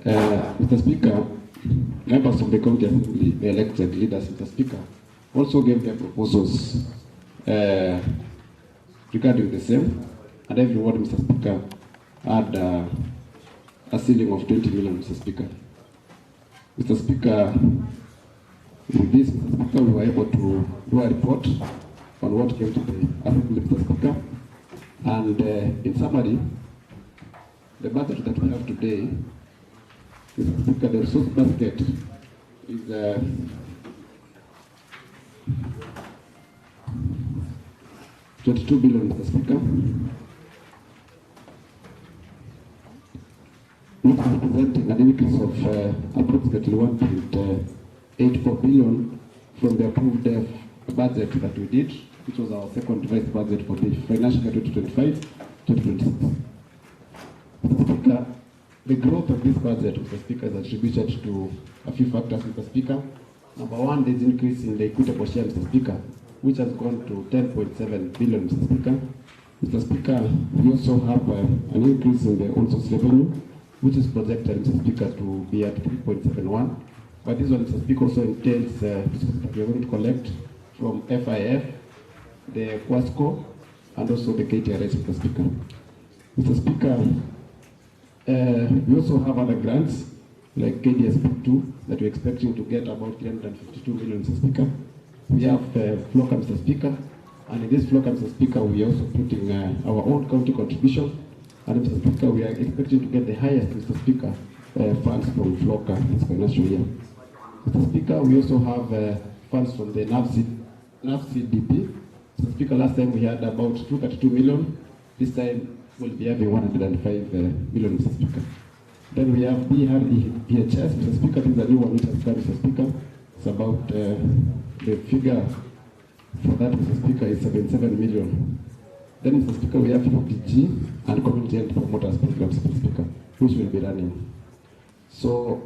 Mr. Speaker, members of the County Assembly, the elected leaders, Mr. Speaker, also gave their proposals regarding the same, and everyone, Mr. Speaker, had a ceiling of 20 million, Mr. Speaker. Mr. Speaker, with this, Mr. Speaker, we were able to do a report on what came to the Assembly, Mr. Speaker. And in summary, the budget that we have today, Mr. Speaker, the resource basket is 22 billion, Mr. Speaker, which is representing an increase of approximately 1.84 billion from the approved budget that we did, which was our second revised budget for the financial year 2025-2026. Mr. Speaker, the growth of this budget, Mr. Speaker, is attributed to a few factors, Mr. Speaker. Number one, there is increase in the equitable share, Mr. Speaker, which has gone to 10.7 billion, Mr. Speaker. Mr. Speaker, we also have an increase in the on-source revenue, which is projected, Mr. Speaker, to be at 3.71. But this one, Mr. Speaker, also entails that we are going to collect from FIF, the Quasco, and also the KTRS, Mr. Speaker. Mr. Speaker, we also have other grants, like KDSP2, that we're expecting to get about 352 million, Mr. Speaker. We have FLOCA, Mr. Speaker, and in this FLOCA, Mr. Speaker, we are also putting our own county contribution, and Mr. Speaker, we are expecting to get the highest, Mr. Speaker, funds from FLOCA this financial year. Mr. Speaker, we also have funds from the NAFCDP. Mr. Speaker, last time we had about 232 million. This time we'll be having 105 million, Mr. Speaker. Then we have DREHS, Mr. Speaker. This is a new one which has come, Mr. Speaker. It's about the figure for that, Mr. Speaker, is 77 million. Then, Mr. Speaker, we have UPG and community health promoters programs, Mr. Speaker, which will be running. So,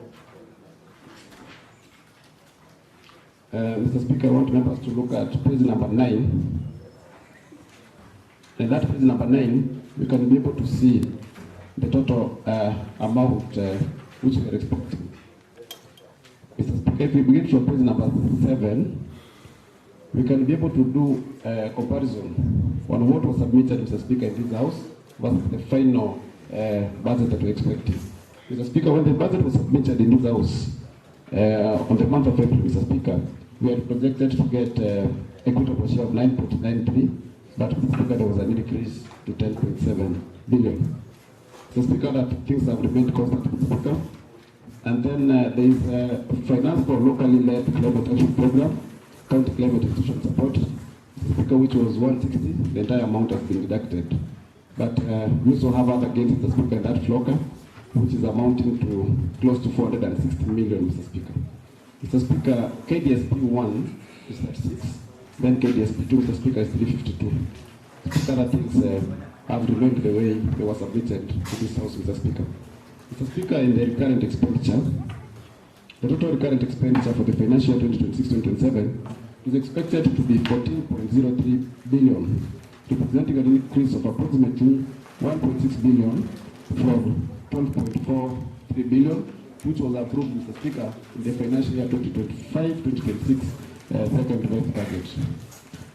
Mr. Speaker, I want members to look at page number 9. And that page number 9, we can be able to see the total amount which we are expecting. Mr. Speaker, if we begin from page number 7, we can be able to do a comparison on what was submitted, Mr. Speaker, in this House versus the final budget that we're expecting. Mr. Speaker, when the budget was submitted in this House on the month of April, Mr. Speaker, we had projected to get equitable share of 9.93, but Mr. Speaker, there was an increase to 10.7 billion. Mr. Speaker, that things have remained constant, Mr. Speaker. And then there is finance for locally led climate action program, county climate institution support, Mr. Speaker, which was 160. The entire amount has been deducted. But we also have other gains, Mr. Speaker, in that FLOCA, which is amounting to close to 460 million, Mr. Speaker. Mr. Speaker, KDSP1 is 36, then KDSP2, Mr. Speaker, is 352. Mr. Speaker, things have remained the way they were submitted to this House, Mr. Speaker. Mr. Speaker, in the recurrent expenditure, the total recurrent expenditure for the financial year 2026-2027 is expected to be 14.03 billion, representing an increase of approximately 1.6 billion from 12.43 billion, which was approved, Mr. Speaker, in the financial year 2025-2026 second revised budget.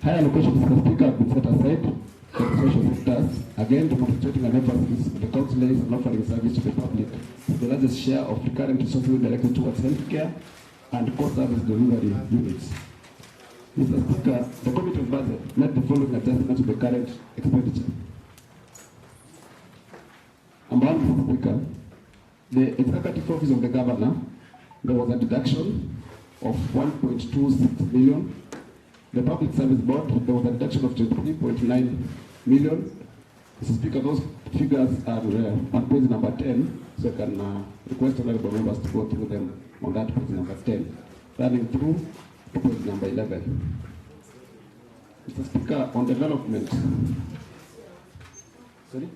Higher allocations, Mr. Speaker, have been set aside for the social sectors, again demonstrating an emphasis on the councillors and offering service to the public, with the largest share of recurrent resources directed towards healthcare and core service delivery units. Mr. Speaker, the Committee of Budget made the following adjustments to the current expenditure. Number one, Mr. Speaker, the Executive Office of the Governor, there was a deduction of 1.26 million. The Public Service Board, there was a reduction of 23.9 million. Mr. Speaker, those figures are on page number 10, so I can request honorable members to go through them on that page number 10, running through to page number 11. Mr. Speaker, on development. Sorry?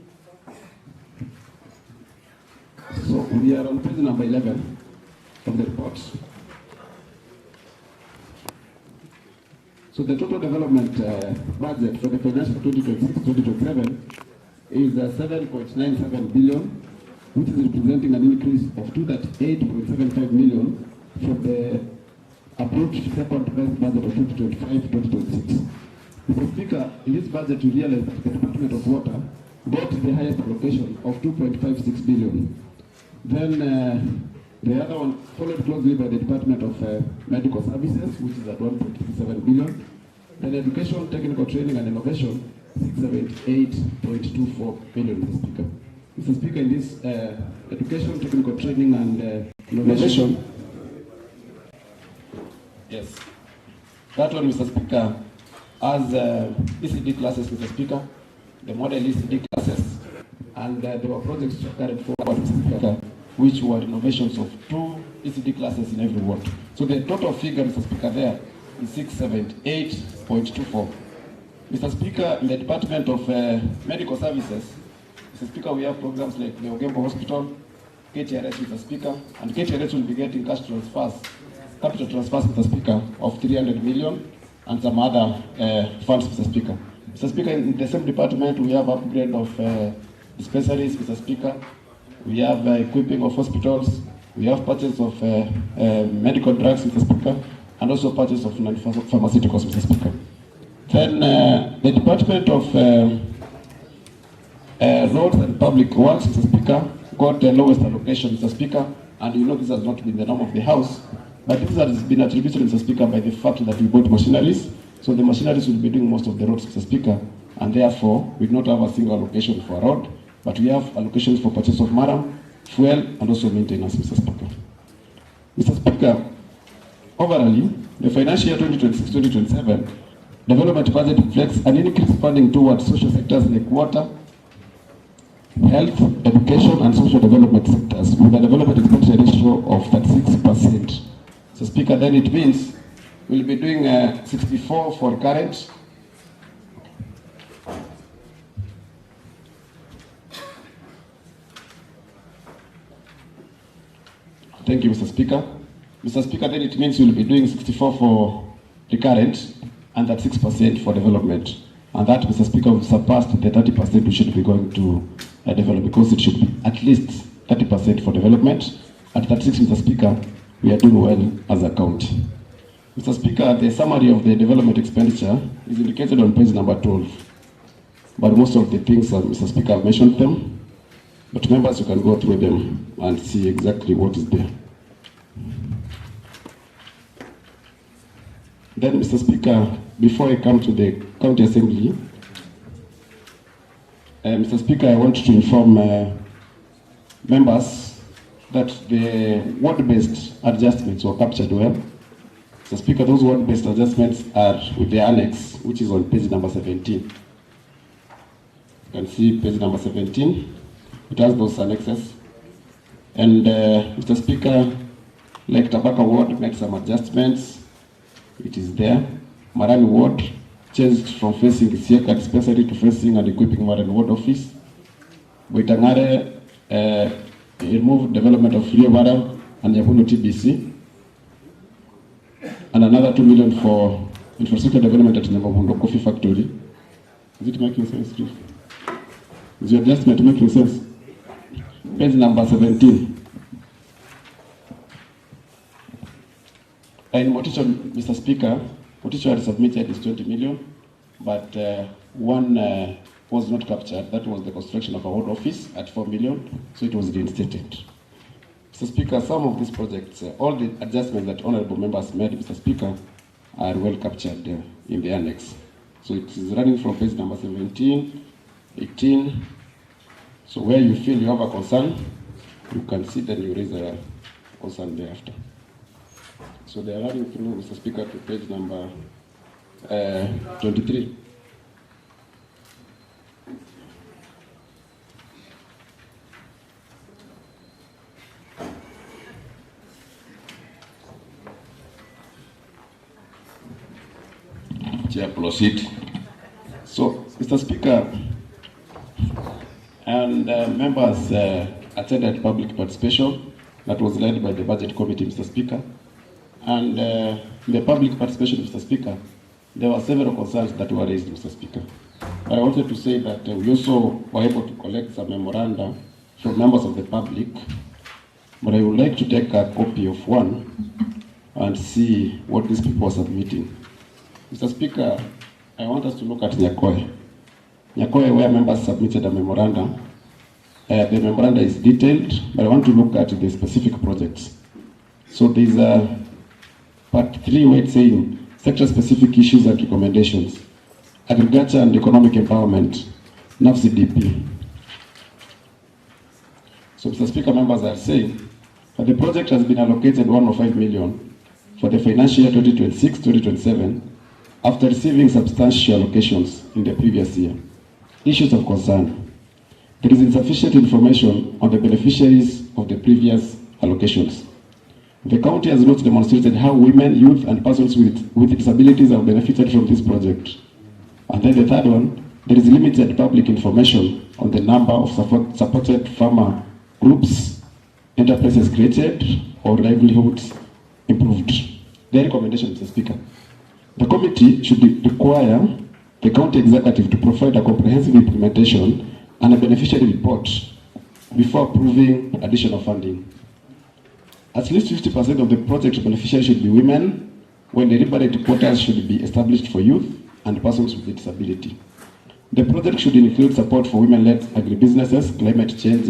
So we are on page number 11 of the report. So the total development budget for the financial 2026-2027 is 7.97 billion, which is representing an increase of 238.75 million from the approved second budget of 2025-2026. Mr. Speaker, in this budget you realize that the Department of Water got the highest allocation of 2.56 billion. Then the other one followed closely by the Department of Medical Services, which is at 1.57 billion. Then Education, Technical Training and Innovation, 678.24 billion, Mr. Speaker. Mr. Speaker, in this Education, Technical Training and Innovation, yes, that one, Mr. Speaker, as ECD classes, Mr. Speaker, the model ECD classes, and there were projects carried forward, Mr. Speaker, which were renovations of 2 ECD classes in every ward. So the total figure, Mr. Speaker, there is 678.24. Mr. Speaker, in the Department of Medical Services, Mr. Speaker, we have programs like the Ogembo Hospital, KTRS, Mr. Speaker, and KTRS will be getting cash transfers, capital transfers, Mr. Speaker, of 300 million and some other funds, Mr. Speaker. Mr. Speaker, in the same department, we have upgrade of dispensaries, Mr. Speaker. We have equipping of hospitals. We have purchase of medical drugs, Mr. Speaker, and also purchase of non-pharmaceuticals, Mr. Speaker. Then the Department of Roads and Public Works, Mr. Speaker, got the lowest allocation, Mr. Speaker, and you know this has not been the norm of the House, but this has been attributed, Mr. Speaker, by the fact that we bought machineries. So the machineries will be doing most of the roads, Mr. Speaker, and therefore we do not have a single allocation for a road, but we have allocations for purchase of maram, fuel, and also maintenance, Mr. Speaker. Mr. Speaker, overall, the financial year 2026-2027 development budget reflects an increased funding towards social sectors like water, health, education, and social development sectors with a development expenditure ratio of 36%. So, Speaker, then it means we'll be doing 64 for current. Thank you, Mr. Speaker. Mr. Speaker, then it means we'll be doing 64 for recurrent and 36% for development. And that, Mr. Speaker, will surpass the 30% we should be going to develop, because it should be at least 30% for development. At 36, Mr. Speaker, we are doing well as a county. Mr. Speaker, the summary of the development expenditure is indicated on page number 12. But most of the things, Mr. Speaker, I've mentioned them. But members, you can go through them and see exactly what is there. Then, Mr. Speaker, before I come to the County Assembly, Mr. Speaker, I want to inform members that the ward-based adjustments were captured well. Mr. Speaker, those ward-based adjustments are with the annex, which is on page number 17. You can see page number 17. It has those annexes. And Mr. Speaker, like Tobacco Ward made some adjustments. It is there. Marani Ward changed from facing Siaka dispensary to facing and equipping Marani Ward office. Boitangare removed development of Rio Vara and Yabuno TBC. And another 2 million for infrastructure development at Nyamabundo Coffee Factory. Is it making sense, Chief? Is your adjustment making sense? Page number 17. In Moticho, Mr. Speaker, Moticho had submitted is 20 million, but one was not captured. That was the construction of a ward office at 4 million, so it was reinstated. Mr. Speaker, some of these projects, all the adjustments that honorable members made, Mr. Speaker, are well captured in the annex. So it is running from page number 17, 18. So where you feel you have a concern, you can sit and you raise a concern thereafter. So they are running through, Mr. Speaker, to page number 23. Chair, proceed. So, Mr. Speaker, and members attended public participation that was led by the Budget Committee, Mr. Speaker. And in the public participation, Mr. Speaker, there were several concerns that were raised, Mr. Speaker. I wanted to say that we also were able to collect some memoranda from members of the public, but I would like to take a copy of one and see what these people are submitting. Mr. Speaker, I want us to look at Nyakoe. Nyakoe, where members submitted a memorandum. The memorandum is detailed, but I want to look at the specific projects. So there's a part 3 where it's saying sector-specific issues and recommendations, agriculture and economic empowerment, NAFCDP. So, Mr. Speaker, members are saying that the project has been allocated 105 million for the financial year 2026-2027 after receiving substantial allocations in the previous year. Issues of concern. There is insufficient information on the beneficiaries of the previous allocations. The county has not demonstrated how women, youth, and persons with disabilities have benefited from this project. And then the third one, there is limited public information on the number of supported farmer groups, enterprises created, or livelihoods improved. The recommendation, Mr. Speaker. The committee should require the county executive to provide a comprehensive implementation and a beneficiary report before approving additional funding. At least 50% of the project beneficiaries should be women, while the deliberate quotas should be established for youth and persons with disability. The project should include support for women-led agribusinesses, climate change,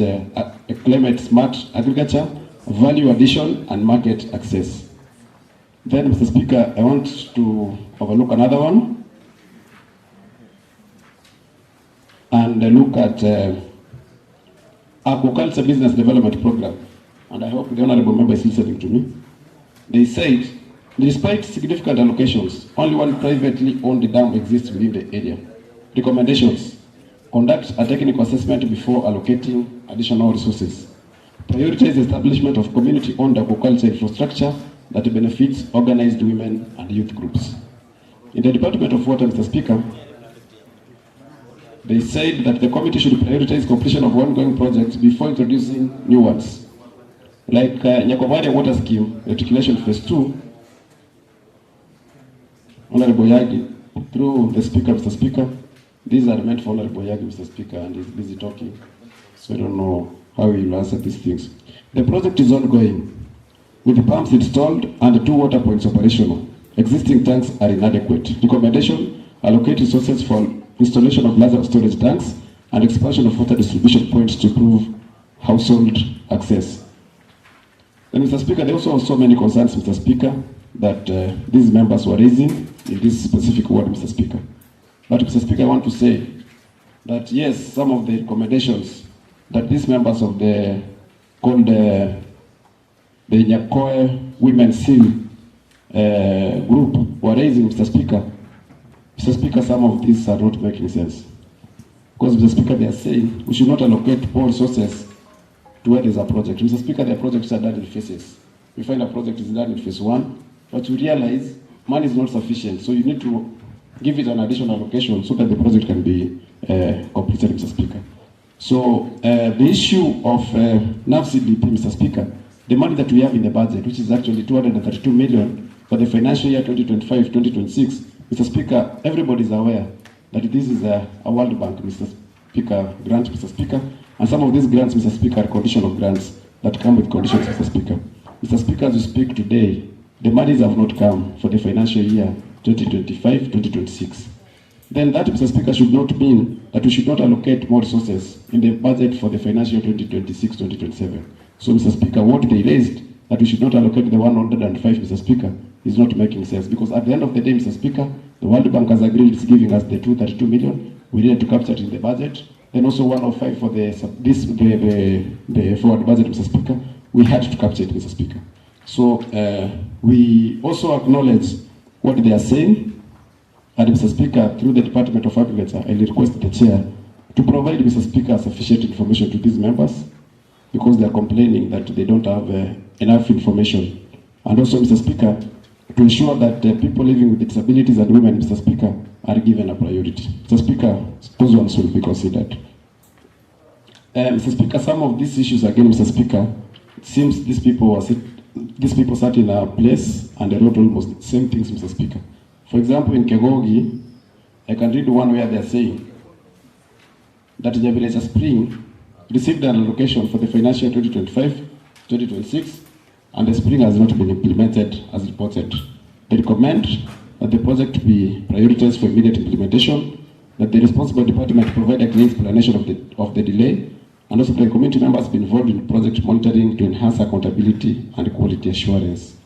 climate-smart agriculture, value addition, and market access. Then, Mr. Speaker, I want to overlook another one and look at aquaculture business development program. And I hope the honorable member is listening to me. They said, despite significant allocations, only one privately owned dam exists within the area. Recommendations: conduct a technical assessment before allocating additional resources. Prioritize the establishment of community-owned aquaculture infrastructure that benefits organized women and youth groups. In the Department of Water, Mr. Speaker, they said that the committee should prioritize completion of ongoing projects before introducing new ones. Like Nyakovare Water Scheme, Reticulation Phase 2, Honorable Yagi, through the Speaker, Mr. Speaker, these are meant for Honorable Yagi, Mr. Speaker, and he's busy talking, so I don't know how he will answer these things. The project is ongoing, with the pumps installed and 2 water points operational. Existing tanks are inadequate. Recommendation: allocate resources for installation of larger storage tanks and expansion of water distribution points to improve household access. And Mr. Speaker, there also are so many concerns, Mr. Speaker, that these members were raising in this specific word, Mr. Speaker. But, Mr. Speaker, I want to say that yes, some of the recommendations that these members of the called the Nyakoe Women Seal group were raising, Mr. Speaker. Mr. Speaker, some of these are not making sense. Because, Mr. Speaker, they are saying we should not allocate more resources to where there's a project. Mr. Speaker, their projects are done in phases. We find a project is done in phase 1, but we realize money is not sufficient, so you need to give it an additional allocation so that the project can be completed, Mr. Speaker. So the issue of NAFCDP, Mr. Speaker, the money that we have in the budget, which is actually 232 million for the financial year 2025-2026, Mr. Speaker, everybody is aware that this is a World Bank, Mr. Speaker, grant, Mr. Speaker, and some of these grants, Mr. Speaker, are conditional grants that come with conditions, Mr. Speaker. Mr. Speaker, as we speak today, the monies have not come for the financial year 2025-2026. Then that, Mr. Speaker, should not mean that we should not allocate more resources in the budget for the financial year 2026-2027. So, Mr. Speaker, what they raised, that we should not allocate the 105, Mr. Speaker, is not making sense. Because at the end of the day, Mr. Speaker, the World Bank has agreed it's giving us the 232 million. We needed to capture it in the budget. Then also 105 for the forward budget, Mr. Speaker. We had to capture it, Mr. Speaker. So we also acknowledge what they are saying. And Mr. Speaker, through the Department of Agriculture, I request the Chair to provide, Mr. Speaker, sufficient information to these members because they are complaining that they don't have enough information. And also, Mr. Speaker, to ensure that people living with disabilities and women, Mr. Speaker, are given a priority. Mr. Speaker, those ones will be considered. Mr. Speaker, some of these issues, again, Mr. Speaker, it seems these people sat in a place and they wrote almost the same things, Mr. Speaker. For example, in Kegogi, I can read one where they are saying that Nyabilecha Spring received an allocation for the financial 2025-2026, and the spring has not been implemented as reported. They recommend that the project be prioritized for immediate implementation, that the responsible department provide a clear explanation of the delay, and also the community members be involved in project monitoring to enhance accountability and quality assurance.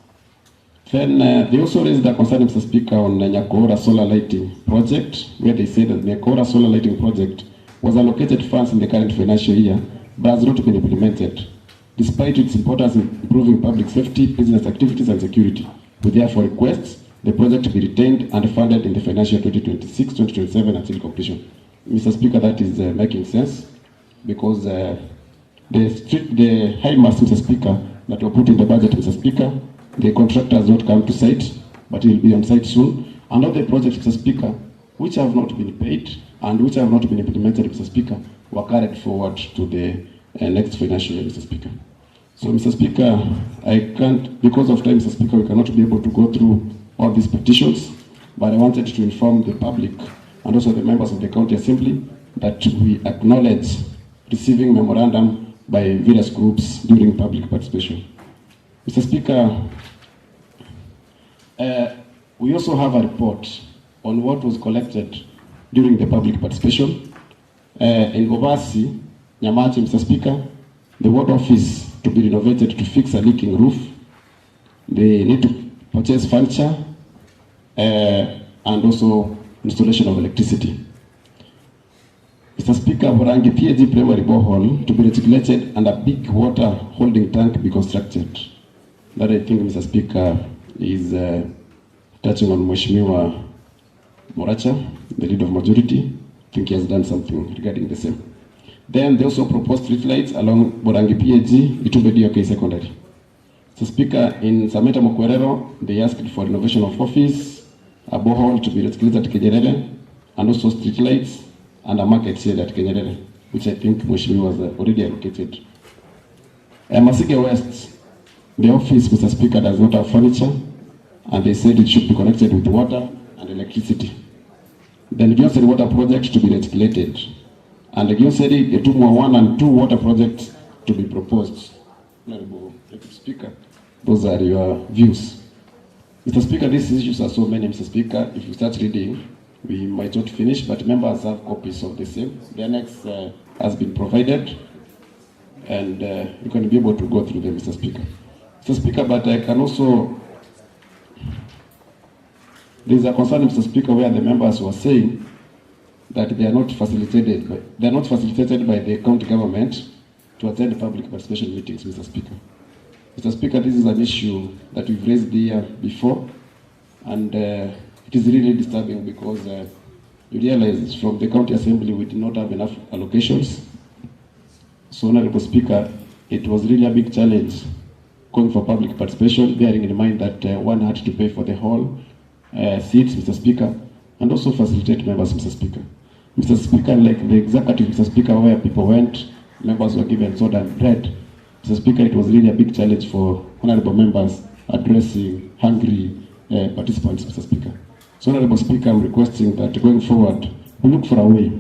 Then they also raised a concern, Mr. Speaker, on the Nyakora solar lighting project, where they said that the Nyakora solar lighting project was allocated funds in the current financial year, but has not been implemented, despite its importance in improving public safety, business activities, and security. We therefore request the project to be retained and funded in the financial 2026-2027 until completion. Mr. Speaker, that is making sense, because the high mass, Mr. Speaker, that were put in the budget, Mr. Speaker, the contractor has not come to site, but he will be on site soon. And all the projects, Mr. Speaker, which have not been paid and which have not been implemented, Mr. Speaker, were carried forward to the next financial year, Mr. Speaker. So, Mr. Speaker, I can't, because of time, Mr. Speaker, we cannot be able to go through all these petitions, but I wanted to inform the public and also the members of the County Assembly that we acknowledge receiving memorandum by various groups during public participation. Mr. Speaker, we also have a report on what was collected during the public participation. In Gobasi, Nyamachi, Mr. Speaker, the ward office to be renovated to fix a leaking roof. They need to purchase furniture and also installation of electricity. Mr. Speaker, Borangi PAG primary borehole to be reticulated and a big water holding tank be constructed. That, I think, Mr. Speaker, is touching on Mheshimiwa Moracha, the leader of majority. I think he has done something regarding the same. Then they also proposed street lights along Borangi PAG, Itubedi Secondary. Mr. Speaker, in Sameta Mokwerero, they asked for renovation of office, a borehole to be reticulated at Kenyerere, and also street lights and a market shade at Kenyerere, which I think Mheshimiwa was already allocated. Masike West, the office, Mr. Speaker, does not have furniture, and they said it should be connected with water and electricity. Then the Gyonseri water project to be reticulated, and the Gyonseri, the 2.1 and 2 water projects to be proposed. Honorable Speaker, those are your views. Mr. Speaker, these issues are so many, Mr. Speaker. If you start reading, we might not finish, but members have copies of the same. The annex has been provided, and you can be able to go through them, Mr. Speaker. Mr. Speaker, but I can also, there is a concern, Mr. Speaker, where the members were saying that they are not facilitated by the county government to attend public participation meetings, Mr. Speaker. Mr. Speaker, this is an issue that we've raised here before, and it is really disturbing because you realize from the county assembly we did not have enough allocations. So, Honorable Speaker, it was really a big challenge going for public participation, bearing in mind that one had to pay for the hall seats, Mr. Speaker, and also facilitate members, Mr. Speaker. Mr. Speaker, like the executive, Mr. Speaker, where people went, members were given soda and bread. Mr. Speaker, it was really a big challenge for honorable members addressing hungry participants, Mr. Speaker. So, Honorable Speaker, I'm requesting that going forward, we look for a way,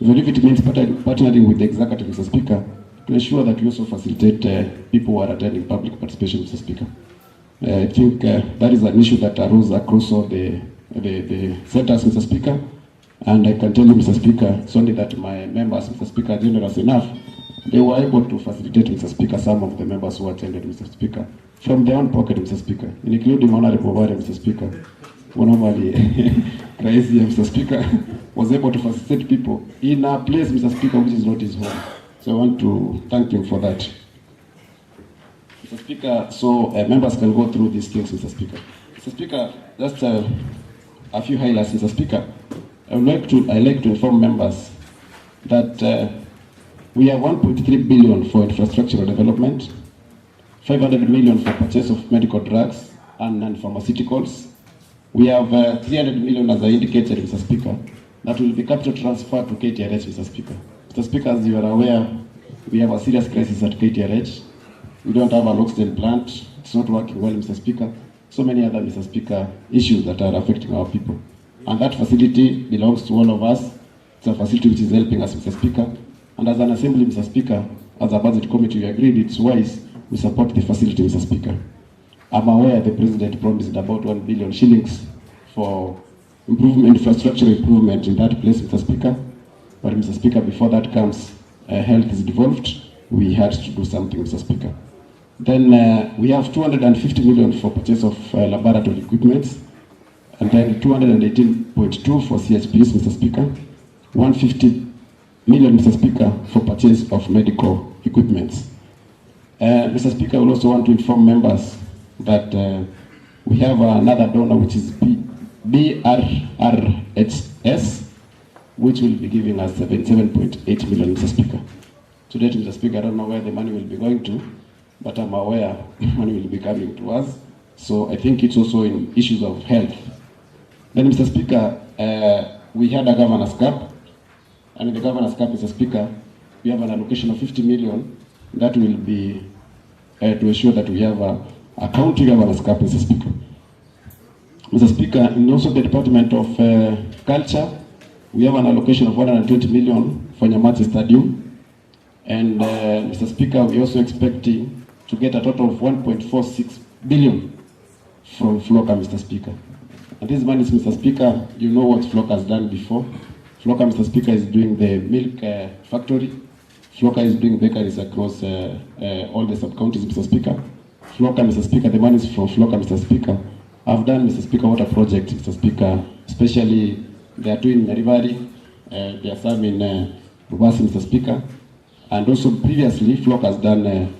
even if it means partnering with the executive, Mr. Speaker, to ensure that we also facilitate people who are attending public participation, Mr. Speaker. I think that is an issue that arose across all the centers, Mr. Speaker. And I can tell you, Mr. Speaker, it's only that my members, Mr. Speaker, are generous enough. They were able to facilitate, Mr. Speaker, some of the members who attended, Mr. Speaker, from their own pocket, Mr. Speaker, including Honorable Ware, Mr. Speaker, who normally crazy, Mr. Speaker, was able to facilitate people in a place, Mr. Speaker, which is not his home. So I want to thank him for that. Mr. Speaker, so members can go through these things, Mr. Speaker. Mr. Speaker, just a few highlights, Mr. Speaker. I'd like to inform members that we have 1.3 billion for infrastructural development, 500 million for purchase of medical drugs and non-pharmaceuticals. We have 300 million, as I indicated, Mr. Speaker, that will be capital transferred to KTRH, Mr. Speaker. Mr. Speaker, as you are aware, we have a serious crisis at KTRH. We don't have an oxygen plant. It's not working well, Mr. Speaker. So many other, Mr. Speaker, issues that are affecting our people. And that facility belongs to all of us. It's a facility which is helping us, Mr. Speaker. And as an assembly, Mr. Speaker, as a budget committee, we agreed it's wise we support the facility, Mr. Speaker. I'm aware the President promised about 1 billion shillings for improvement, infrastructure improvement in that place, Mr. Speaker. But Mr. Speaker, before that comes, health is devolved. We had to do something, Mr. Speaker. Then we have 250 million for purchase of laboratory equipment, and then 218.2 for CHPs, Mr. Speaker. 150 million, Mr. Speaker, for purchase of medical equipment. Mr. Speaker, I will also want to inform members that we have another donor, which is BRRHS, which will be giving us 77.8 million, Mr. Speaker. To date, Mr. Speaker, I don't know where the money will be going to, but I'm aware money will be coming to us. So I think it's also in issues of health. Then, Mr. Speaker, we had a governor's cap, and in the governor's cap, Mr. Speaker, we have an allocation of 50 million that will be to ensure that we have a county governor's cap, Mr. Speaker. Mr. Speaker, in also the Department of Culture, we have an allocation of 120 million for Nyamachi Stadium. And Mr. Speaker, we're also expecting to get a total of 1.46 billion from FLOCA, Mr. Speaker. And these monies, Mr. Speaker, you know what FLOCA has done before. FLOCA, Mr. Speaker, is doing the milk factory. FLOCA is doing bakeries across all the sub-counties, Mr. Speaker. FLOCA, Mr. Speaker, the monies from FLOCA, Mr. Speaker, have done, Mr. Speaker, water projects, Mr. Speaker, especially they are doing Narivari, they are some in Rubasi, Mr. Speaker, and also previously FLOCA has done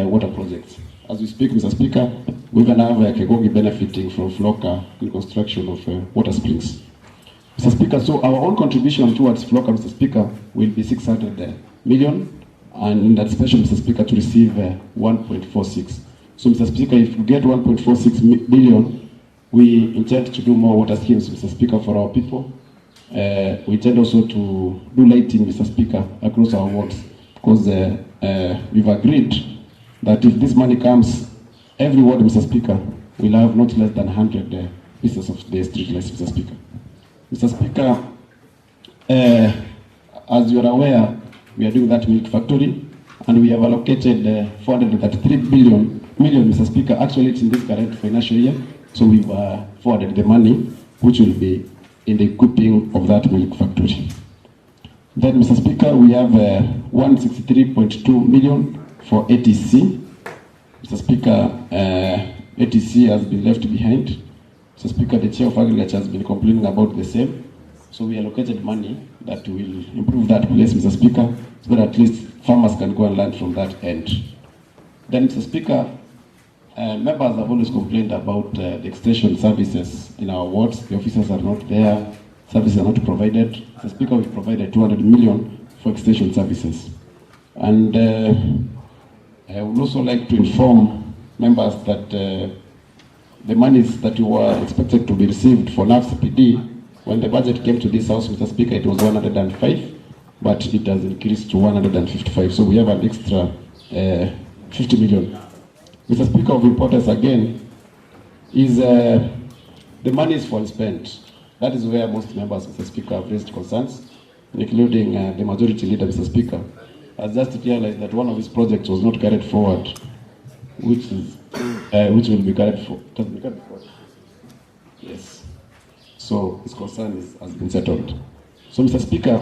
water projects. As we speak, Mr. Speaker, we even have Kegogi benefiting from FLOCA in construction of water springs. Mr. Speaker, so our own contribution towards FLOCA, Mr. Speaker, will be 600 million, and in that special, Mr. Speaker, to receive 1.46. So, Mr. Speaker, if we get 1.46 billion, we intend to do more water schemes, Mr. Speaker, for our people. We intend also to do lighting, Mr. Speaker, across our wards, because we've agreed that if this money comes, every ward, Mr. Speaker, will have not less than 100 pieces of the street lights, Mr. Speaker. Mr. Speaker, as you are aware, we are doing that milk factory, and we have allocated 433 million, Mr. Speaker. Actually, it's in this current financial year, so we've forwarded the money, which will be in the equipping of that milk factory. Then, Mr. Speaker, we have 163.2 million for ATC. Mr. Speaker, ATC has been left behind. Mr. Speaker, the Chair of Agriculture has been complaining about the same. So we allocated money that will improve that place, Mr. Speaker, so that at least farmers can go and learn from that end. Then, Mr. Speaker, members have always complained about the extension services in our wards. The officers are not there, services are not provided. Mr. Speaker, we provided 200 million for extension services. And I would also like to inform members that the monies that were expected to be received for NAFS PD, when the budget came to this House, Mr. Speaker, it was 105, but it has increased to 155. So we have an extra 50 million. Mr. Speaker, of importance again is the money is for spent. That is where most members, Mr. Speaker, have raised concerns, including the majority leader, Mr. Speaker, has just realized that one of his projects was not carried forward, which will be carried forward. Yes. So his concern has been settled. So, Mr. Speaker,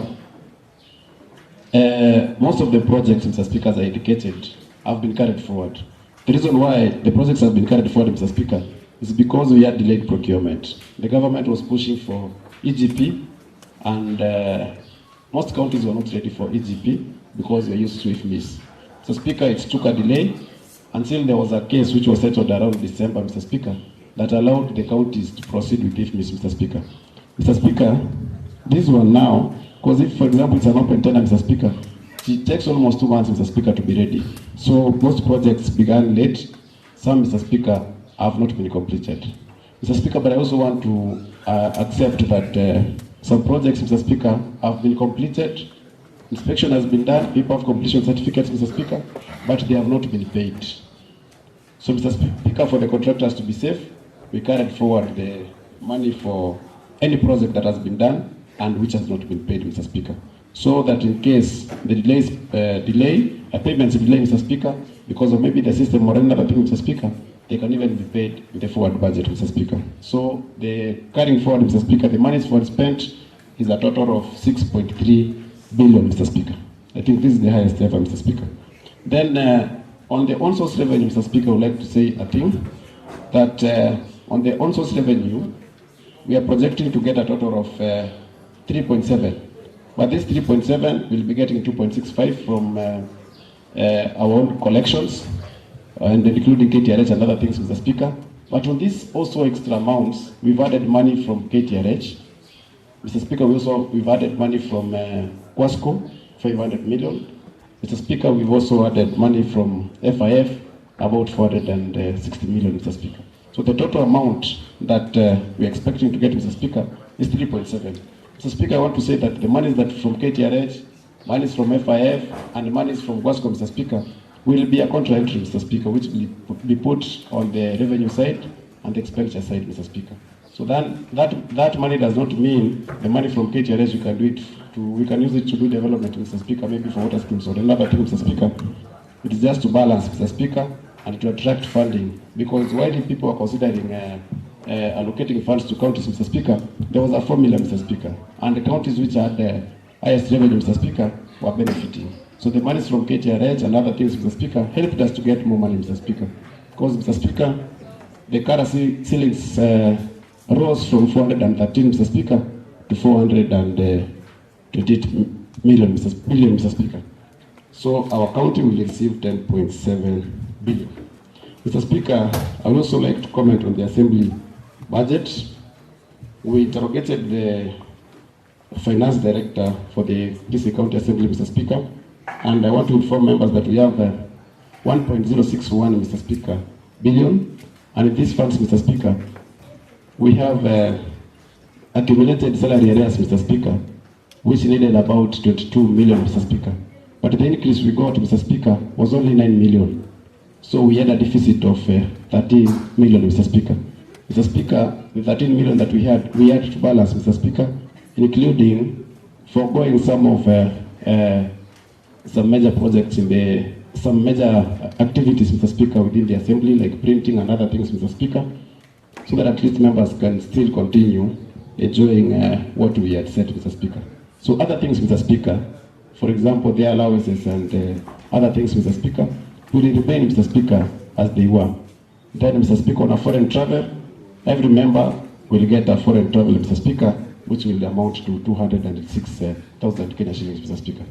most of the projects, Mr. Speaker, as I indicated, have been carried forward. The reason why the projects have been carried forward, Mr. Speaker, is because we had delayed procurement. The government was pushing for EGP, and most counties were not ready for EGP because they used to miss. Mr. Speaker, it took a delay until there was a case which was settled around December, Mr. Speaker, that allowed the counties to proceed with IFMIS, Mr. Speaker. Mr. Speaker, this one now, because if, for example, it's an open tender, Mr. Speaker, it takes almost 2 months, Mr. Speaker, to be ready. So most projects began late. Some, Mr. Speaker, have not been completed. Mr. Speaker, but I also want to accept that some projects, Mr. Speaker, have been completed. Inspection has been done. People have completion certificates, Mr. Speaker, but they have not been paid. So, Mr. Speaker, for the contractors to be safe, we carried forward the money for any project that has been done and which has not been paid, Mr. Speaker. so that in case the payments delay, Mr. Speaker, because of maybe the system or another thing, Mr. Speaker, they can even be paid in the forward budget, Mr. Speaker. So the carrying forward, Mr. Speaker, the money for spent is a total of 6.3 billion, Mr. Speaker. I think this is the highest ever, Mr. Speaker. Then on the on-source revenue, Mr. Speaker, I would like to say a thing that on the on-source revenue, we are projecting to get a total of 3.7. But this 3.7 will be getting 2.65 from our own collections, and including KTRH and other things, Mr. Speaker. But on this also extra amounts, we've added money from KTRH. Mr. Speaker, we've added money from Quasco, 500 million. Mr. Speaker, we've also added money from FIF, about 460 million, Mr. Speaker. So the total amount that we're expecting to get, Mr. Speaker, is 3.7. Mr. Speaker, I want to say that the money that from KTRH, money from FIF, and money from Quasco, Mr. Speaker, will be a contra entry, Mr. Speaker, which will be put on the revenue side and the expenditure side, Mr. Speaker. So that money does not mean the money from KTRS we can use it to do development, Mr. Speaker, maybe for water schemes or another thing, Mr. Speaker. It is just to balance, Mr. Speaker, and to attract funding. Because while people are considering allocating funds to counties, Mr. Speaker, there was a formula, Mr. Speaker, and the counties which had the highest revenue, Mr. Speaker, were benefiting. So the monies from KTRH and other things, Mr. Speaker, helped us to get more money, Mr. Speaker. Because, Mr. Speaker, the currency ceilings rose from 413, Mr. Speaker, to 428 million, Mr. Speaker. So our county will receive 10.7 billion. Mr. Speaker, I would also like to comment on the Assembly budget. We interrogated the Finance Director for the Kisii County Assembly, Mr. Speaker, and I want to inform members that we have 1.061, Mr. Speaker, billion, and in these funds, Mr. Speaker, we have accumulated salary arrears, Mr. Speaker, which needed about 22 million, Mr. Speaker. But the increase we got, Mr. Speaker, was only 9 million. So we had a deficit of 13 million, Mr. Speaker. Mr. Speaker, the 13 million that we had to balance, Mr. Speaker, including foregoing some of some major projects some major activities, Mr. Speaker, within the Assembly, like printing and other things, Mr. Speaker, so that at least members can still continue enjoying what we had said, Mr. Speaker. So other things, Mr. Speaker, for example, their allowances and other things, Mr. Speaker, will remain, Mr. Speaker, as they were. Then, Mr. Speaker, on a foreign travel, every member will get a foreign travel, Mr. Speaker, which will amount to 206,000 Kenya shillings, Mr. Speaker.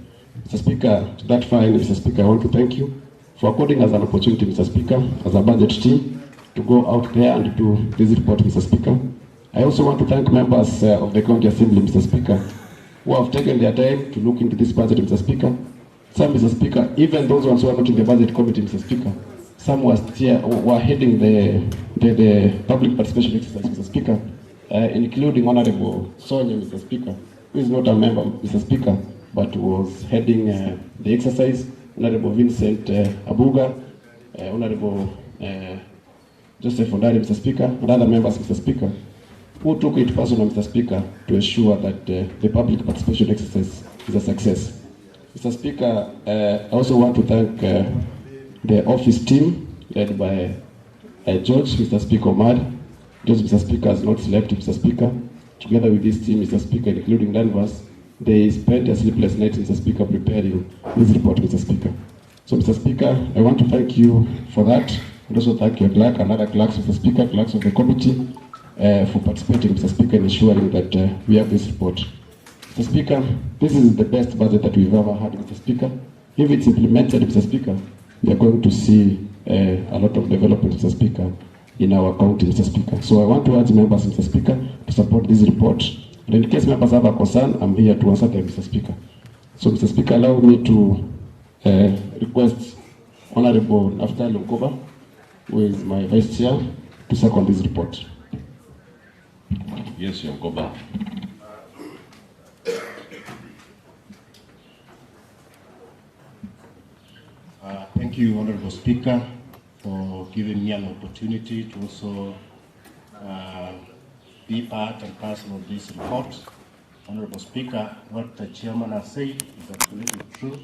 Mr. Speaker, to that fine, Mr. Speaker, I want to thank you for according us an opportunity, Mr. Speaker, as a budget team, to go out there and do this report, Mr. Speaker. I also want to thank members of the County Assembly, Mr. Speaker, who have taken their time to look into this budget, Mr. Speaker. Some, Mr. Speaker, even those ones who are not in the budget committee, Mr. Speaker, some were heading the public participation exercise, Mr. Speaker, including Honorable Sonia, Mr. Speaker, who is not a member, Mr. Speaker, but was heading the exercise. Honorable Vincent Abuga, Honorable Joseph Ondari, Mr. Speaker, and other members, Mr. Speaker, who took it personal, Mr. Speaker, to ensure that the public participation exercise is a success. Mr. Speaker, I also want to thank the office team led by George, Mr. Speaker Omar. George, Mr. Speaker, has not slept, Mr. Speaker. Together with this team, Mr. Speaker, including Danvers, they spent a sleepless night, Mr. Speaker, preparing this report, Mr. Speaker. So, Mr. Speaker, I want to thank you for that, and also thank your clerk and other clerks, Mr. Speaker, clerks of the committee, for participating, Mr. Speaker, in ensuring that we have this report. Mr. Speaker, this is the best budget that we've ever had, Mr. Speaker. If it's implemented, Mr. Speaker, we are going to see a lot of development, Mr. Speaker, in our county, Mr. Speaker. So I want to urge members, Mr. Speaker, to support this report. And in case members have a concern, I'm here to answer them, Mr. Speaker. So, Mr. Speaker, allow me to request Honorable Naftali Nkova, who is my Vice Chair, to second this report. Yes, Nkova. Thank you, Honorable Speaker, for giving me an opportunity to also be part and parcel of this report. Honorable Speaker, what the chairman has said is absolutely true,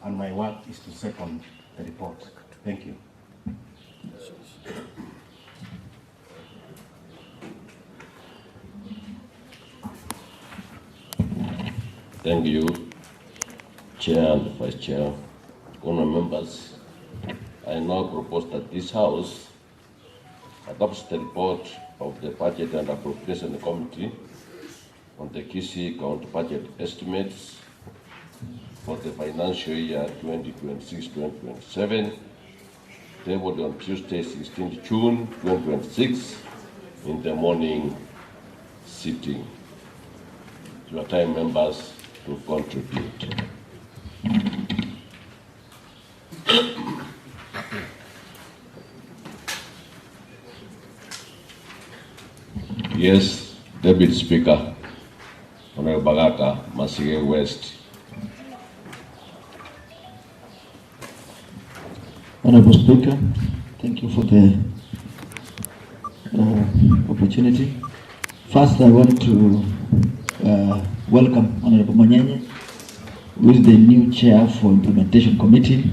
and my work is to second the report. Thank you. Thank you, Chair and Vice Chair. Honourable members, I now propose that this House adopts the report of the Budget and Appropriation Committee on the Kisii County budget estimates for the financial year 2026-2027, tabled on Tuesday, 16th June 2026, in the morning sitting. Your time, members, to contribute. Yes, Deputy Speaker, Honorable Bagata, Masige West. Honorable Speaker, thank you for the opportunity. First, I want to welcome Honorable Manyenye, who is the new chair for Implementation Committee.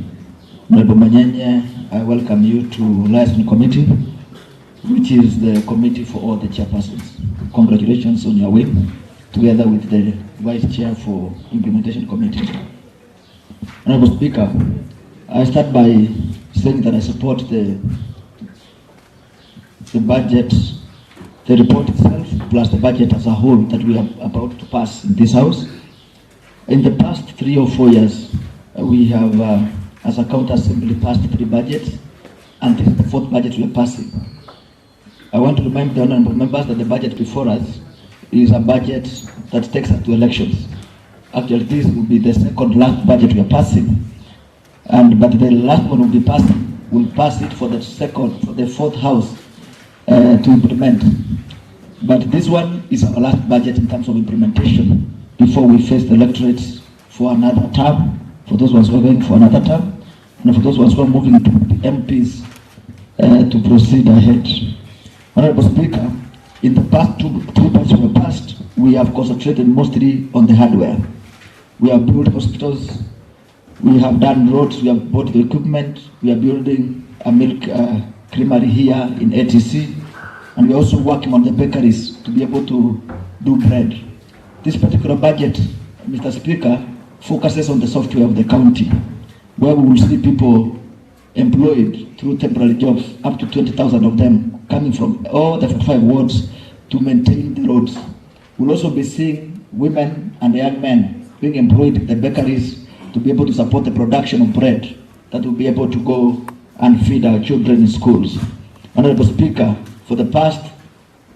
Honorable Manyenye, I welcome you to Liaison Committee, which is the committee for all the chairpersons. Congratulations on your win, together with the vice chair for Implementation Committee. Honorable Speaker, I start by saying that I support the budget, the report itself, plus the budget as a whole that we are about to pass in this House. In the past 3 or 4 years, we have, as a county assembly, passed 3 budgets, and this is the 4th budget we are passing. I want to remind the honorable members that the budget before us is a budget that takes us to elections. Actually, this will be the second last budget we are passing, but the last one will be passing. We'll pass it for the 4th House to implement. But this one is our last budget in terms of implementation before we face the electorate for another term, for those ones who are going for another term, and for those ones who are moving to the MPs to proceed ahead. Honorable Speaker, in the past 3 budgets we have passed, we have concentrated mostly on the hardware. We have built hospitals, we have done roads, we have bought the equipment, we are building a milk creamery here in ATC, and we're also working on the bakeries to be able to do bread. This particular budget, Mr. Speaker, focuses on the software of the county, where we will see people employed through temporary jobs, up to 20,000 of them, coming from all the 5 wards to maintain the roads. We'll also be seeing women and young men being employed in the bakeries to be able to support the production of bread that will be able to go and feed our children in schools. Honorable Speaker, for the past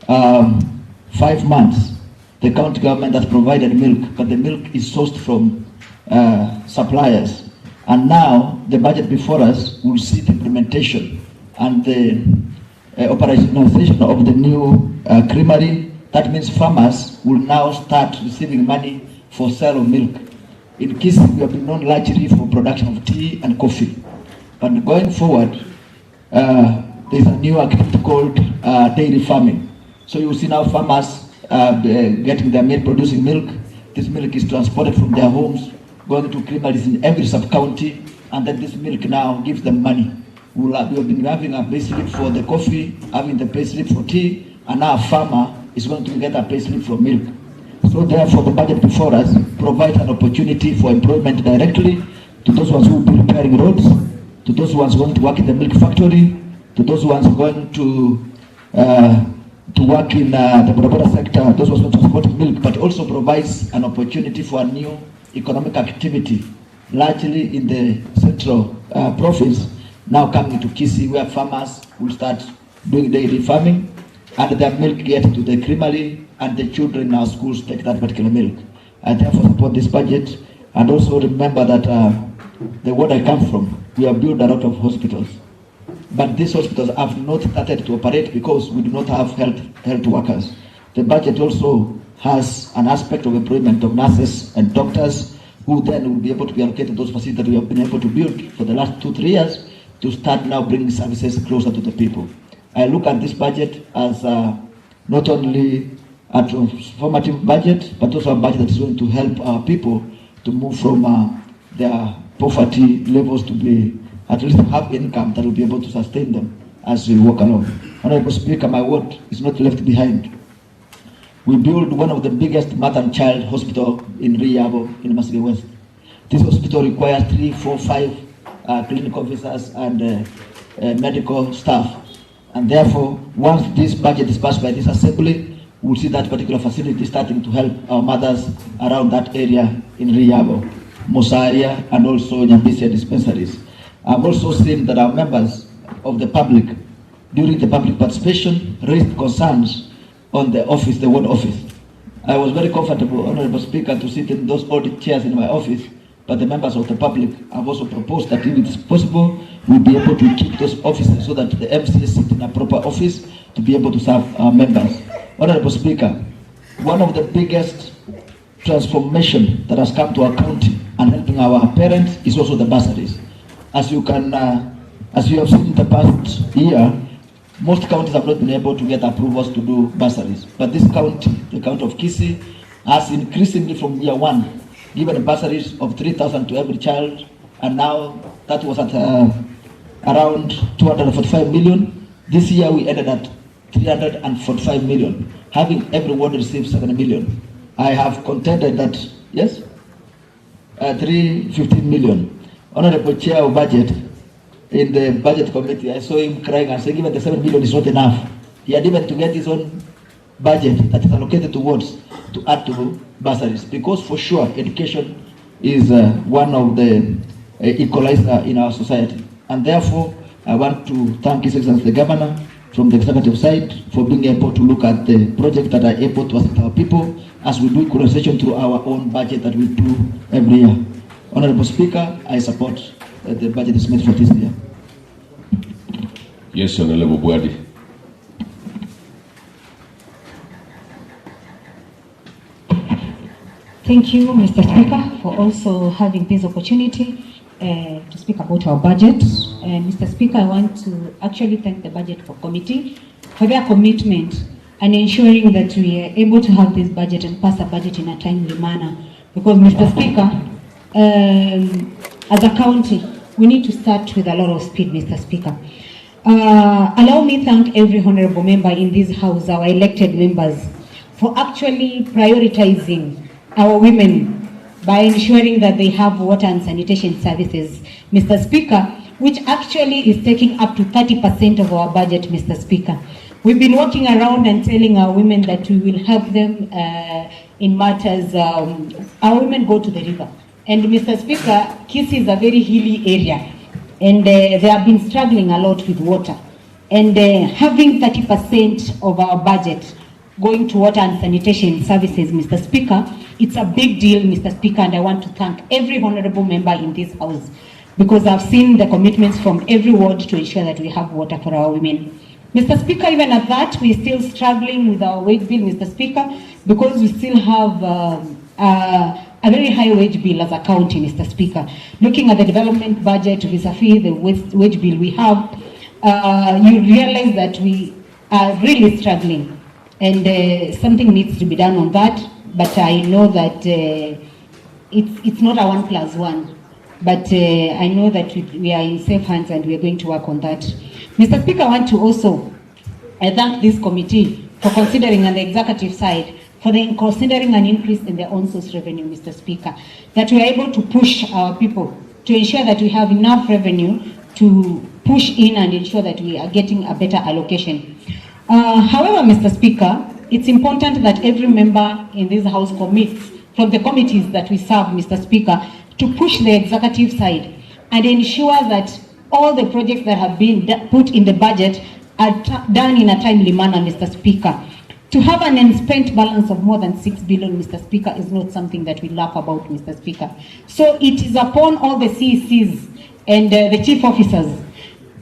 5 months, the county government has provided milk, but the milk is sourced from suppliers. And now, the budget before us will see the implementation and the operationalization of the new creamery. That means farmers will now start receiving money for sale of milk. In Kisii, we have been known largely for production of tea and coffee. But going forward, there's a new activity called dairy farming. So you will see now farmers getting their milk, producing milk. This milk is transported from their homes, going to creameries in every sub-county, and then this milk now gives them money. We have been having a pay slip for the coffee, having the pay slip for tea, and now a farmer is going to get a pay slip for milk. So therefore, the budget before us provides an opportunity for employment directly to those ones who will be repairing roads, to those ones going to work in the milk factory, to those ones going to work in the Bodaboda sector, those ones who transport milk, but also provides an opportunity for a new economic activity, largely in the central province, now coming to Kisii, where farmers will start doing dairy farming, and their milk get to the creamery, and the children in our schools take that particular milk. I therefore support this budget, and also remember that the ward I come from, we have built a lot of hospitals. But these hospitals have not started to operate because we do not have health workers. The budget also has an aspect of employment of nurses and doctors, who then will be able to be allocated those facilities that we have been able to build for the last 2-3 years to start now bringing services closer to the people. I look at this budget as not only a transformative budget, but also a budget that is going to help our people to move from their poverty levels to be at least have income that will be able to sustain them as we walk along. Honorable Speaker, my ward is not left behind. We built one of the biggest mother and child hospital in Riyabo in Masigi West. This hospital requires 3, 4, 5 clinical officers and medical staff. And therefore, once this budget is passed by this assembly, we'll see that particular facility starting to help our mothers around that area in Riyabo, Mosaria, and also Nyambisia dispensaries. I've also seen that our members of the public, during the public participation, raised concerns on the office, the ward office. I was very comfortable, Honorable Speaker, to sit in those old chairs in my office, but the members of the public have also proposed that if it is possible, we'll be able to keep those offices so that the MCs sit in a proper office to be able to serve our members. Honorable Speaker, one of the biggest transformation that has come to our county and helping our parents is also the bursaries. As you have seen in the past year, most counties have not been able to get approvals to do bursaries. But this county, the county of Kisii, has increasingly from year one given bursaries of 3,000 to every child, and now that was at around 245 million. This year we ended at 345 million, having every ward receive 7 million. I have contended that, yes, 315 million. Honorable Chair of Budget, in the budget committee, I saw him crying and saying even the 7 million is not enough. He had even to get his own budget that is allocated towards to add to bursaries, because for sure education is one of the equalizer in our society. And therefore, I want to thank His Excellency the Governor from the executive side for being able to look at the project that are able to assist our people as we do equalization through our own budget that we do every year. Honorable Speaker, I support the budget is made for this year. Yes, Honorable Bwadi. Thank you, Mr. Speaker, for also having this opportunity to speak about our budget. Mr. Speaker, I want to actually thank the Budget Committee for their commitment and ensuring that we are able to have this budget and pass a budget in a timely manner. Because, Mr. Speaker, as a county, we need to start with a lot of speed, Mr. Speaker. Allow me to thank every honorable member in this house, our elected members, for actually prioritizing our women by ensuring that they have water and sanitation services, Mr. Speaker, which actually is taking up to 30% of our budget, Mr. Speaker. We've been walking around and telling our women that we will help them in matters. Our women go to the river. And Mr. Speaker, Kisii is a very hilly area, and they have been struggling a lot with water. And having 30% of our budget going to water and sanitation services, Mr. Speaker, it's a big deal, Mr. Speaker, and I want to thank every honorable member in this house, because I've seen the commitments from every ward to ensure that we have water for our women. Mr. Speaker, even at that, we're still struggling with our wage bill, Mr. Speaker, because we still have a very high wage bill as a county, Mr. Speaker. Looking at the development budget vis-a-vis the wage bill we have, you realize that we are really struggling, and something needs to be done on that. But I know that it's not a 1+1, but I know that we are in safe hands and we are going to work on that. Mr. Speaker, I want to also thank this committee for considering, on the executive side, for considering an increase in their own source revenue, Mr. Speaker, that we are able to push our people to ensure that we have enough revenue to push in and ensure that we are getting a better allocation. However, Mr. Speaker, it's important that every member in this house commits from the committees that we serve, Mr. Speaker, to push the executive side and ensure that all the projects that have been put in the budget are done in a timely manner, Mr. Speaker. To have an unspent balance of more than 6 billion, Mr. Speaker, is not something that we laugh about, Mr. Speaker. So it is upon all the CECs and the chief officers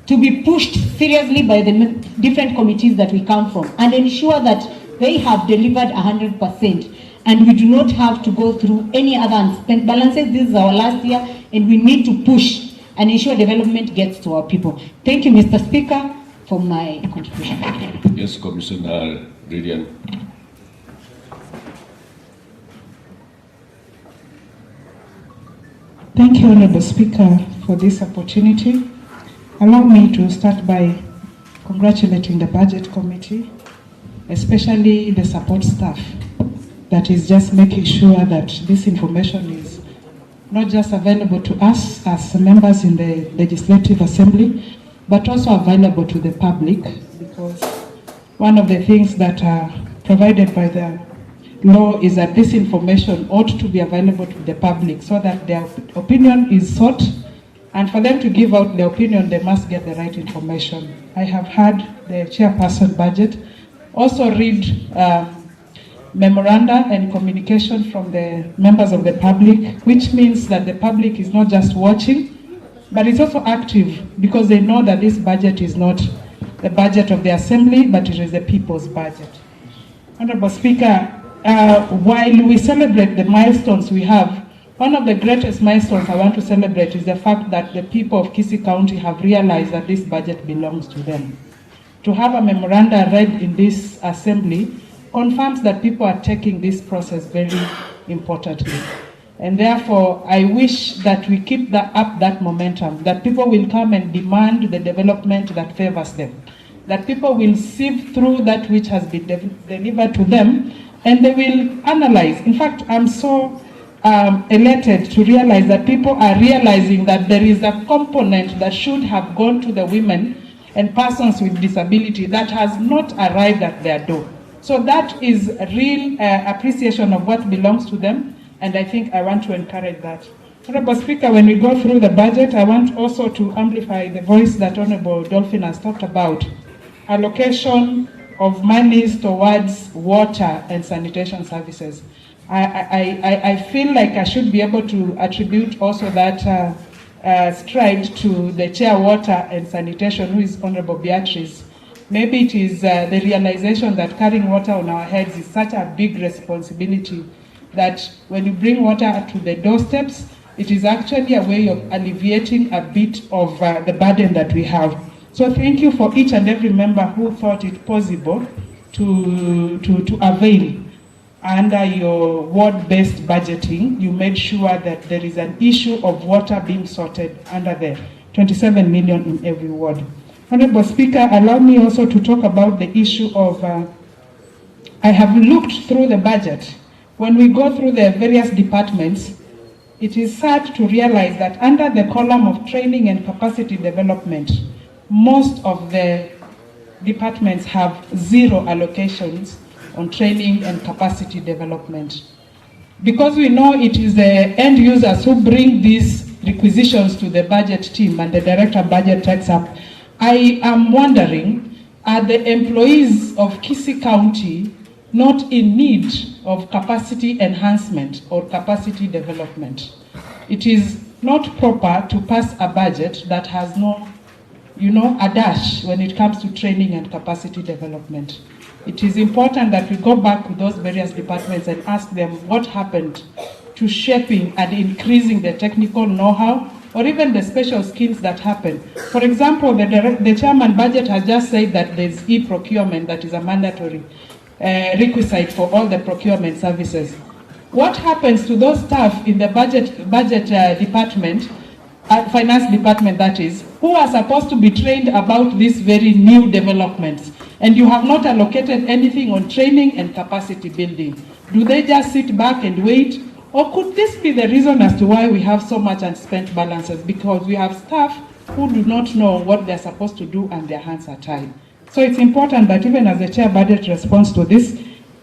to be pushed seriously by the different committees that we come from and ensure that they have delivered 100%, and we do not have to go through any other unspent balances. This is our last year, and we need to push and ensure development gets to our people. Thank you, Mr. Speaker, for my contribution. Yes, Commissioner Radian. Honorable Speaker, for this opportunity. Allow me to start by congratulating the Budget Committee, especially the support staff that is just making sure that this information is not just available to us as members in the Legislative Assembly, but also available to the public, because one of the things that are provided by the law is that this information ought to be available to the public so that their opinion is sought, and for them to give out their opinion, they must get the right information. I have had the chairperson budget also read memoranda and communication from the members of the public, which means that the public is not just watching, but it's also active, because they know that this budget is not the budget of the Assembly, but it is the people's budget. Honorable Speaker, while we celebrate the milestones we have, one of the greatest milestones I want to celebrate is the fact that the people of Kisii County have realized that this budget belongs to them. To have a memoranda read in this Assembly confirms that people are taking this process very importantly. And therefore, I wish that we keep up that momentum, that people will come and demand the development that favors them, that people will sift through that which has been delivered to them, and they will analyze. In fact, I'm so elated to realize that people are realizing that there is a component that should have gone to the women and persons with disability that has not arrived at their door. So that is a real appreciation of what belongs to them, and I think I want to encourage that. Honorable Speaker, when we go through the budget, I want also to amplify the voice that Honorable Dolphin has talked about. Allocation of monies towards water and sanitation services. I feel like I should be able to attribute also that stride to the Chair Water and Sanitation, who is Honorable Beatrice. Maybe it is the realization that carrying water on our heads is such a big responsibility that when you bring water to the doorsteps, it is actually a way of alleviating a bit of the burden that we have. So thank you for each and every member who thought it possible to avail. Under your ward-based budgeting, you made sure that there is an issue of water being sorted under the 27 million in every ward. Honorable Speaker, allow me also to talk about the issue of, I have looked through the budget. When we go through the various departments, it is sad to realize that under the column of training and capacity development, most of the departments have zero allocations on training and capacity development. Because we know it is the end users who bring these requisitions to the budget team and the director of budget takes up, I am wondering, are the employees of Kisii County not in need of capacity enhancement or capacity development? It is not proper to pass a budget that has no, a dash when it comes to training and capacity development. It is important that we go back to those various departments and ask them what happened to shaping and increasing the technical know-how or even the special skills that happen. For example, the chairman budget has just said that there's e-procurement that is a mandatory requisite for all the procurement services. What happens to those staff in the budget department, finance department that is, who are supposed to be trained about these very new developments, and you have not allocated anything on training and capacity building? Do they just sit back and wait? Or could this be the reason as to why we have so much unspent balances? Because we have staff who do not know what they're supposed to do and their hands are tied. So it's important that even as the chair budget responds to this,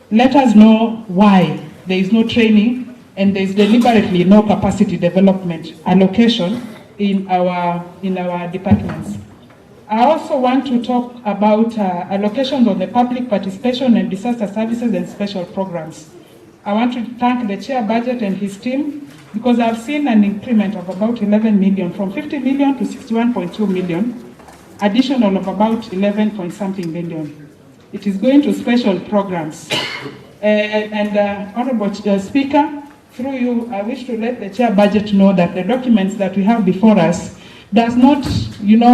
let us know why there is no training and there is deliberately no capacity development allocation in our departments. I also want to talk about allocations of the public participation and disaster services and special programs. I want to thank the chair budget and his team because I've seen an increment of about 11 million, from 50 million to 61.2 million, additional of about 11 point something million. It is going to special programs. Honorable Speaker, through you, I wish to let the chair budget know that the documents that we have before us does not,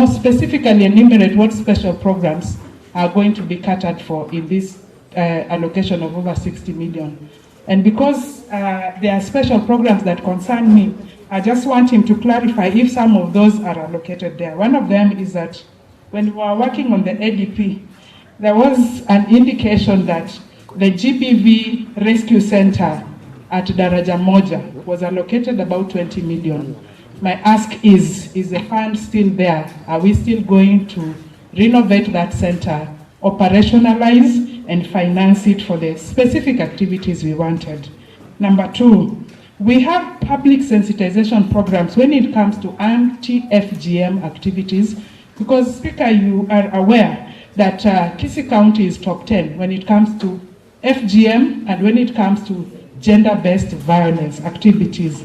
specifically enumerate what special programs are going to be catered for in this allocation of over 60 million. And because there are special programs that concern me, I just want him to clarify if some of those are allocated there. One of them is that when we were working on the ADP, there was an indication that the GBV Rescue Center at Daraja Moja was allocated about 20 million. My ask is the fund still there? Are we still going to renovate that center, operationalize and finance it for the specific activities we wanted? Number two, we have public sensitization programs when it comes to anti-FGM activities, because Speaker, you are aware that Kisii County is top 10 when it comes to FGM and when it comes to gender-based violence activities.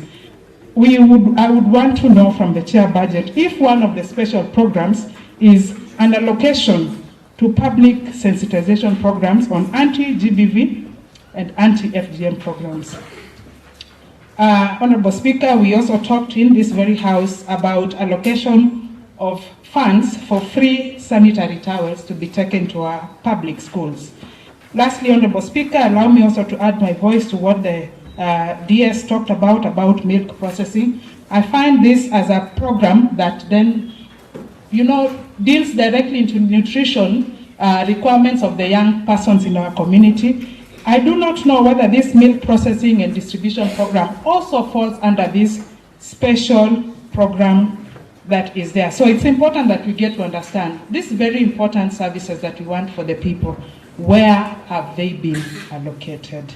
I would want to know from the chair budget if one of the special programs is an allocation to public sensitization programs on anti-GBV and anti-FGM programs. Honorable Speaker, we also talked in this very house about allocation of funds for free sanitary towels to be taken to our public schools. Lastly, Honorable Speaker, allow me also to add my voice to what the DS talked about milk processing. I find this as a program that then, deals directly into nutrition requirements of the young persons in our community. I do not know whether this milk processing and distribution program also falls under this special program that is there. So it's important that we get to understand these very important services that we want for the people. Where have they been allocated?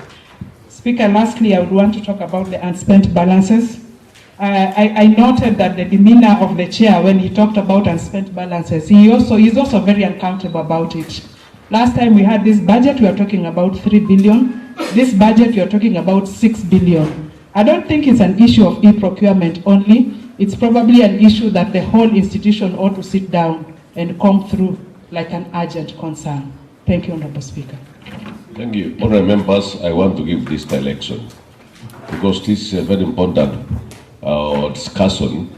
Speaker, lastly, I would want to talk about the unspent balances. I noted that the demeanor of the chair when he talked about unspent balances, he's also very uncomfortable about it. Last time we had this budget, we are talking about 3 billion. This budget, we are talking about 6 billion. I don't think it's an issue of e-procurement only. It's probably an issue that the whole institution ought to sit down and come through like an urgent concern. Thank you, Honorable Speaker. Thank you. Honourable members, I want to give this direction because this is a very important discussion.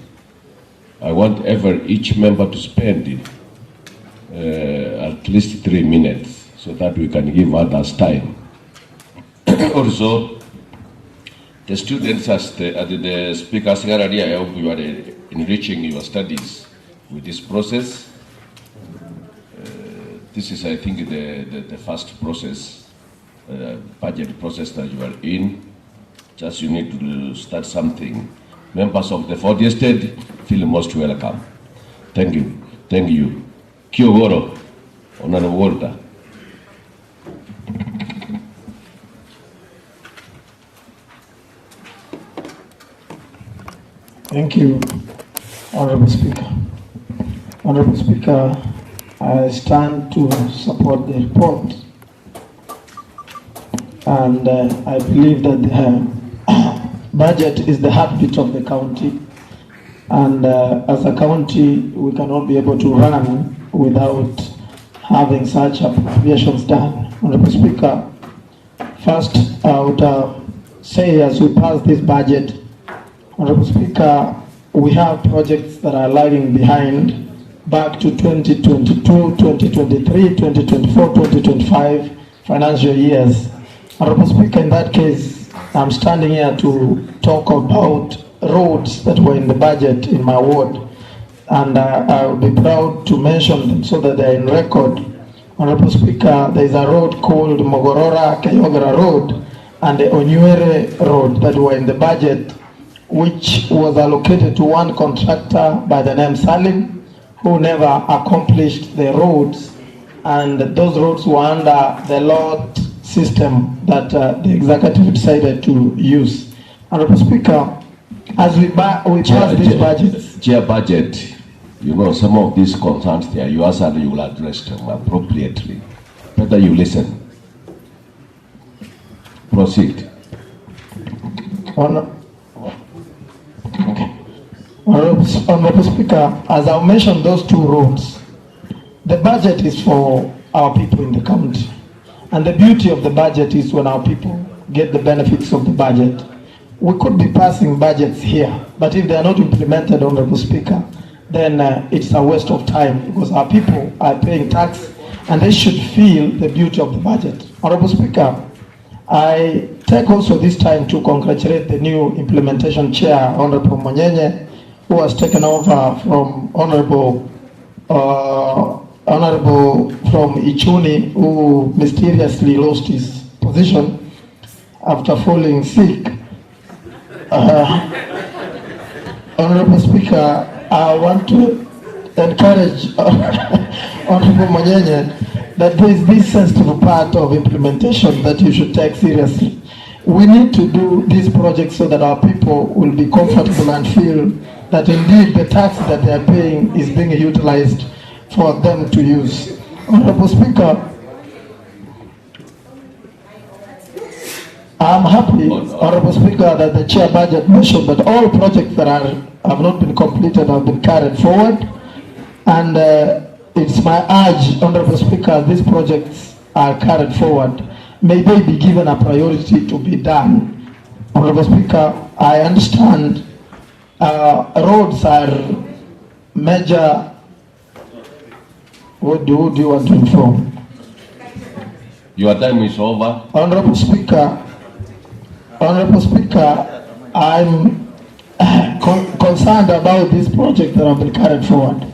I want each member to spend at least 3 minutes so that we can give others time. Also, the students, as the speaker said earlier, I hope you are enriching your studies with this process. This is, I think, the first process, budget process that you are in. Just you need to start something. Members of the 40th State feel most welcome. Thank you. Thank you. Kiogoro, Honorable Walter. Thank you, Honorable Speaker. Honorable Speaker, I stand to support the report, and I believe that the budget is the heartbeat of the county, and as a county we cannot be able to run without having such appropriations done. Honorable Speaker, first I would say as we pass this budget, Honorable Speaker, we have projects that are lagging behind back to 2022, 2023, 2024, 2025 financial years. Honorable Speaker, in that case, I'm standing here to talk about roads that were in the budget in my ward, and I will be proud to mention them so that they're in record. Honorable Speaker, there is a road called Mogorora Kayogara Road and the Onyuere Road that were in the budget, which was allocated to one contractor by the name Salim, who never accomplished the roads, and those roads were under the lot system that the executive decided to use. Honorable Speaker, as we pass this budget. Chair budget, some of these concerns there, you ask and you will address them appropriately. Better you listen. Proceed. Honorable Speaker, as I mentioned those two roads, the budget is for our people in the county. And the beauty of the budget is when our people get the benefits of the budget. We could be passing budgets here, but if they are not implemented, Honorable Speaker, then it's a waste of time because our people are paying tax and they should feel the beauty of the budget. Honorable Speaker, I take also this time to congratulate the new implementation chair, Honorable Monyenye, who has taken over from Honorable from Ichuni, who mysteriously lost his position after falling sick. Honorable Speaker, I want to encourage Honorable Monyenye that there is this sensitive part of implementation that you should take seriously. We need to do these projects so that our people will be comfortable and feel that indeed the tax that they are paying is being utilized for them to use. Honorable Speaker, I'm happy, Honorable Speaker, that the chair budget mentioned that all projects that have not been completed have been carried forward, and it's my urge, Honorable Speaker, these projects are carried forward. May they be given a priority to be done. Honorable Speaker, I understand roads are major. What do you want to inform? Your time is over. Honorable Speaker, I'm concerned about this project that have been carried forward.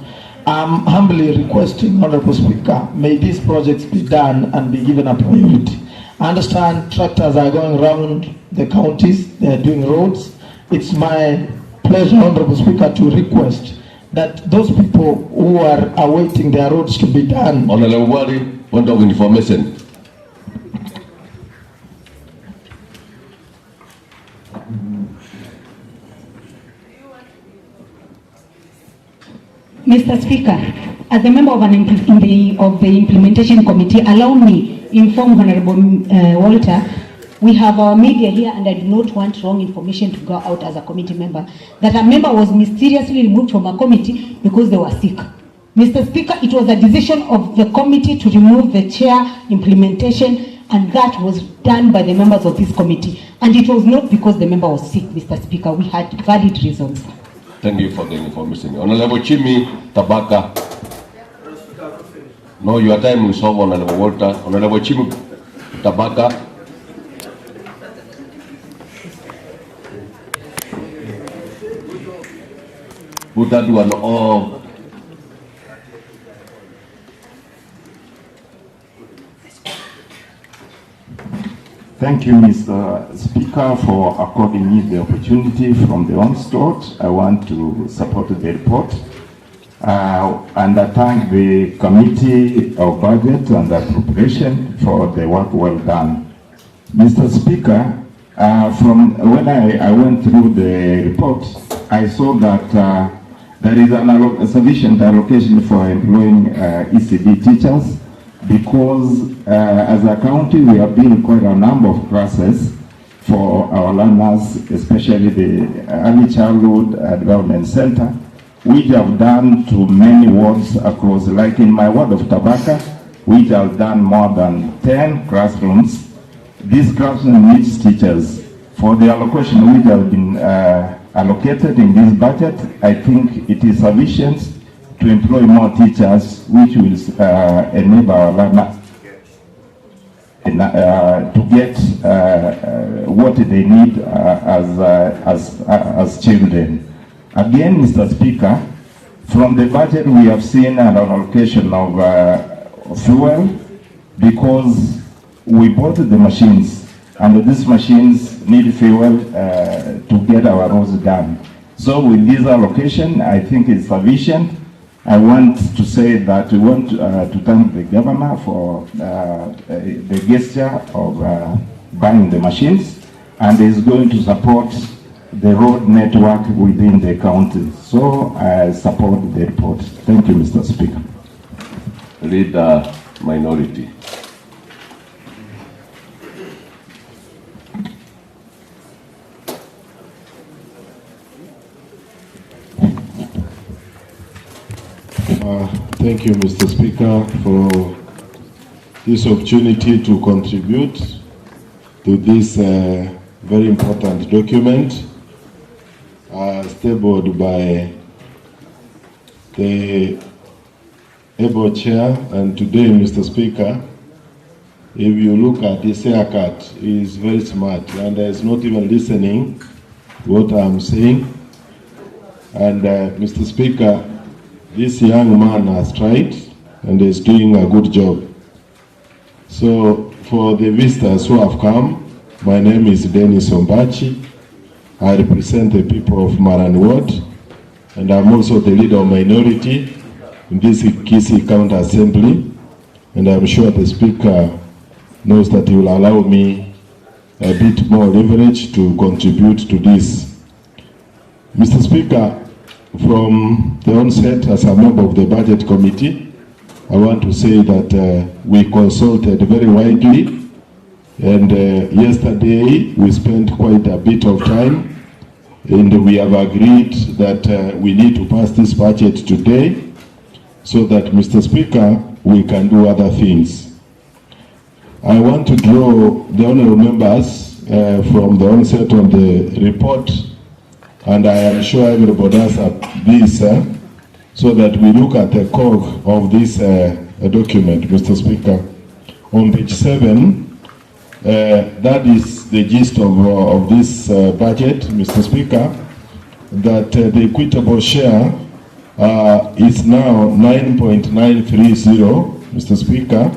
I'm humbly requesting, Honorable Speaker, may these projects be done and be given a priority. I understand tractors are going around the counties, they are doing roads. It's my pleasure, Honorable Speaker, to request that those people who are awaiting their roads to be done. Honorable Wari, point of information. Mr. Speaker, as a member of the implementation committee, allow me inform Honorable Walter. We have our media here, and I do not want wrong information to go out as a committee member, that a member was mysteriously removed from a committee because they were sick. Mr. Speaker, it was a decision of the committee to remove the chair implementation, and that was done by the members of this committee. And it was not because the member was sick, Mr. Speaker. We had valid reasons. Thank you for the information. Honorable Chimi Tabaka. No, your time is over, Honorable Walter. Honorable Chimi Tabaka. Put that one off. Thank you, Mr. Speaker, for according me the opportunity from the onslaught. I want to support the report and I thank the Committee of Budget and Appropriation for the work well done. Mr. Speaker, from when I went through the report, I saw that there is a sufficient allocation for employing ECD teachers, because as a county we have built quite a number of classes for our learners, especially the Early Childhood Development Center, which have done to many wards across, like in my ward of Tabaka, which have done more than 10 classrooms. These classrooms need teachers. For the allocation which have been allocated in this budget, I think it is sufficient to employ more teachers, which will enable our learners to get what they need as children. Again, Mr. Speaker, from the budget we have seen an allocation of fuel, because we bought the machines, and these machines need fuel to get our roads done. So with this allocation, I think it's sufficient. I want to say that we want to thank the governor for the gesture of buying the machines, and is going to support the road network within the county. So I support the report. Thank you, Mr. Speaker. Leader Minority. Thank you, Mr. Speaker, for this opportunity to contribute to this very important document tabled by the able chair. And today, Mr. Speaker, if you look at his haircut, he is very smart and is not even listening to what I'm saying. And Mr. Speaker, this young man has tried and is doing a good job. So for the visitors who have come, my name is Dennis Ombachi. I represent the people of Maran Ward, and I'm also the leader of minority in this Kisii County Assembly. And I'm sure the Speaker knows that he will allow me a bit more leverage to contribute to this. Mr. Speaker, from the onset as a member of the Budget Committee, I want to say that we consulted very widely, and yesterday we spent quite a bit of time, and we have agreed that we need to pass this budget today so that, Mr. Speaker, we can do other things. I want to draw the honourable members from the onset on the report, and I am sure everybody has this, so that we look at the core of this document, Mr. Speaker. On page 7, that is the gist of this budget, Mr. Speaker, that the equitable share is now 9.930, Mr. Speaker,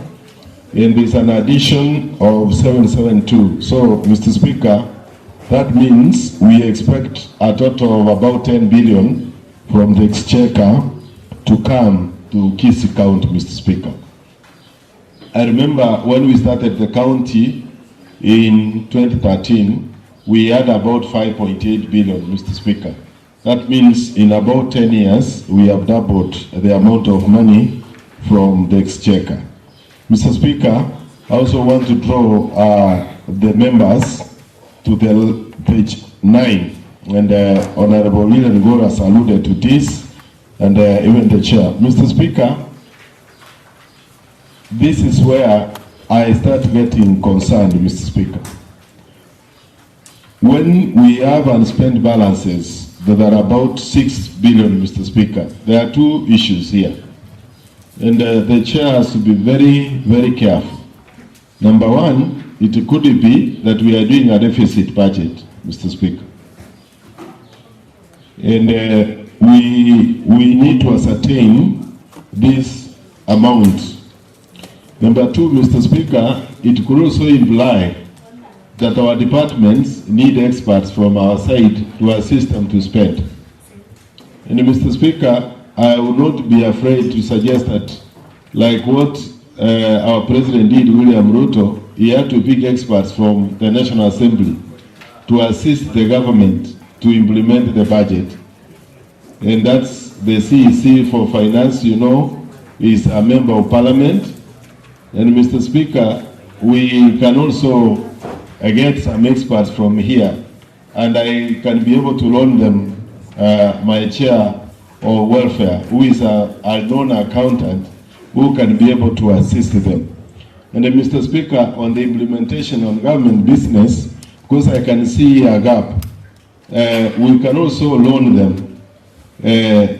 and there's an addition of 772. So, Mr. Speaker, that means we expect a total of about 10 billion from the exchequer to come to Kisii County, Mr. Speaker. I remember when we started the county in 2013, we had about 5.8 billion, Mr. Speaker. That means in about 10 years, we have doubled the amount of money from the exchequer. Mr. Speaker, I also want to draw the members to the page 9, and Honorable Lilian Goras alluded to this, and even the chair. Mr. Speaker, this is where I start getting concerned, Mr. Speaker. When we have unspent balances that are about 6 billion, Mr. Speaker, there are two issues here. And the chair has to be very, very careful. Number one, it could be that we are doing a deficit budget, Mr. Speaker. And we need to ascertain this amount. Number two, Mr. Speaker, it could also imply that our departments need experts from our side to assist them to spend. And Mr. Speaker, I would not be afraid to suggest that, like what our president did, William Ruto, he had to pick experts from the National Assembly to assist the government to implement the budget. And that's the CEC for Finance, you know, is a member of Parliament. And Mr. Speaker, we can also get some experts from here, and I can be able to loan them my chair of welfare, who is a known accountant, who can be able to assist them. And Mr. Speaker, on the implementation on government business, because I can see a gap, we can also loan them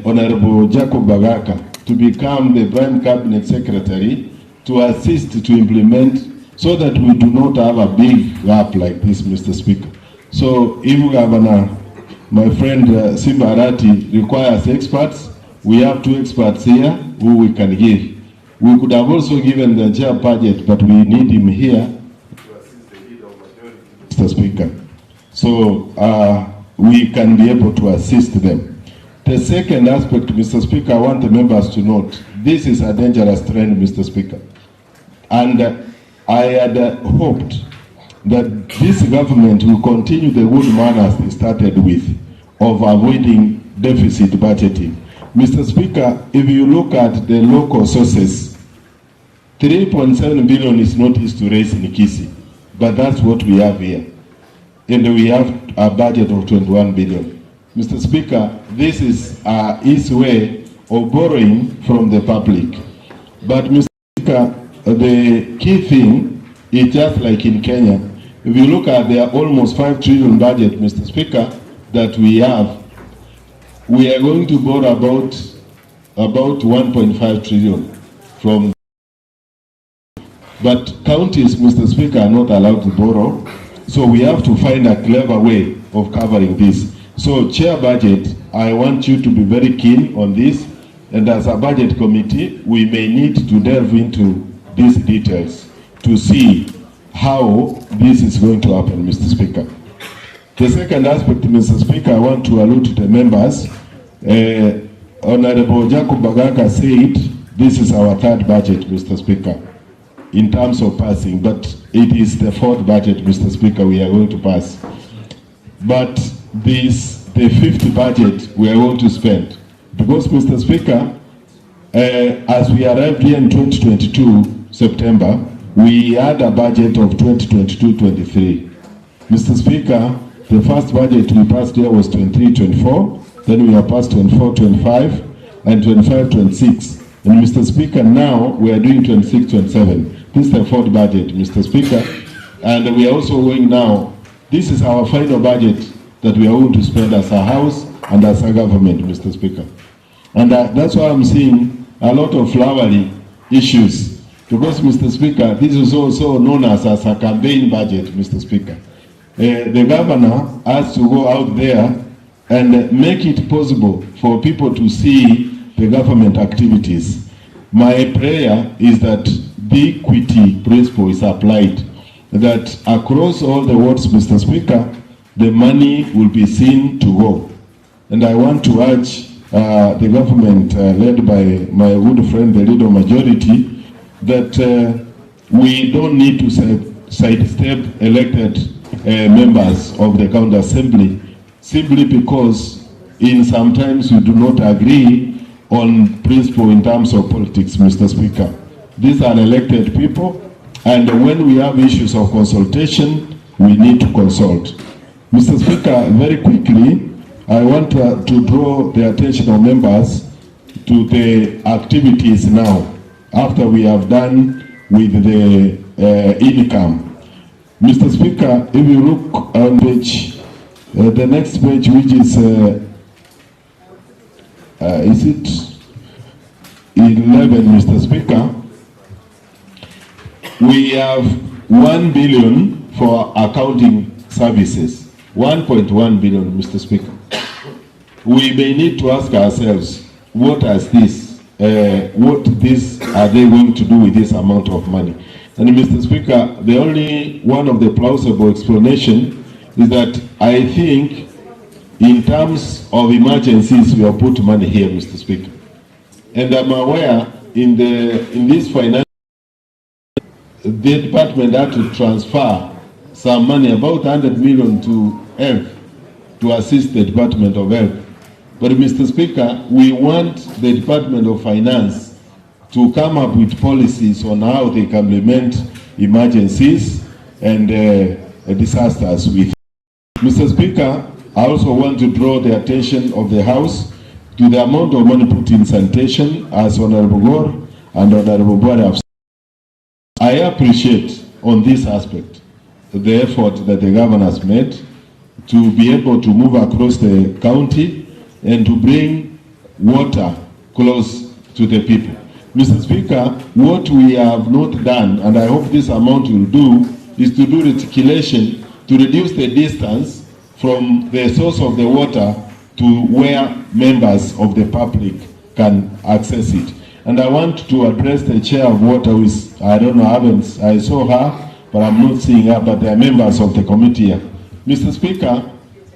Honorable Jacob Bagaka to become the Prime Cabinet Secretary to assist to implement, so that we do not have a big gap like this, Mr. Speaker. So if Governor, my friend Simba Arati, requires experts, we have two experts here who we can give. We could have also given the chair budget, but we need him here to assist the leader of majority, Mr. Speaker. So we can be able to assist them. The second aspect, Mr. Speaker, I want the members to note, this is a dangerous trend, Mr. Speaker. And I had hoped that this government will continue the good manners they started with of avoiding deficit budgeting. Mr. Speaker, if you look at the local sources, 3.7 billion is not easy to raise in Kisii, but that's what we have here. And we have a budget of 21 billion. Mr. Speaker, this is an easy way of borrowing from the public. But Mr. Speaker, the key thing is just like in Kenya. If you look at their almost 5 trillion budget, Mr. Speaker, that we have, we are going to borrow about 1.5 trillion from. But counties, Mr. Speaker, are not allowed to borrow. So we have to find a clever way of covering this. So, Chair Budget, I want you to be very keen on this. And as a budget committee, we may need to delve into these details to see how this is going to happen, Mr. Speaker. The second aspect, Mr. Speaker, I want to allude to the members. Honorable Jacob Bagaka said this is our third budget, Mr. Speaker, in terms of passing, but it is the fourth budget, Mr. Speaker, we are going to pass. But this, the fifth budget we are going to spend. Because, Mr. Speaker, as we arrived here in 2022, September, we had a budget of 2022-23. Mr. Speaker, the first budget we passed here was 23-24, then we have passed 24-25, and 25-26. And Mr. Speaker, now we are doing 26-27. This is the fourth budget, Mr. Speaker. And we are also going now, this is our final budget that we are going to spend as a House and as a government, Mr. Speaker. And that's why I'm seeing a lot of flowery issues. Because, Mr. Speaker, this is also known as a campaign budget, Mr. Speaker. The governor has to go out there and make it possible for people to see the government activities. My prayer is that the equity principle is applied, that across all the wards, Mr. Speaker, the money will be seen to go. And I want to urge the government led by my good friend, the leader majority, that we don't need to sidestep elected members of the county assembly simply because in sometimes we do not agree on principle in terms of politics, Mr. Speaker. These are elected people, and when we have issues of consultation, we need to consult. Mr. Speaker, very quickly, I want to draw the attention of members to the activities now, after we have done with the income. Mr. Speaker, if you look on page, the next page, which is it 11, Mr. Speaker, we have 1 billion for accounting services. 1.1 billion, Mr. Speaker. We may need to ask ourselves, what is this? What this are they going to do with this amount of money? And Mr. Speaker, the only one of the plausible explanation is that I think in terms of emergencies, we have put money here, Mr. Speaker. And I'm aware in this financial, the department had to transfer some money, about 100 million to Health, to assist the Department of Health. But Mr. Speaker, we want the Department of Finance to come up with policies on how they can implement emergencies and disasters with. Mr. Speaker, I also want to draw the attention of the House to the amount of money put in sanitation, as Honorable Gore and Honorable Boare have said. I appreciate on this aspect the effort that the governor has made to be able to move across the county and to bring water close to the people. Mr. Speaker, what we have not done, and I hope this amount will do, is to do reticulation to reduce the distance from the source of the water to where members of the public can access it. And I want to address the chair of water, who is, I don't know, I saw her, but I'm not seeing her, but they are members of the committee here. Mr. Speaker,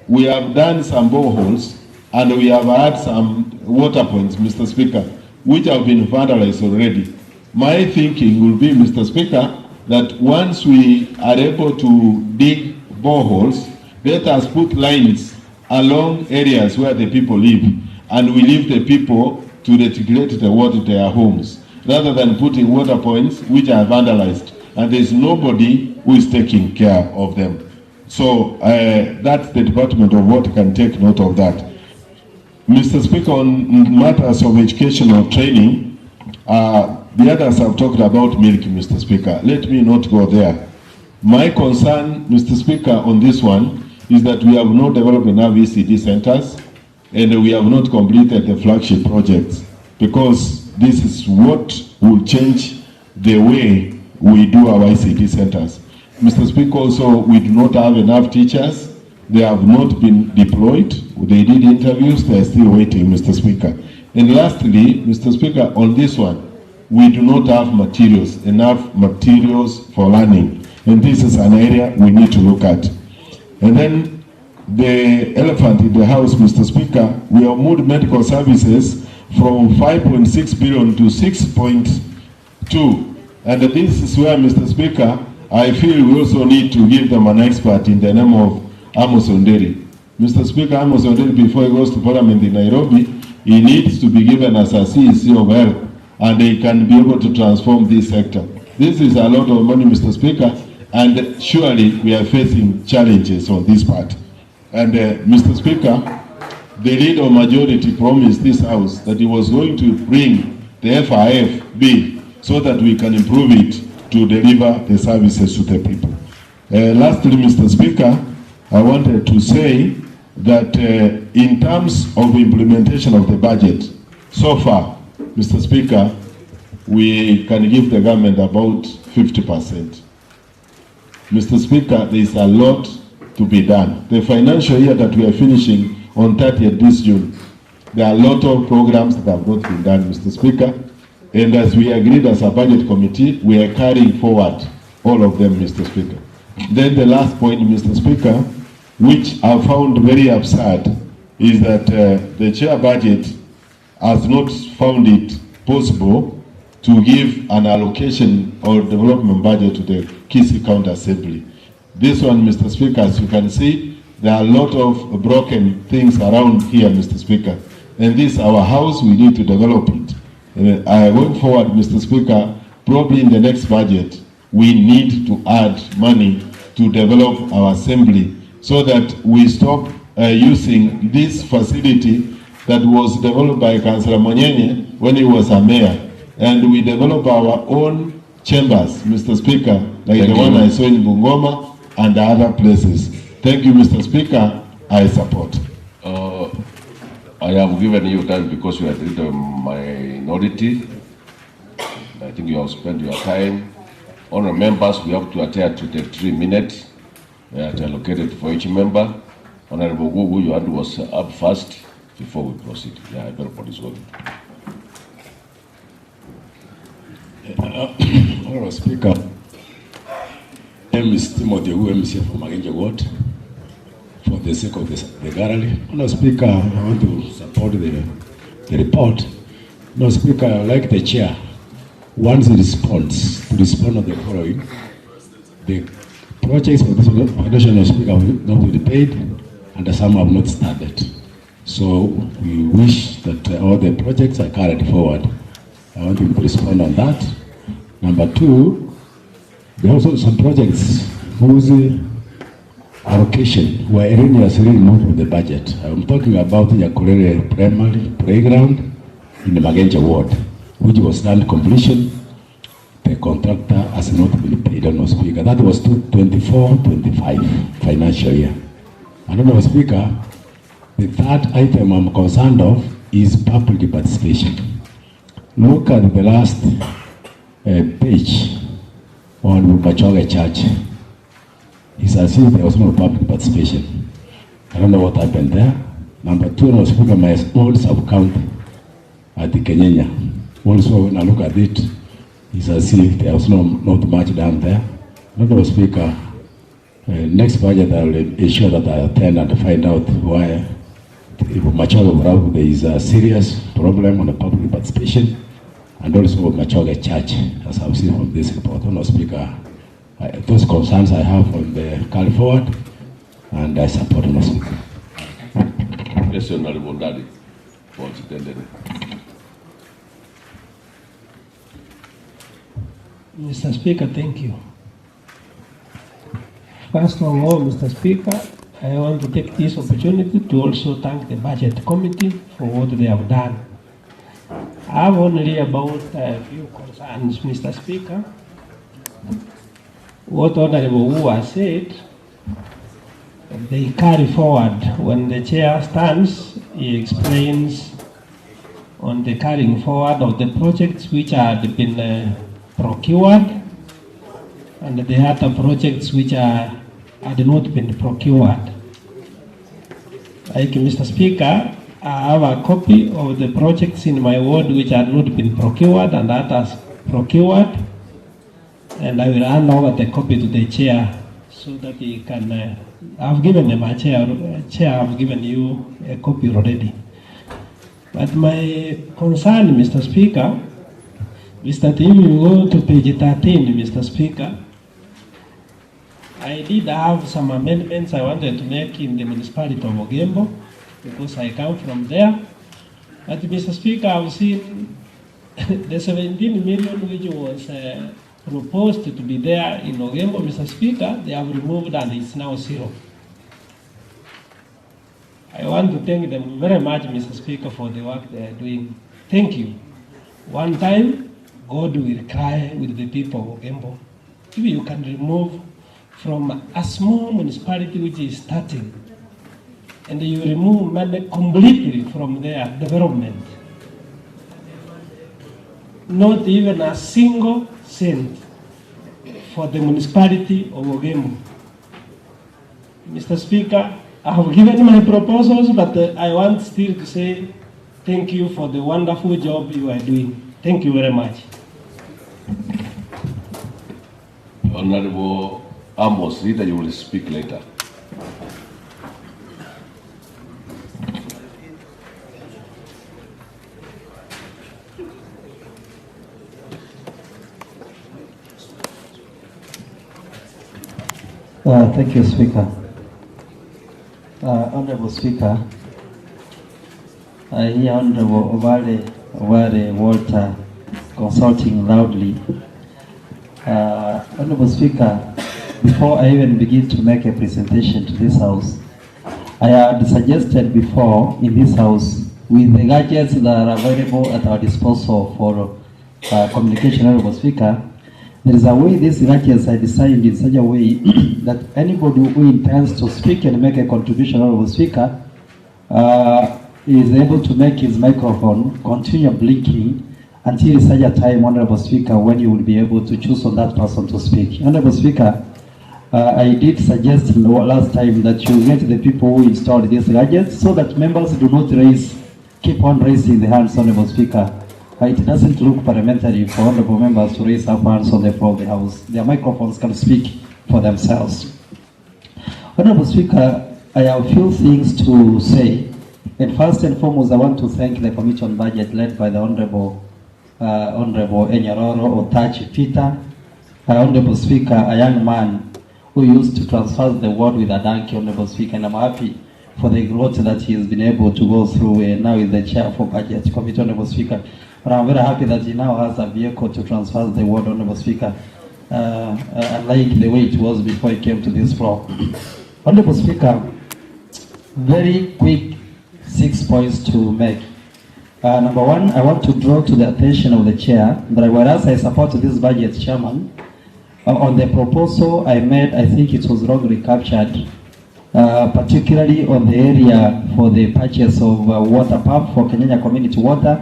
we have done some boreholes and we have had some water points, Mr. Speaker, which have been vandalized already. My thinking will be, Mr. Speaker, that once we are able to dig boreholes, let us put lines along areas where the people live, and we leave the people to reticulate the water to their homes, rather than putting water points which are vandalized, and there's nobody who is taking care of them. So that's the Department of Water can take note of that. Mr. Speaker, on matters of educational training, the others have talked about milk, Mr. Speaker. Let me not go there. My concern, Mr. Speaker, on this one is that we have not developed enough ECD centers and we have not completed the flagship projects, because this is what will change the way we do our ICT centers. Mr. Speaker, also, we do not have enough teachers. They have not been deployed. They did interviews, they are still waiting, Mr. Speaker. And lastly, Mr. Speaker, on this one, we do not have enough materials for learning. And this is an area we need to look at. And then the elephant in the house, Mr. Speaker, we have moved medical services from 5.6 billion to 6.2. And this is where, Mr. Speaker, I feel we also need to give them an expert in the name of Amos Onderi. Mr. Speaker, Amos Onderi, before he goes to Parliament in Nairobi, he needs to be given as a CEC of health, and they can be able to transform this sector. This is a lot of money, Mr. Speaker, and surely we are facing challenges on this part. And Mr. Speaker, the leader majority promised this House that he was going to bring the FIF bill so that we can improve it to deliver the services to the people. Lastly, Mr. Speaker, I wanted to say that in terms of implementation of the budget, so far, Mr. Speaker, we can give the government about 50%. Mr. Speaker, there is a lot to be done. The financial year that we are finishing on 30th this June, there are a lot of programs that have not been done, Mr. Speaker. And as we agreed as a budget committee, we are carrying forward all of them, Mr. Speaker. Then the last point, Mr. Speaker, which I found very absurd, is that the chair budget has not found it possible to give an allocation or development budget to the Kisii County Assembly. This one, Mr. Speaker, as you can see, there are a lot of broken things around here, Mr. Speaker. And this, our house, we need to develop it. Going forward, Mr. Speaker, probably in the next budget, we need to add money to develop our assembly so that we stop using this facility that was developed by Councillor Monyenye when he was a mayor. And we develop our own chambers, Mr. Speaker, like the one I saw in Bungoma and other places. Thank you, Mr. Speaker. I support. I have given you time because you are the minority. I think you have spent your time. Honourable members, we have to adhere to the 3 minutes allocated for each member. Honourable Gugu, your hand was up first before we proceed. Yeah, everybody's going. Honourable Speaker, my name is Timothy MC from Magenje Ward. For the sake of the gallery, Honourable Speaker, I want to support the report. Honourable Speaker, I like the chair. Once it responds, to respond on the following: the projects for this financial speaker will not be paid, and some have not started. So we wish that all the projects are carried forward. I want him to respond on that. Number two, there are also some projects whose allocation were erroneously removed from the budget. I'm talking about the Yakurere Primary Playground in the Magenje Ward, which was done completion. The contractor has not been paid, Honourable Speaker. That was 24-25 financial year. And Honourable Speaker, the third item I'm concerned of is public participation. Look at the last page on Bachoga Church. It's as if there was no public participation. I don't know what happened there. Number two, Honourable Speaker, my old sub-county at the Kenyanya. Also, when I look at it, it's as if there was not much down there. Honourable Speaker, next budget I will ensure that I attend and find out why there is a serious problem on the public participation, and also Machoga Church, as I've seen from this report. Honourable Speaker, those concerns I have on the carry forward, and I support Honourable Speaker. Yes, Honourable Daddy, for attending. Mr. Speaker, thank you. First of all, Mr. Speaker, I want to take this opportunity to also thank the Budget Committee for what they have done. I have only about a few concerns, Mr. Speaker. What Honourable Wu has said, they carry forward. When the chair stands, he explains on the carrying forward of the projects which had been procured and the other projects which had not been procured. Like Mr. Speaker, I have a copy of the projects in my ward which had not been procured and others procured, and I will hand over the copy to the chair so that he can. I've given them a chair. Chair, I've given you a copy already. But my concern, Mr. Speaker, is that if you go to page 13, Mr. Speaker, I did have some amendments I wanted to make in the municipality of Ogembo because I come from there. But Mr. Speaker, I've seen the 17 million which was proposed to be there in Ogembo, Mr. Speaker, they have removed and it's now zero. I want to thank them very much, Mr. Speaker, for the work they are doing. Thank you. One time, God will cry with the people of Ogembo. If you can remove from a small municipality which is starting, and you remove money completely from their development, not even a single cent for the municipality of Ogembo. Mr. Speaker, I have given my proposals, but I want still to say thank you for the wonderful job you are doing. Thank you very much. Honorable Amos, Rita, you will speak later. Thank you, Speaker. Honorable Speaker, I hear Honorable Ovare Walter consulting loudly. Honorable Speaker, before I even begin to make a presentation to this House, I had suggested before in this House, with the gadgets that are available at our disposal for communication, Honorable Speaker, there is a way these gadgets are designed in such a way that anybody who intends to speak and make a contribution, Honorable Speaker, is able to make his microphone continue blinking until such a time, Honorable Speaker, when you will be able to choose on that person to speak. Honorable Speaker, I did suggest last time that you get the people who installed these gadgets so that members do not keep on raising the hands, Honorable Speaker. It doesn't look parliamentary for honorable members to raise up hands on the floor of the House. Their microphones can speak for themselves. Honorable Speaker, I have a few things to say. And first and foremost, I want to thank the Committee on Budget led by the Honorable Enyaroro Otachi Peter. Honorable Speaker, a young man who used to transfer the word with a donkey, Honorable Speaker, and I'm happy for the growth that he has been able to go through now is the chair for Budget Committee, Honorable Speaker. But I'm very happy that he now has a vehicle to transfer the word, Honorable Speaker, unlike the way it was before he came to this floor. Honorable Speaker, very quick 6 points to make. Number one, I want to draw to the attention of the chair that whereas I support this budget, Chairman, on the proposal I made, I think it was wrongly captured, particularly on the area for the purchase of water pump for Kenyanya Community Water.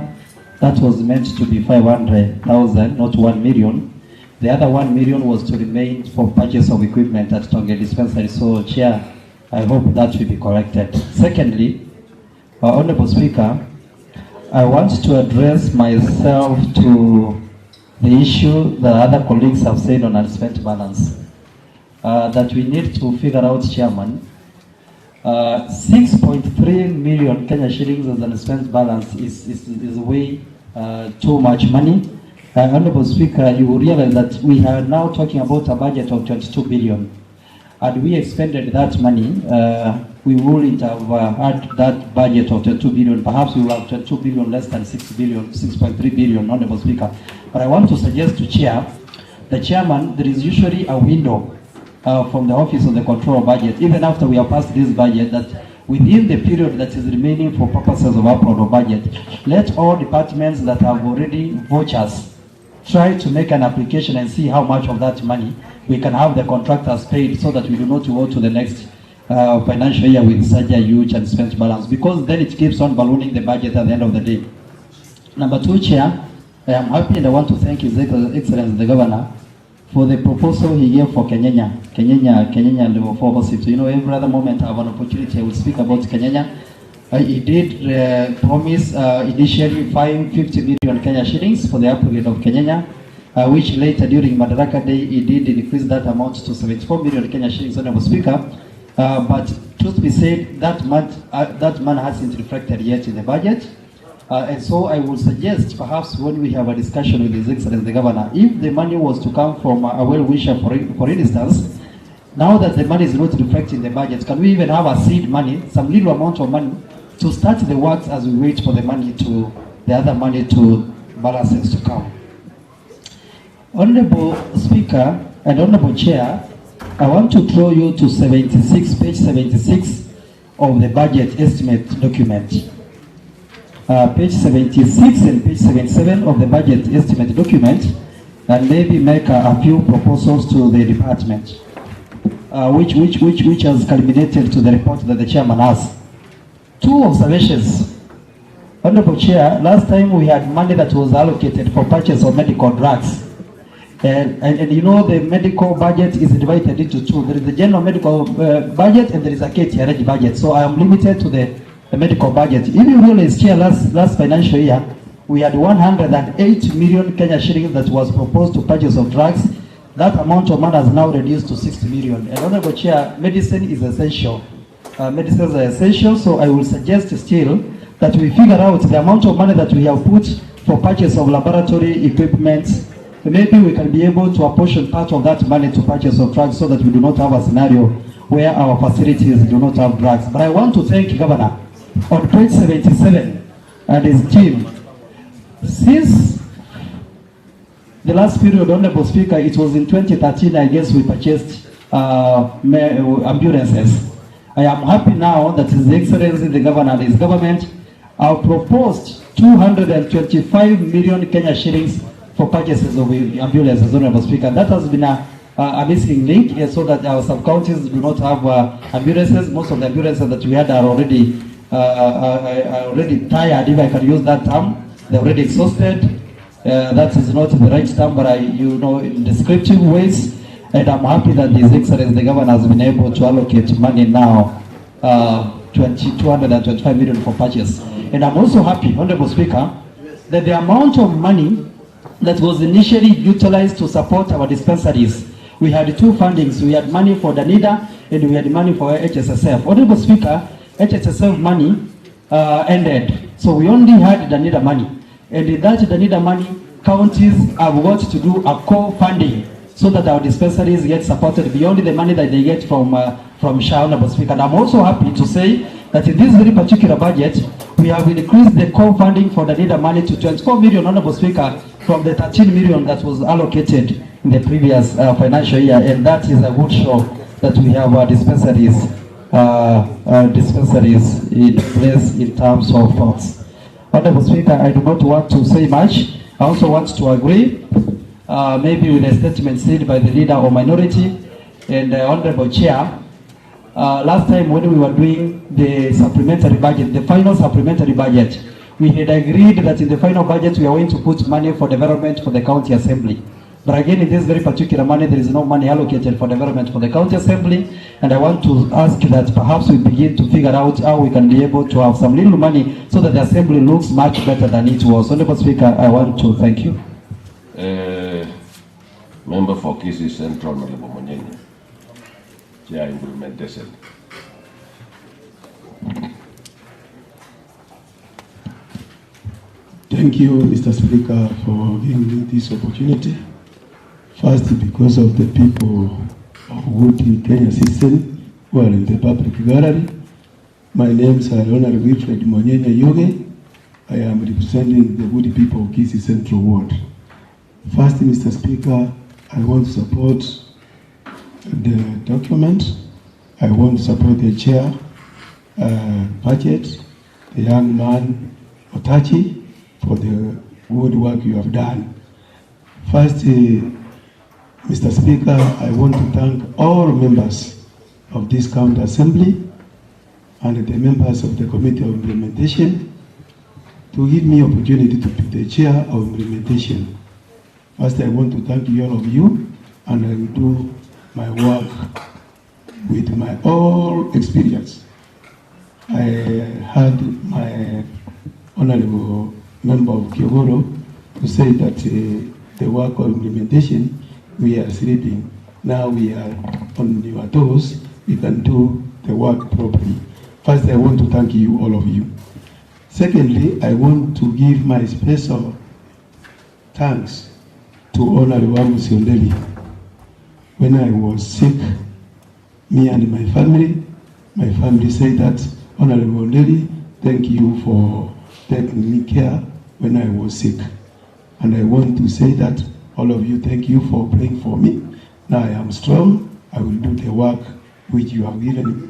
That was meant to be 500,000, not 1 million. The other 1 million was to remain for purchase of equipment at Tonge Dispensary. So, Chair, I hope that will be corrected. Secondly, Honorable Speaker, I want to address myself to the issue that other colleagues have said on unspent balance. That we need to figure out, Chairman, 6.3 million Kenya shillings as an unspent balance is way too much money. Honorable Speaker, you will realize that we are now talking about a budget of 22 billion. Had we expended that money, we wouldn't have had that budget of 22 billion. Perhaps we will have 22 billion less than 6 billion, 6.3 billion, Honorable Speaker. But I want to suggest to the Chairman, there is usually a window from the Office of the Control of Budget, even after we have passed this budget, that within the period that is remaining for purposes of upload of budget, let all departments that have already vouchers try to make an application and see how much of that money we can have the contractors paid so that we do not go to the next financial year with such a huge and spent balance, because then it keeps on ballooning the budget at the end of the day. Number two, Chair, I am happy and I want to thank His Excellency the Governor for the proposal he gave for Kenyanya level 4 opposite. You know, every other moment I have an opportunity, I will speak about Kenyanya. He did promise initially 50 million Kenya shillings for the upgrade of Kenyanya, which later during Madaraka Day he did increase that amount to 74 million Kenya shillings, Honorable Speaker. But truth be said, that man hasn't reflected yet in the budget. And so I would suggest perhaps when we have a discussion with His Excellency the Governor, if the money was to come from a well-wisher, for instance, now that the money is not reflected in the budget, can we even have a seed money, some little amount of money, to start the works as we wait for the other money to balances to come? Honorable Speaker and Honorable Chair, I want to throw you to page 76 of the budget estimate document. Page 76 and page 77 of the budget estimate document, and maybe make a few proposals to the department, which has culminated to the report that the chairman has. Two observations. Honorable Chair, last time we had money that was allocated for purchase of medical drugs. And you know the medical budget is divided into two. There is the general medical budget and there is a KTRH budget. So I am limited to the medical budget. If you realize, Chair, last financial year, we had 108 million Kenya shillings that was proposed to purchase of drugs. That amount of money has now reduced to 60 million. And Honorable Chair, medicine is essential. Medicines are essential, so I will suggest still that we figure out the amount of money that we have put for purchase of laboratory equipment. Maybe we can be able to apportion part of that money to purchase of drugs so that we do not have a scenario where our facilities do not have drugs. But I want to thank Governor on page 77 and his team. Since the last period, Honorable Speaker, it was in 2013, I guess we purchased ambulances. I am happy now that His Excellency the Governor and his government have proposed 225 million Kenya shillings for purchases of ambulances, Honorable Speaker. That has been a missing link, so that our sub-counties do not have ambulances. Most of the ambulances that we had are already tired, if I can use that term. They're already exhausted. That is not the right term, but in descriptive ways. And I'm happy that His Excellency the Governor has been able to allocate money now, 225 million for purchase. And I'm also happy, Honorable Speaker, that the amount of money that was initially utilized to support our dispensaries, we had two fundings. We had money for Danida and we had money for HSSF. Honorable Speaker, HSSF money ended, so we only had Danida money. And in that Danida money, counties have got to do a co-funding so that our dispensaries get supported beyond the money that they get from SHA, Honorable Speaker. And I'm also happy to say that in this very particular budget, we have increased the co-funding for the Danida money to 24 million, Honorable Speaker, from the 13 million that was allocated in the previous financial year. And that is a good show that we have dispensaries in place in terms of funds. Honorable Speaker, I do not want to say much. I also want to agree maybe with a statement said by the leader or minority and Honorable Chair. Last time when we were doing the supplementary budget, the final supplementary budget, we had agreed that in the final budget we are going to put money for development for the county assembly. But again, in this very particular money, there is no money allocated for development for the county assembly. And I want to ask that perhaps we begin to figure out how we can be able to have some little money so that the assembly looks much better than it was. Honorable Speaker, I want to thank you. Member for Kisii Central, Honorable Monyenye. Chair implementation. Thank you, Mr. Speaker, for giving me this opportunity. First, because of the people of Wood Kenya system who are in the public gallery. My name is Honorable Wilfred Monyenye Yoge. I am representing the Wood people of Kisii Central Ward. First, Mr. Speaker, I want to support the document. I want to support the chair budget, the young man Otachi, for the good work you have done. First, Mr. Speaker, I want to thank all members of this county assembly and the members of the Committee of Implementation to give me opportunity to be the chair of implementation. First, I want to thank all of you and I will do my work with my all experience. I had my honorable member of Kiogoro to say that the work of implementation, we are sleeping. Now we are on your toes. We can do the work properly. First, I want to thank you, all of you. Secondly, I want to give my special thanks to Honorable Musiondeli. When I was sick, me and my family said that, Honorable Ondeli, thank you for taking me care when I was sick. And I want to say that all of you, thank you for praying for me. Now I am strong. I will do the work which you have given me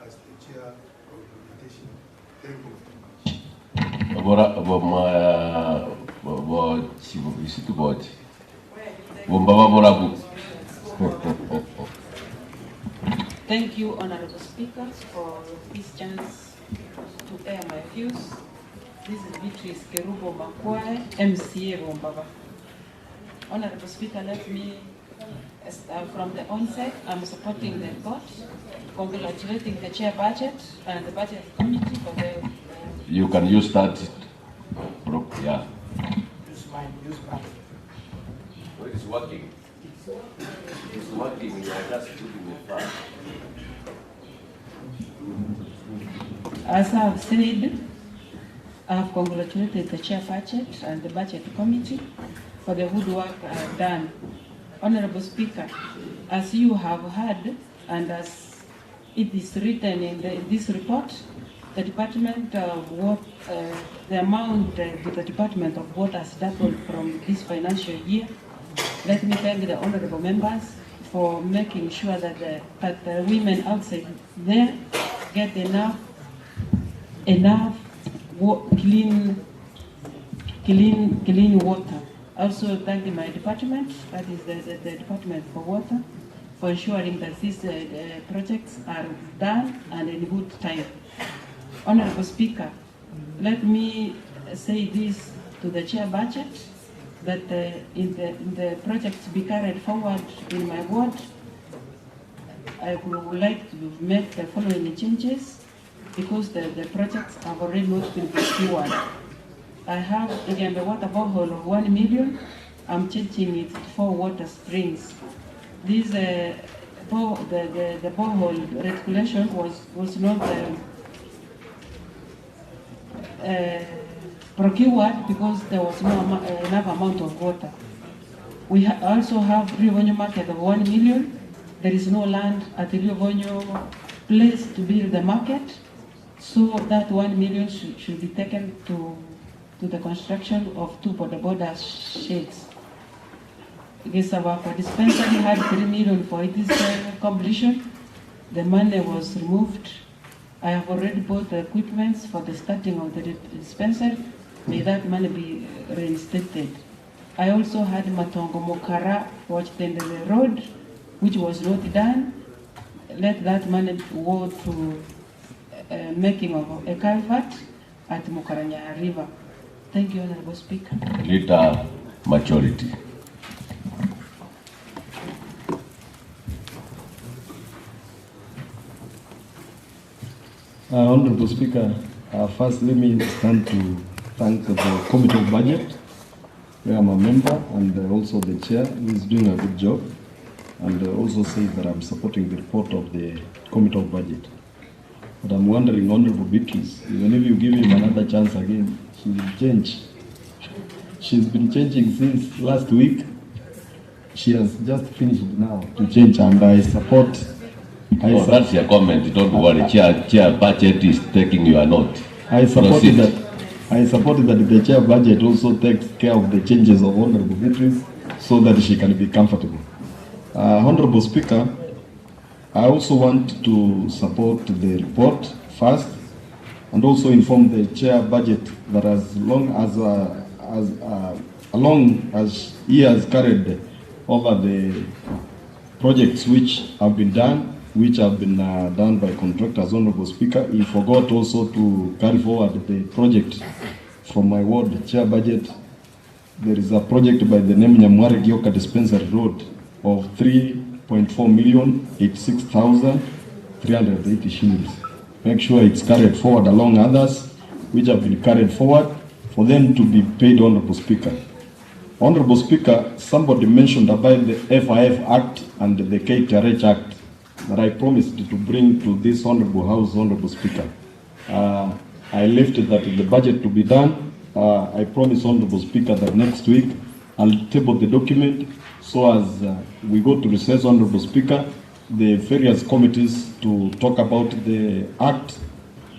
as the chair of implementation. Thank you. Thank you, Honorable Speaker, for this chance to air my views. This is Beatrice Kerubo Makwae, MCA Bombaba. Honorable Speaker, let me, from the onset, I'm supporting the report, congratulating the chair budget and the budget committee for the... You can use that, yeah. Use mine. Well, it's working. It's working, you are just putting it back. As I have said, I have congratulated the chair budget and the budget committee for the good work done. Honorable Speaker, as you have heard and as it is written in this report, the Department of Water, the amount the Department of Water has doubled from this financial year. Let me thank the honorable members for making sure that the women outside there get enough clean water. Also thank my department, that is the Department for Water, for ensuring that these projects are done and in good time. Honorable Speaker, let me say this to the chair budget, that in the projects be carried forward in my ward, I would like to make the following changes because the projects have already not been procured. I have again the water borehole of 1 million. I'm changing it to 4 water springs. This the borehole reticulation was not procured because there was no enough amount of water. We also have Riovonyo market of 1 million. There is no land at the Riovonyo place to build the market, so that 1 million should be taken to the construction of 2 border sheds. Gisawaka dispensary had 3 million for its completion. The money was removed. I have already bought the equipment for the starting of the dispensary. May that money be reinstated. I also had Matongo Mokara watched in the road, which was not done. Let that money go to making of a culvert at Mokaranya River. Thank you, Honorable Speaker. Leader majority. Honorable Speaker, first let me stand to thank the Committee of Budget, where I'm a member, and also the chair, who is doing a good job, and also say that I'm supporting the report of the Committee of Budget. But I'm wondering, Honorable Beatrice, even if you give him another chance again, she will change. She's been changing since last week. She has just finished now to change, and I support. That's your comment. Don't worry. Chair budget is taking your note. I supported that the chair budget also takes care of the changes of Honorable Beatrice so that she can be comfortable. Honorable Speaker, I also want to support the report first, and also inform the chair budget that as long as he has carried over the projects which have been done, done by contractors, Honorable Speaker, he forgot also to carry forward the project from my ward chair budget. There is a project by the name Nyamware Gioka Dispensary Road, of 3.4,086,380 shillings. Make sure it's carried forward along others which have been carried forward for them to be paid, Honorable Speaker. Honorable Speaker, somebody mentioned about the FIF Act and the KTRH Act that I promised to bring to this Honorable House, Honorable Speaker. I left that the budget to be done. I promise Honorable Speaker that next week I'll table the document so as we go to recess, Honorable Speaker, the various committees to talk about the act.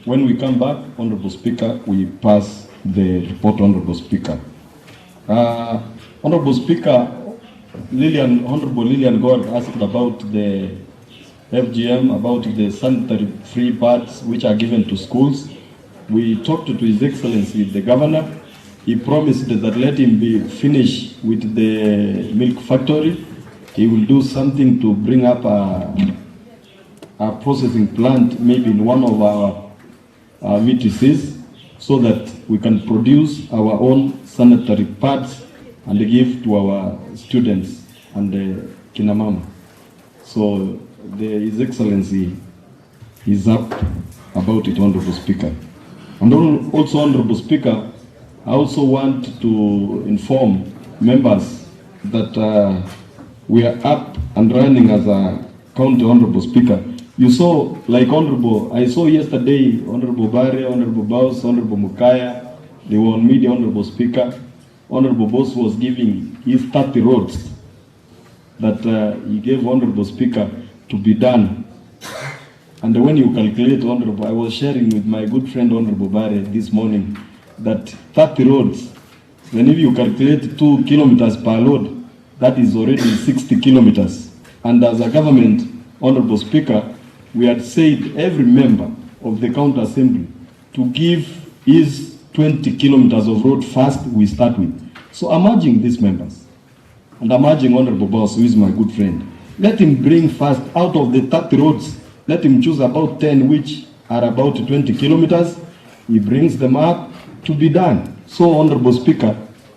When we come back, Honorable Speaker, we pass the report, Honorable Speaker. Honorable Speaker, Honorable Lillian God asked about the FGM, about the sanitary free pads which are given to schools. We talked to His Excellency the Governor. He promised that let him be finished with the milk factory. He will do something to bring up a processing plant, maybe in one of our VTCs, so that we can produce our own sanitary pads and give to our students and Kinamama. So His Excellency is up about it, Honorable Speaker. And also, Honorable Speaker, I also want to inform members that we are up and running as a county, Honorable Speaker. You saw, like I saw yesterday, Honorable Barre, Honorable Baus, Honorable Mukaya, they were on media, Honorable Speaker. Honorable Boss was giving his 30 roads that he gave Honorable Speaker to be done. And when you calculate, Honorable, I was sharing with my good friend Honorable Barre this morning that 30 roads, then if you calculate 2 kilometers per load, that is already 60 kilometers. And as a government, Honorable Speaker, we had said every member of the county assembly to give his 20 kilometers of road first we start with. So I'm urging these members, and I'm urging Honorable Boss, who is my good friend, let him bring first out of the 30 roads, let him choose about 10 which are about 20 kilometers. He brings them up to be done. So, Honorable Speaker,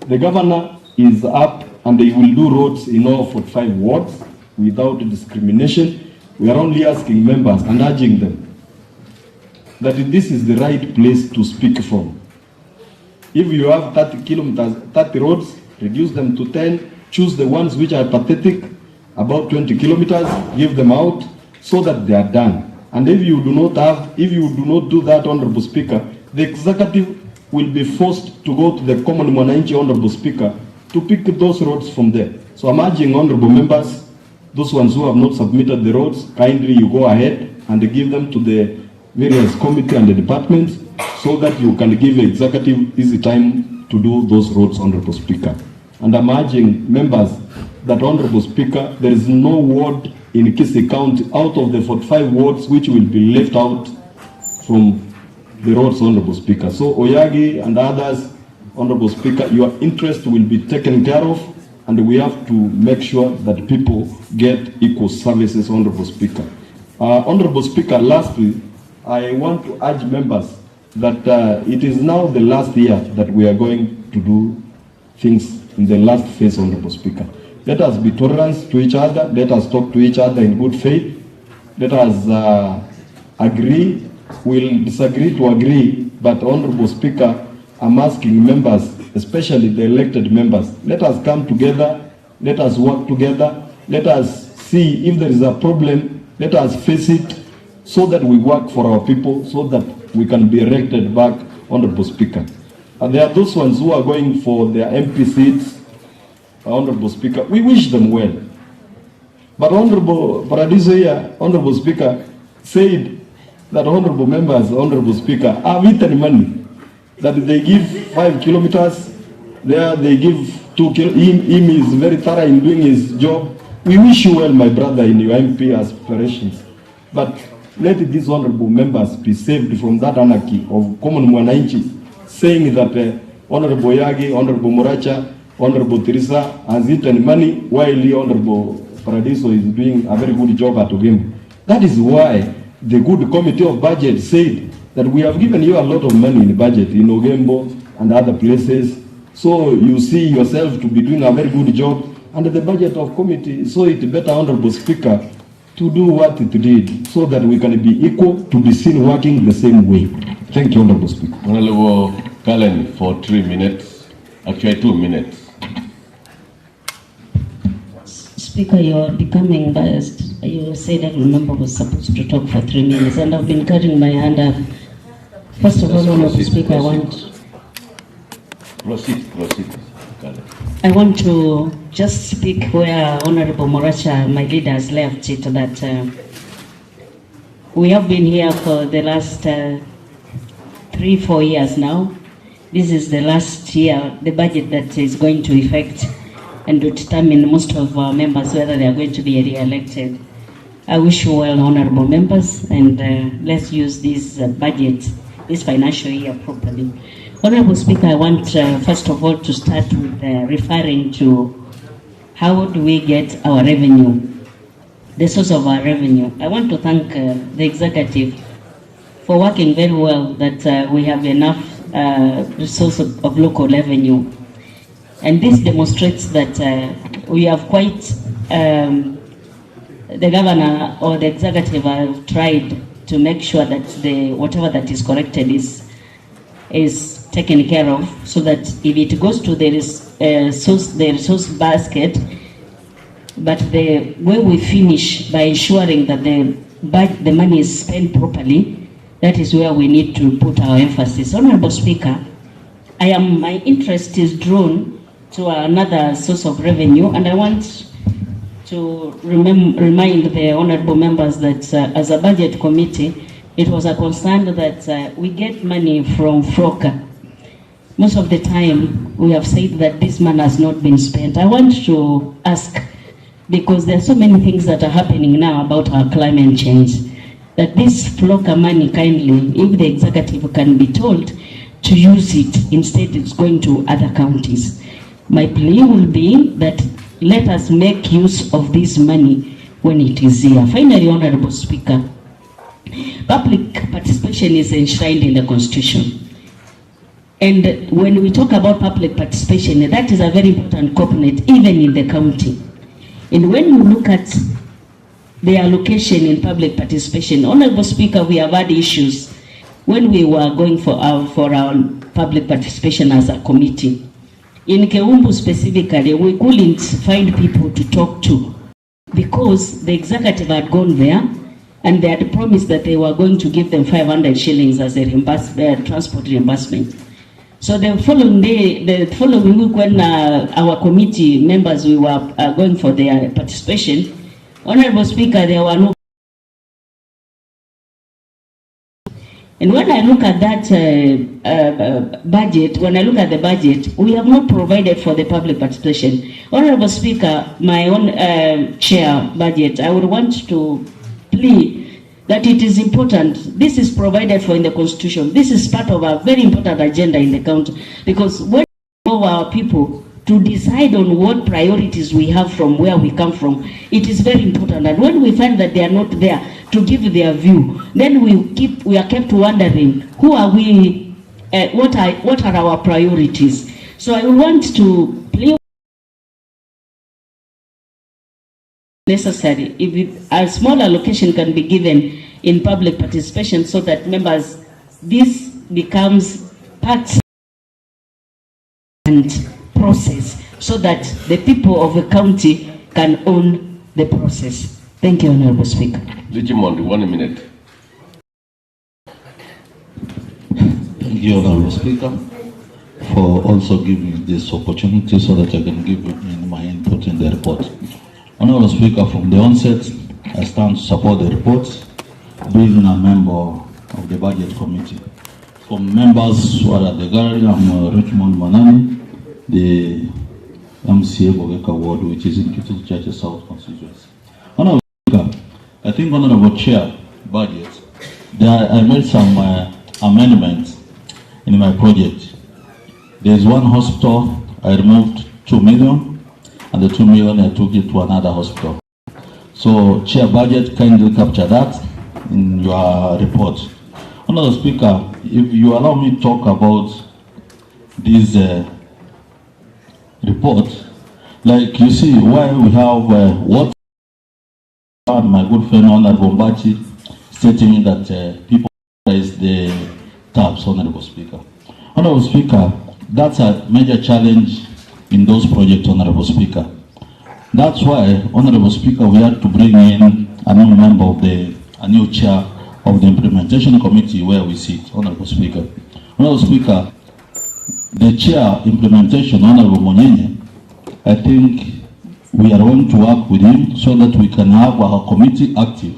the Governor is up and he will do roads in all 45 wards without discrimination. We are only asking members and urging them that this is the right place to speak from. If you have 30 kilometers, 30 roads, reduce them to 10, choose the ones which are pathetic, about 20 kilometers, give them out so that they are done. And if you do not do that, Honorable Speaker, the executive will be forced to go to the common mwananchi, Honorable Speaker, to pick those roads from there. So I'm urging honorable members, those ones who have not submitted the roads, kindly you go ahead and give them to the various committee and the departments so that you can give executive easy time to do those roads, Honorable Speaker. And I'm urging members that, Honorable Speaker, there is no ward in Kisii County out of the 45 wards which will be left out from the roads, Honorable Speaker. So Oyagi and others, Honorable Speaker, your interest will be taken care of, and we have to make sure that people get equal services, Honorable Speaker. Honorable Speaker, lastly, I want to urge members that it is now the last year that we are going to do things in the last phase, Honorable Speaker. Let us be tolerant to each other. Let us talk to each other in good faith. Let us agree. We'll disagree to agree, but Honorable Speaker, I'm asking members, especially the elected members, let us come together, let us work together, let us see if there is a problem, let us face it so that we work for our people, so that we can be elected back, Honorable Speaker. And there are those ones who are going for their MP seats, Honorable Speaker, we wish them well. But Honorable Paradiso here, Honorable Speaker, said that honorable members, Honorable Speaker, have eaten money. That they give 5 kilometers, there they give 2 kilometers. Him is very thorough in doing his job. We wish you well, my brother, in your MP aspirations. But let these honorable members be saved from that anarchy of common mwananchi, saying that Honorable Yagi, Honorable Muracha, Honorable Teresa has eaten money while the Honorable Paradiso is doing a very good job at Ogembo. That is why the good committee of budget said that we have given you a lot of money in the budget in Ogembo and other places. So you see yourself to be doing a very good job. and the budget of committee saw it better, Honorable Speaker, to do what it did so that we can be equal, to be seen working the same way. Thank you, Honorable Speaker. Honorable Cullen for 3 minutes, actually 2 minutes. Speaker, you are becoming biased. You said every member was supposed to talk for 3 minutes, and I've been carrying my hand up. First of all, Honorable Speaker, I want... Proceed. I want to just speak where Honorable Moracha, my leader, has left it, that we have been here for the last 3-4 years now. This is the last year, the budget that is going to effect and to determine most of our members whether they are going to be re-elected. I wish you well, honorable members, and let's use this budget, this financial year properly. Honorable Speaker, I want first of all to start with referring to how do we get our revenue, the source of our revenue. I want to thank the executive for working very well that we have enough resource of local revenue. And this demonstrates that we have quite, the governor or the executive have tried to make sure that whatever that is corrected is taken care of, so that if it goes to the resource basket, but the way we finish by ensuring that the money is spent properly, that is where we need to put our emphasis. Honorable Speaker, my interest is drawn to another source of revenue, and I want to remind the honorable members that as a budget committee, it was a concern that we get money from FROCA. Most of the time, we have said that this money has not been spent. I want to ask, because there are so many things that are happening now about our climate change, that this FROCA money, kindly, if the executive can be told to use it, instead it's going to other counties. My plea will be that let us make use of this money when it is here. Finally, Honorable Speaker, public participation is enshrined in the Constitution. And when we talk about public participation, that is a very important component, even in the county. And when you look at the allocation in public participation, Honorable Speaker, we have had issues when we were going for our public participation as a committee. In Keumbu specifically, we couldn't find people to talk to because the executive had gone there and they had promised that they were going to give them 500 shillings as a transport reimbursement. So the following day, the following week, when our committee members, we were going for their participation, Honorable Speaker, there were no. And when I look at that budget, when I look at the budget, we have not provided for the public participation. Honorable Speaker, my own chair budget, I would want to plea that it is important. This is provided for in the Constitution. This is part of a very important agenda in the county, because when we allow our people to decide on what priorities we have from where we come from, it is very important. And when we find that they are not there to give their view, then we are kept wondering, who are we, what are our priorities? So I want to plea necessary if a small allocation can be given in public participation, so that members, this becomes part and process, so that the people of the county can own the process. Thank you, Honorable Speaker. Richmond, 1 minute. Thank you, Honorable Speaker, for also giving me this opportunity so that I can give my input in the report. Honorable Speaker, from the onset, I stand to support the report, being a member of the Budget Committee. From members who are at the gallery, I'm Richmond Manani, the MCA Bogeka Ward, which is in Kisii Church South constituency. Honorable Speaker, I think Honorable Chair, budget, I made some amendments in my project. There is one hospital, I removed 2 million. And the 2 million, I took it to another hospital. So, Chair Budget, kindly capture that in your report. Honorable Speaker, if you allow me to talk about this report, Like you see, where we have water, my good friend Honorable Mbachi stating that people raise the taps, Honorable Speaker. Honorable Speaker, that's a major challenge in those projects, Honorable Speaker. That's why, Honorable Speaker, we had to bring in a new member of a new chair of the implementation committee where we sit, Honorable Speaker. Honorable Speaker, the chair implementation, Honorable Monyenye, I think we are going to work with him so that we can have our committee active.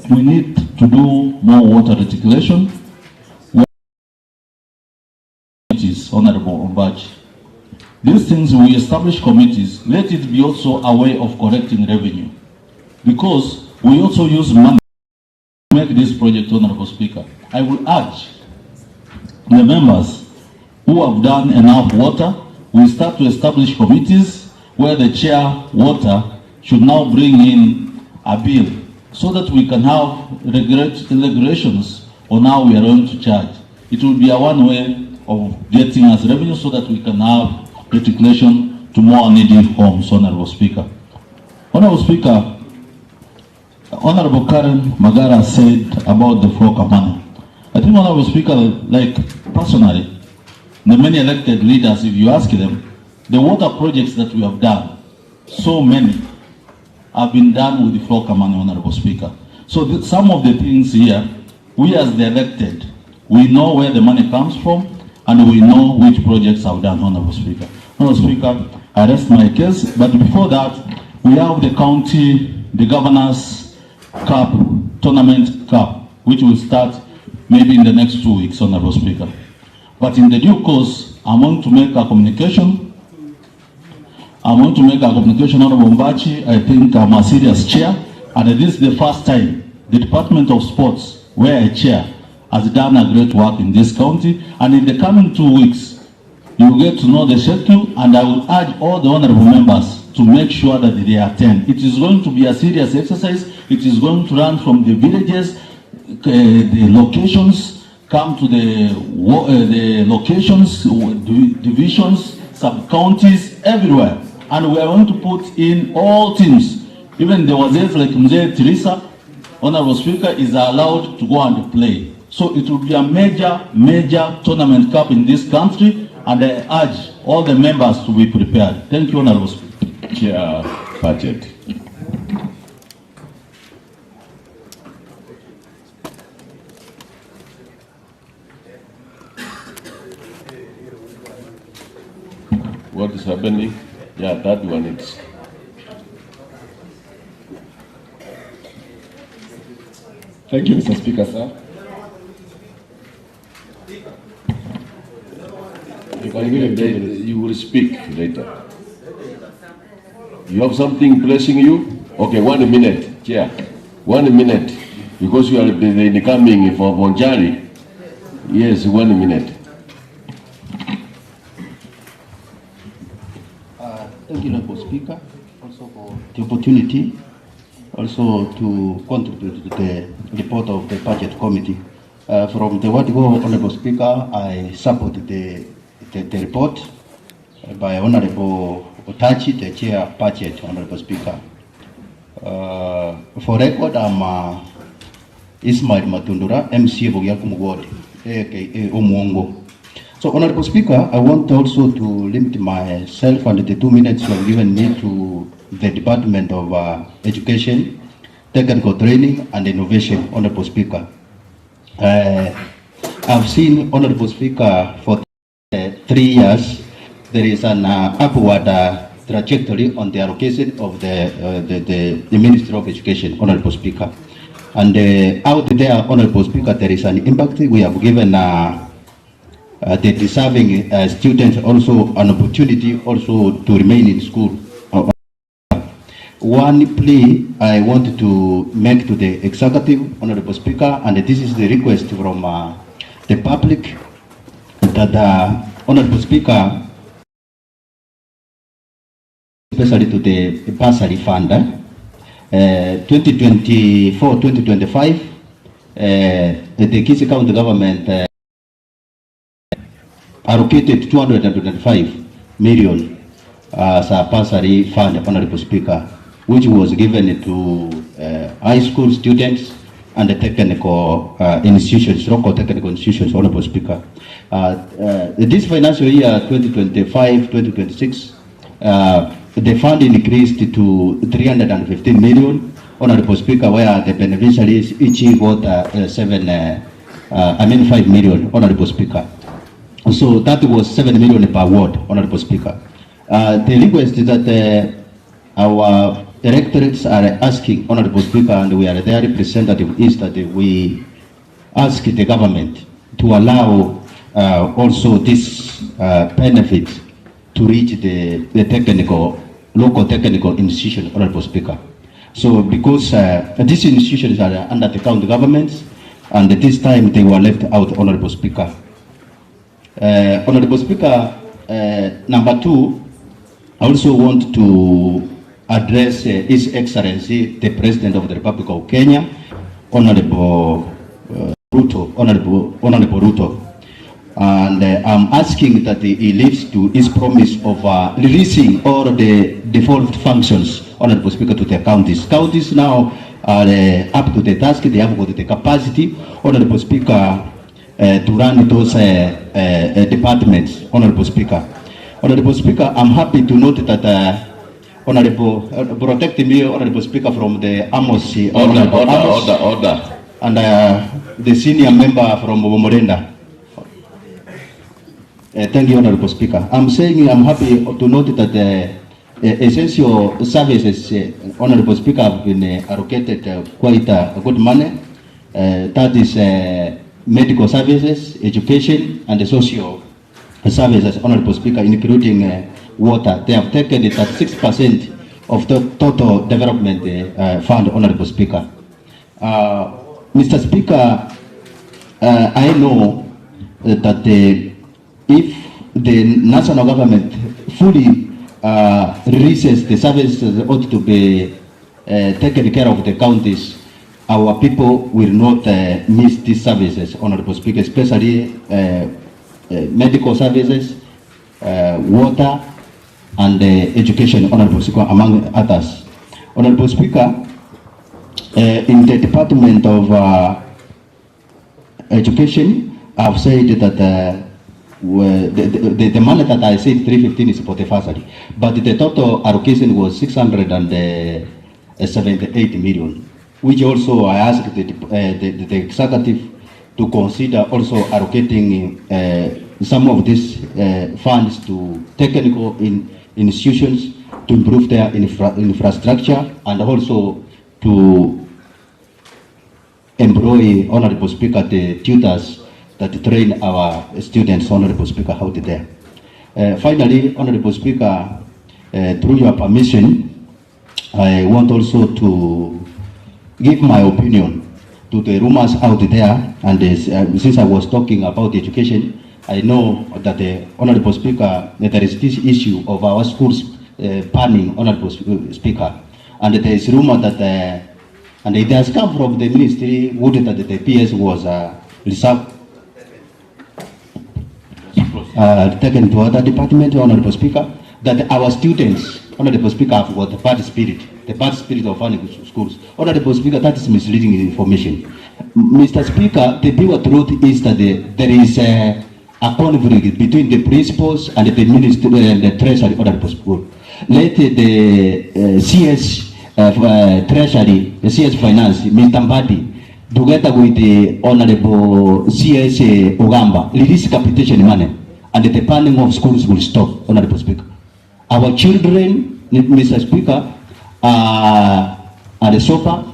We need to do more water reticulation. Honorable Ombachi. These things, we establish committees, let it be also a way of collecting revenue. Because we also use money to make this project, Honorable Speaker. I will urge the members who have done enough water, we start to establish committees where the chair water should now bring in a bill so that we can have regulations on how we are going to charge. It will be a one way of getting us revenue so that we can have reticulation to more needy homes, Honorable Speaker. Honorable Speaker, Honorable Karen Magara said about the floor money. I think, Honorable Speaker, like personally, the many elected leaders, if you ask them, the water projects that we have done, so many have been done with the floor money, Honorable Speaker. So some of the things here, we as the elected, we know where the money comes from, and we know which projects have done, Honorable Speaker. Honorable Speaker, I rest my case, but before that, we have the county, the Governor's Cup, Tournament Cup, which will start maybe in the next 2 weeks, Honorable Speaker. But in the due course, I'm going to make a communication. Honorable Mbachi. I think I'm a serious chair, and this is the first time the Department of Sports, where I chair, has done a great work in this county, and in the coming 2 weeks, you will get to know the schedule, and I will urge all the honorable members to make sure that they attend. It is going to be a serious exercise. It is going to run from the villages, the locations, come to the locations, divisions, sub-counties, everywhere. And we are going to put in all teams. Even the wazir like Mzee Teresa, Honorable Speaker, is allowed to go and play. So it will be a major tournament cup in this country, and I urge all the members to be prepared. Thank you, Honorable Speaker. Chair, budget. What is happening? Yeah, that one is. Thank you, Mr. Speaker, sir. You will speak later. You have something pressing you? Okay, 1 minute, Chair. 1 minute, because you are the incoming for Bonjari. Yes, 1 minute. Thank you, Honorable Speaker, also for the opportunity also to contribute to the report of the Budget Committee. From the word go, Honorable Speaker, I support the report by Honorable Otachi, the Chair Budget, Honorable Speaker. For record, I'm Ismail Matundura, MC Bogiakum Ward, aka Omuongo. So, Honorable Speaker, I want also to limit myself and the 2 minutes you have given me to the Department of Education, Technical Training and Innovation, Honorable Speaker. I've seen, Honorable Speaker, for 3 years, there is an upward trajectory on the allocation of the Ministry of Education, Honorable Speaker. And out there, Honorable Speaker, there is an impact. We have given the deserving students also an opportunity also to remain in school. One plea I want to make to the executive, Honorable Speaker, and this is the request from the public, that Honorable Speaker, especially to the bursary fund, 2024-2025, the Kisii County government allocated 225 million as a bursary fund, Honorable Speaker, which was given to high school students and the technical institutions, local technical institutions, Honorable Speaker. This financial year 2025-2026, the fund increased to 315 million, Honorable Speaker, where the beneficiaries each got 5 million, Honorable Speaker. So that was 7 million per ward, Honorable Speaker. The request is that our electorates are asking, Honorable Speaker, and we are their representative, is that we ask the government to allow also this benefit to reach the technical, local technical institution, Honorable Speaker. So because these institutions are under the county governments, and this time they were left out, Honorable Speaker. Honorable Speaker, number two, I also want to address His Excellency, the President of the Republic of Kenya, Honorable Ruto, Honorable Ruto. And I'm asking that he lives to his promise of releasing all the default functions, Honorable Speaker, to the counties. Counties now are up to the task. They have got the capacity, Honorable Speaker, to run those departments, Honorable Speaker. Honorable Speaker, I'm happy to note that Honorable, protect me, Honorable Speaker, from the Amos. Order. And the senior member from Morenda. Thank you, Honorable Speaker. I'm saying I'm happy to note that essential services, Honorable Speaker, have been allocated quite a good money. That is medical services, education, and the social services, Honorable Speaker, including water. They have taken it at 6% of the total development fund, Honorable Speaker. Mr. Speaker, I know that if the national government fully releases the services that ought to be taken care of the counties, our people will not miss these services, Honorable Speaker, especially medical services, water, and education, Honorable Speaker, among others. Honorable Speaker, in the Department of Education, I've said that the money that I said 315 is for the bursary, but the total allocation was 678 million, which also I asked the executive to consider also allocating some of these funds to technical institutions to improve their infrastructure, and also to employ, Honorable Speaker, the tutors that train our students, Honorable Speaker, how to there. Finally, Honorable Speaker, through your permission, I want also to give my opinion to the rumors out there. And since I was talking about education, I know that the Honorable Speaker, there is this issue of our schools banning, Honorable Speaker, and there is rumor that, and it has come from the ministry, would that the PS was reserved, taken to other department, Honorable Speaker, that our students, Honorable Speaker, have got the bad spirit of running schools. Honorable Speaker, that is misleading information. Mr. Speaker, the pure truth is that there is a conflict between the principals and the ministry and the treasury, Honorable Speaker. Let the CS Treasury, the CS Finance, Mr. Mbadi, together with the Honorable CS Ogamba, release capitation money, and the planning of schools will stop, Honorable Speaker. Our children, Mr. Speaker, are the sober,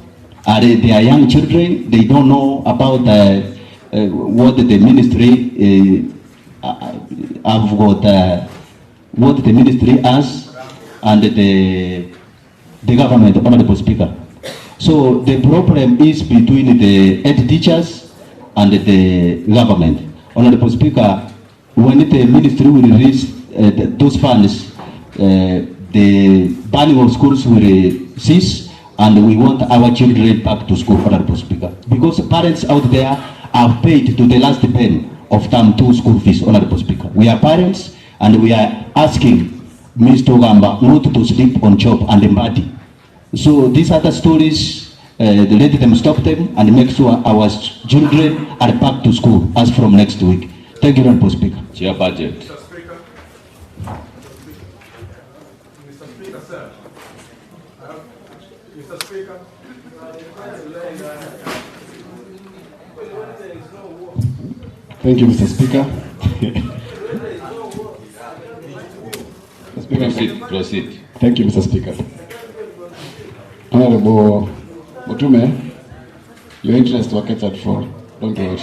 they are young children, they don't know about what the ministry have got, what the ministry has, and the government, Honorable Speaker. So the problem is between the head teachers and the government. Honorable Speaker, when the ministry will release those funds, the banning of schools will cease, and we want our children back to school, Honorable Speaker. Because parents out there have paid to the last pen of term 2 school fees, Honorable Speaker. We are parents, and we are asking Mr. Gamba not to sleep on chop and Mbadi. So these other stories, let them stop them and make sure our children are back to school as from next week. Thank you, Honorable Speaker. Chair budget. Mr. Speaker. Thank you, Mr. Speaker. Proceed. Thank you, Mr. Speaker. Honorable Mutume, your interests were catered for. Don't worry.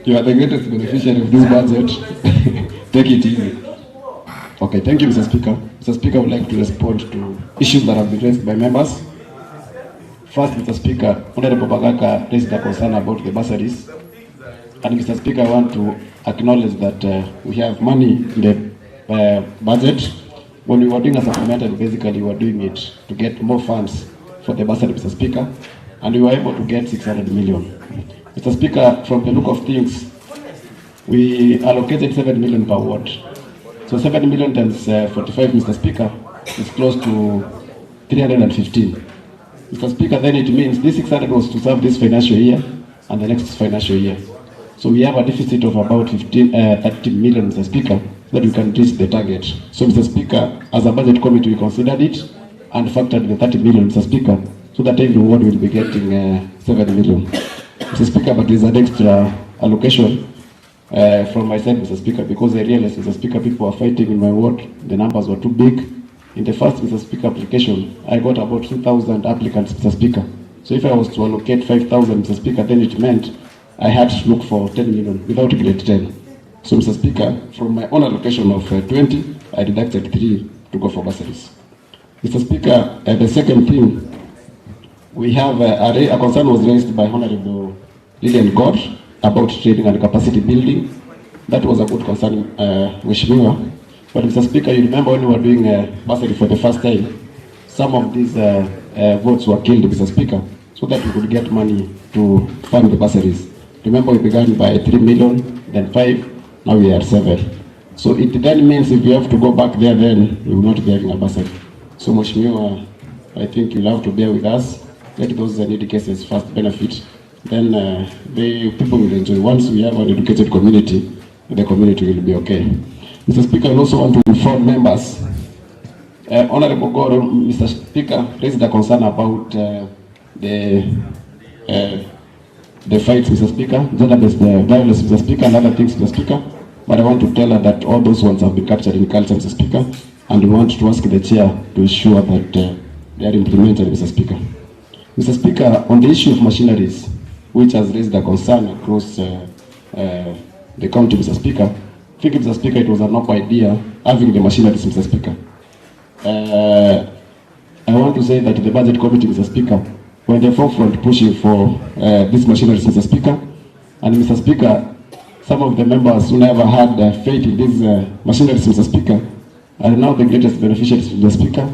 You are the greatest beneficiary of this budget. Take it easy. Okay, thank you, Mr. Speaker. Mr. Speaker, I would like to respond to issues that have been raised by members. First, Mr. Speaker, Honorable Bagaka raised a concern about the bursaries. And Mr. Speaker, I want to acknowledge that we have money in the budget. When we were doing a supplementary, basically we were doing it to get more funds for the bursary, Mr. Speaker, and we were able to get 600 million. Mr. Speaker, from the look of things, we allocated 7 million per ward. So 7 million times 45, Mr. Speaker, is close to 315. Mr. Speaker, then it means this 600 was to serve this financial year and the next financial year. So we have a deficit of about 30 million, Mr. Speaker, so that we can reach the target. So, Mr. Speaker, as a budget committee, we considered it and factored the 30 million, Mr. Speaker, so that every ward will be getting 7 million. Mr. Speaker, but there is an extra allocation from my side, Mr. Speaker, because I realized, Mr. Speaker, people were fighting in my ward. The numbers were too big. In the first, Mr. Speaker, application, I got about 2,000 applicants, Mr. Speaker. So if I was to allocate 5,000, Mr. Speaker, then it meant I had to look for 10 million without grade 10. So, Mr. Speaker, from my own allocation of 20, I deducted 3 to go for bursaries. Mr. Speaker, the second thing, we have a concern was raised by Honorable Lillian God about training and capacity building. That was a good concern, Mheshimiwa. But Mr. Speaker, you remember when we were doing bursary for the first time, some of these votes were killed, Mr. Speaker, so that we could get money to fund the bursaries. Remember, we began by 3 million, then 5, now we are at 7. So it then means if we have to go back there, then we will not be having a bursary. So, Mheshimiwa, I think you'll have to bear with us. Let those needy cases first benefit. Then the people will enjoy. Once we have an educated community, the community will be okay. Mr. Speaker, I also want to inform members. Honorable Goro, Mr. Speaker, raised a concern about the fights, Mr. Speaker, gender-based violence, Mr. Speaker, and other things, Mr. Speaker. But I want to tell her that all those ones have been captured in culture, Mr. Speaker, and we want to ask the chair to ensure that they are implemented, Mr. Speaker. Mr. Speaker, on the issue of machineries, which has raised a concern across the county, Mr. Speaker, I think, Mr. Speaker, it was a noble idea having the machineries, Mr. Speaker. I want to say that the budget committee, Mr. Speaker, were in the forefront pushing for these machineries, Mr. Speaker. And Mr. Speaker, some of the members who never had faith in these machineries, Mr. Speaker, are now the greatest beneficiaries, Mr. Speaker.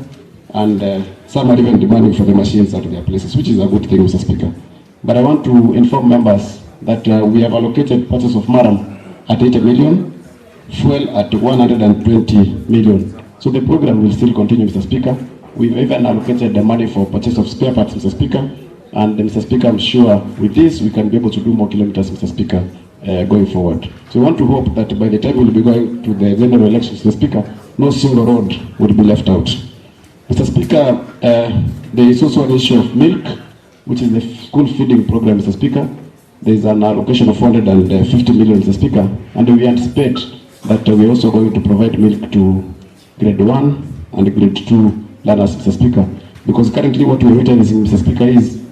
And some are even demanding for the machines at their places, which is a good thing, Mr. Speaker. But I want to inform members that we have allocated purchase of Maram at 80 million, fuel at 120 million. So the program will still continue, Mr. Speaker. We've even allocated the money for purchase of spare parts, Mr. Speaker. And Mr. Speaker, I'm sure with this we can be able to do more kilometers, Mr. Speaker, going forward. So we want to hope that by the time we'll be going to the general elections, Mr. Speaker, no single road would be left out. Mr. Speaker, there is also an issue of milk, which is the school feeding program, Mr. Speaker. There is an allocation of 450 million, Mr. Speaker, and we anticipate that we're also going to provide milk to grade 1 and grade 2 learners, Mr. Speaker. Because currently what we're witnessing, Mr. Speaker, is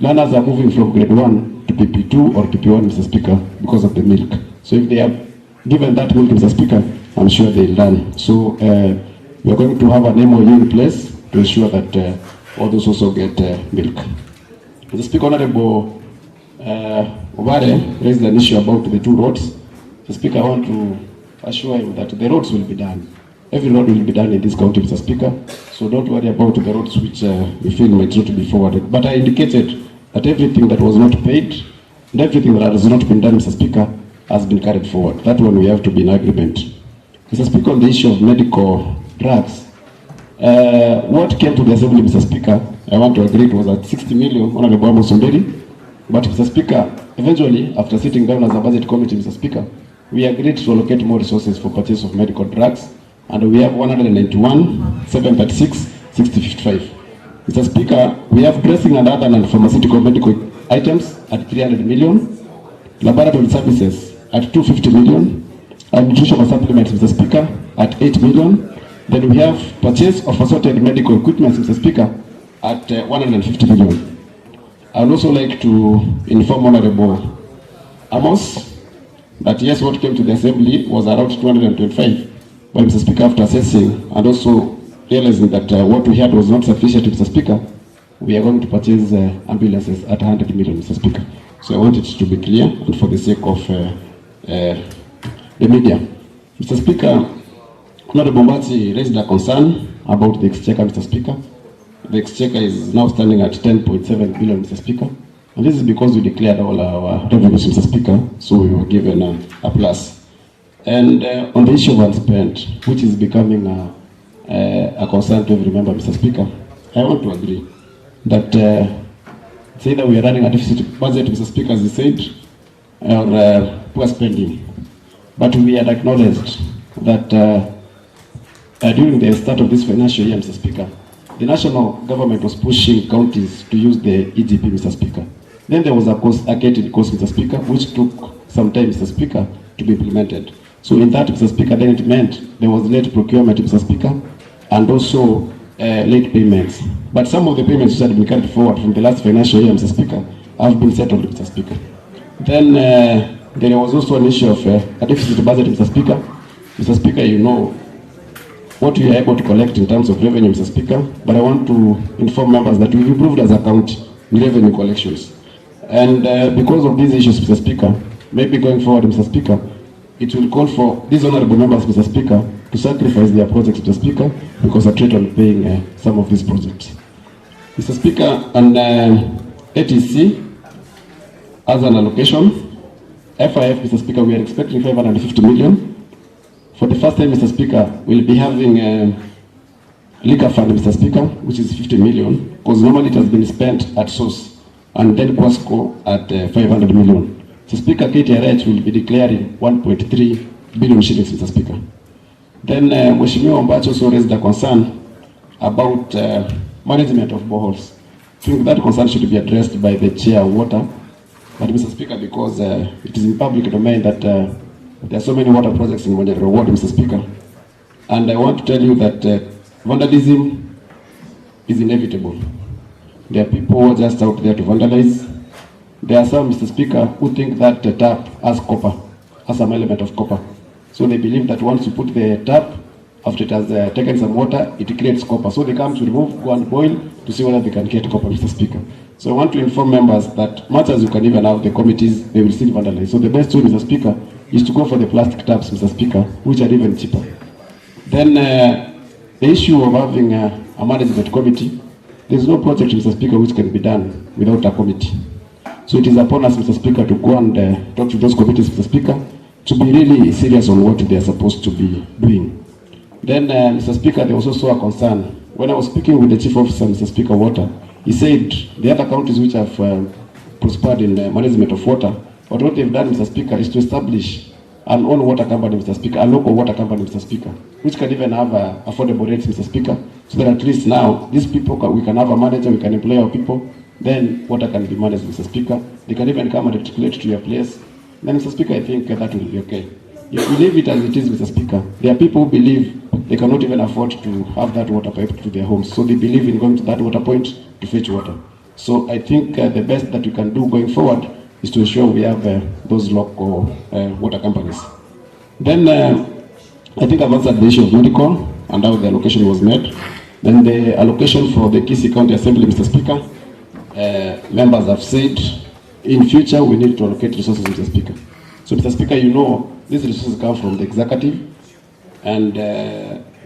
learners are moving from grade 1 to PP2 or PP1, Mr. Speaker, because of the milk. So if they are given that milk, Mr. Speaker, I'm sure they'll learn. So we are going to have an MOU in place to ensure that all those also get milk. Mr. Speaker, Honorable Obare raised an issue about the 2 roads. Mr. Speaker, I want to assure him that the roads will be done. Every road will be done in this county, Mr. Speaker. So don't worry about the roads which we feel might not be forwarded. But I indicated that everything that was not paid and everything that has not been done, Mr. Speaker, has been carried forward. That one we have to be in agreement. Mr. Speaker, on the issue of medical drugs, what came to the Assembly, Mr. Speaker, I want to agree it was at 60 million, Honorable Amos Sonderi. But Mr. Speaker, eventually, after sitting down as a budget committee, Mr. Speaker, we agreed to allocate more resources for purchase of medical drugs, and we have 191, 736, 6055. Mr. Speaker, we have dressing and other non-pharmaceutical medical items at 300 million, laboratory services at 250 million, and nutritional supplements, Mr. Speaker, at 8 million. Then we have purchase of assorted medical equipment, Mr. Speaker, at 150 million. I would also like to inform Honorable Amos that yes, what came to the Assembly was around 225. But Mr. Speaker, after assessing and also realizing that what we had was not sufficient, Mr. Speaker, we are going to purchase ambulances at 100 million, Mr. Speaker. So I want it to be clear and for the sake of the media. Mr. Speaker, Honorable Mbati raised a concern about the exchequer, Mr. Speaker. The exchequer is now standing at 10.7 billion, Mr. Speaker. And this is because we declared all our revenues, Mr. Speaker, so we were given a plus. And on the issue of unspent, which is becoming a concern to every member, Mr. Speaker, I want to agree that it's either we are running a deficit budget, Mr. Speaker, as you said, or poor spending. But we had acknowledged that during the start of this financial year, Mr. Speaker, the national government was pushing counties to use the EGP, Mr. Speaker. Then there was a gated cost, Mr. Speaker, which took some time, Mr. Speaker, to be implemented. So in that, Mr. Speaker, then it meant there was late procurement, Mr. Speaker, and also late payments. But some of the payments which had been carried forward from the last financial year, Mr. Speaker, have been settled, Mr. Speaker. Then there was also an issue of a deficit budget, Mr. Speaker. Mr. Speaker, you know what we are able to collect in terms of revenue, Mr. Speaker, but I want to inform members that we've improved as a county in revenue collections. And because of these issues, Mr. Speaker, maybe going forward, Mr. Speaker, it will call for these honorable members, Mr. Speaker, to sacrifice their projects, Mr. Speaker, because I trade on paying some of these projects. Mr. Speaker, on ATC, as an allocation, FIF, Mr. Speaker, we are expecting 550 million. For the first time, Mr. Speaker, we'll be having a liquor fund, Mr. Speaker, which is 50 million, because normally it has been spent at source, and then Quasco at 500 million. Mr. Speaker, KTRH will be declaring 1.3 billion shillings, Mr. Speaker. Then Mheshimiwa Ombachi also raised a concern about management of boreholes. I think that concern should be addressed by the Chair of Water. But Mr. Speaker, because it is in public domain that there are so many water projects in Monyero Ward, Mr. Speaker. And I want to tell you that vandalism is inevitable. There are people who are just out there to vandalize. There are some, Mr. Speaker, who think that the tap has copper, has some element of copper. So they believe that once you put the tap, after it has taken some water, it creates copper. So they come to remove, go and boil to see whether they can get copper, Mr. Speaker. So I want to inform members that much as you can even have the committees, they will still vandalize. So the best way, Mr. Speaker, is to go for the plastic taps, Mr. Speaker, which are even cheaper. Then the issue of having a management committee, there is no project, Mr. Speaker, which can be done without a committee. So it is upon us, Mr. Speaker, to go and talk to those committees, Mr. Speaker, to be really serious on what they are supposed to be doing. Then, Mr. Speaker, there was also a concern. When I was speaking with the Chief Officer, Mr. Speaker, Water, he said the other counties which have prospered in management of water, but what they've done, Mr. Speaker, is to establish an own water company, Mr. Speaker, a local water company, Mr. Speaker, which can even have affordable rates, Mr. Speaker, so that at least now these people, we can have a manager, we can employ our people, then water can be managed, Mr. Speaker. They can even come and articulate to your place. Then, Mr. Speaker, I think that will be okay. If we leave it as it is, Mr. Speaker, there are people who believe they cannot even afford to have that water pipe to their homes. So they believe in going to that water point to fetch water. So I think the best that we can do going forward is to ensure we have those local water companies. Then I think I've answered the issue of medical and how the allocation was made. Then the allocation for the Kisii County Assembly, Mr. Speaker, members have said in future we need to allocate resources, Mr. Speaker. So, Mr. Speaker, you know these resources come from the executive, and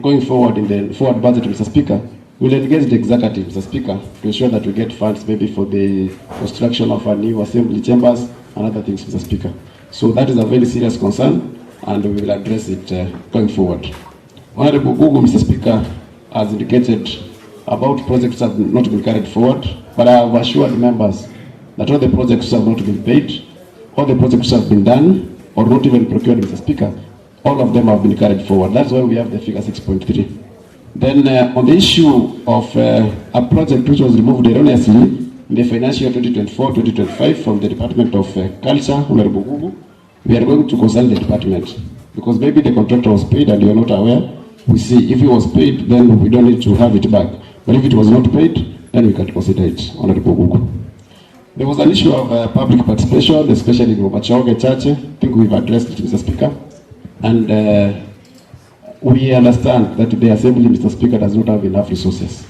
going forward in the forward budget, Mr. Speaker, we'll engage the executive, Mr. Speaker, to ensure that we get funds maybe for the construction of our new assembly chambers and other things, Mr. Speaker. So that is a very serious concern, and we will address it going forward. Honorable Gugu, Mr. Speaker, has indicated about projects that have not been carried forward, but I have assured members that all the projects have not been paid, all the projects have been done, or not even procured, Mr. Speaker. All of them have been carried forward. That's why we have the figure 6.3. Then on the issue of a project which was removed erroneously in the financial year 2024-2025 from the Department of Culture, Honorable Gugu, we are going to consult the department, because maybe the contractor was paid and you are not aware. We see if he was paid, then we don't need to have it back. But if it was not paid, then we can consider it, Honorable Gugu. There was an issue of public participation, especially in Obachoge Church. I think we've addressed it, Mr. Speaker. And we understand that the Assembly, Mr. Speaker, does not have enough resources.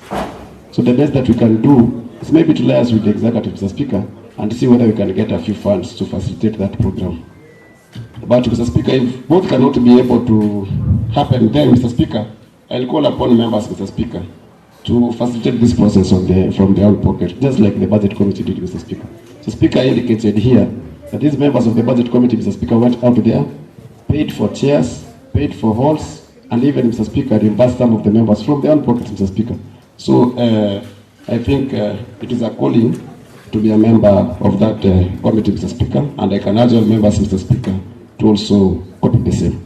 So the best that we can do is maybe to liaise with the executive, Mr. Speaker, and see whether we can get a few funds to facilitate that program. But, Mr. Speaker, if both cannot be able to happen, then, Mr. Speaker, I'll call upon members, Mr. Speaker, to facilitate this process from their own pocket, just like the Budget Committee did, Mr. Speaker. The Speaker indicated here that these members of the Budget Committee, Mr. Speaker, went out there, paid for chairs, paid for halls, and even, Mr. Speaker, reimbursed some of the members from their own pockets, Mr. Speaker. So I think it is a calling to be a member of that committee, Mr. Speaker, and I can urge all members, Mr. Speaker, to also copy the same.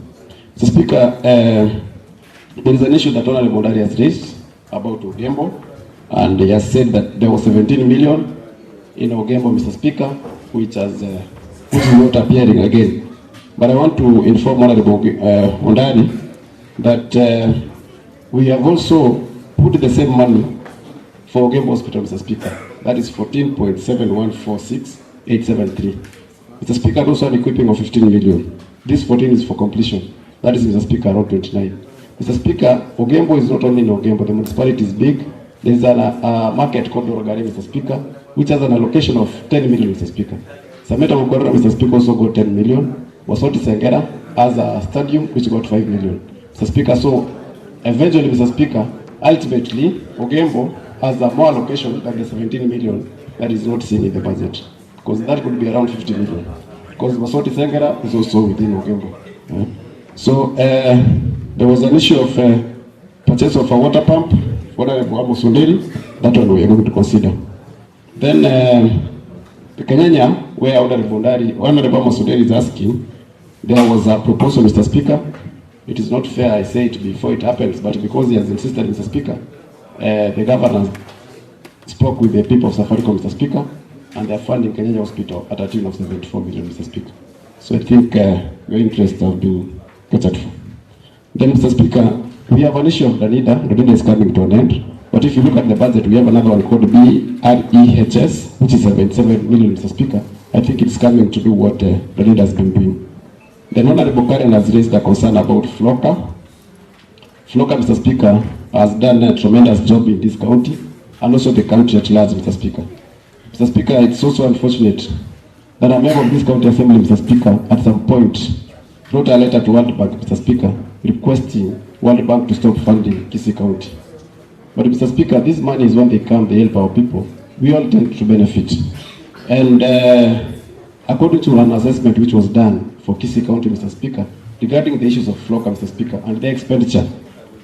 Mr. Speaker, there is an issue that Honorable Mondari has raised about Ogembo, and he has said that there was 17 million in Ogembo, Mr. Speaker, which is not appearing again. But I want to inform Honorable Mondari that we have also put the same money for Ogembo Hospital, Mr. Speaker. That is 14.7146873. Mr. Speaker, also an equipping of 15 million. This 14 is for completion. That is, Mr. Speaker, around 29. Mr. Speaker, Ogembo is not only in Ogembo, the municipality is big. There is a market called Dorogari, Mr. Speaker, which has an allocation of 10 million, Mr. Speaker. Sameta Mukorora, Mr. Speaker, also got 10 million. Wasoti Sengera has a stadium which got 5 million. Mr. Speaker, so eventually, Mr. Speaker, ultimately, Ogembo has a more allocation than the 17 million that is not seen in the budget, because that could be around 50 million. Because Wasoti Sengera is also within Ogembo. So there was an issue of purchase of a water pump for Honorable Sonderi. That one we are going to consider. Then the Kenyanya, where Honorable Sonderi is asking, there was a proposal, Mr. Speaker. It is not fair I say it before it happens, but because he has insisted, Mr. Speaker, the governor spoke with the people of Safaricom, Mr. Speaker, and they are funding Kenyanya Hospital at a tune of 74 million, Mr. Speaker. So I think your interests have been catered for. Then, Mr. Speaker, we have an issue of Danida. Danida is coming to an end. But if you look at the budget, we have another one called BREHS, which is 77 million, Mr. Speaker. I think it's coming to do what Danida has been doing. The Honorable Karen has raised a concern about Floka. Floka, Mr. Speaker, has done a tremendous job in this county, and also the country at large, Mr. Speaker. Mr. Speaker, it's also unfortunate that a member of this county assembly, Mr. Speaker, at some point wrote a letter to World Bank, Mr. Speaker, requesting World Bank to stop funding Kisii County. But, Mr. Speaker, this money is when they come, they help our people. We all tend to benefit. And according to an assessment which was done for Kisii County, Mr. Speaker, regarding the issues of Floka, Mr. Speaker, and their expenditure,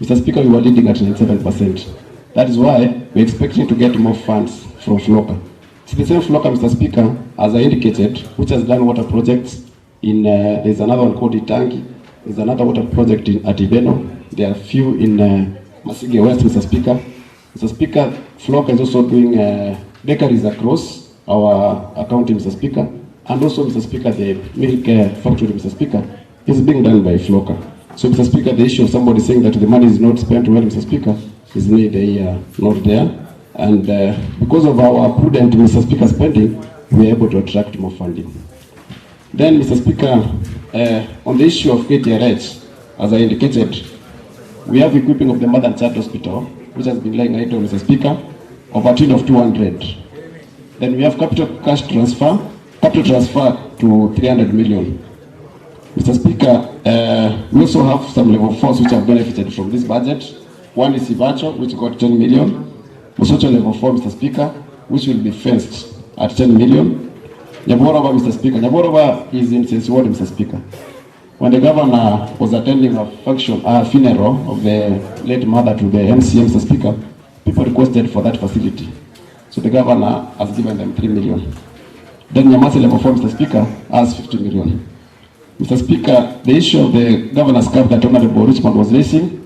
Mr. Speaker, we were leading at 97%. That is why we're expecting to get more funds from Floka. It's the same Floka, Mr. Speaker, as I indicated, which has done water projects in, there's another one called Itangi, there's another water project in Atibeno, there are a few in Masige West, Mr. Speaker. Mr. Speaker, Floka is also doing bakeries across our county, Mr. Speaker, and also, Mr. Speaker, the milk factory, Mr. Speaker, is being done by Floka. So, Mr. Speaker, the issue of somebody saying that the money is not spent well, Mr. Speaker, is neither not there. And because of our prudent, Mr. Speaker, spending, we are able to attract more funding. Then, Mr. Speaker, on the issue of KTRH, as I indicated, we have equipping of the Mother and Child Hospital, which has been lying idle, Mr. Speaker, of a tune of 200. Then we have capital transfer to 300 million. Mr. Speaker, we also have some level 4s which have benefited from this budget. One is Ivacho, which got 10 million. Mosocho level 4, Mr. Speaker, which will be fenced at 10 million. Nyaborova, Mr. Speaker. Nyaborova is in Sensi Ward, Mr. Speaker. When the governor was attending a funeral of the late mother to the MCM, Mr. Speaker, people requested for that facility. So the governor has given them 3 million. Then Nyamasi Level 4, Mr. Speaker, has 50 million. Mr. Speaker, the issue of the governor's cup that Honorable Richmond was raising,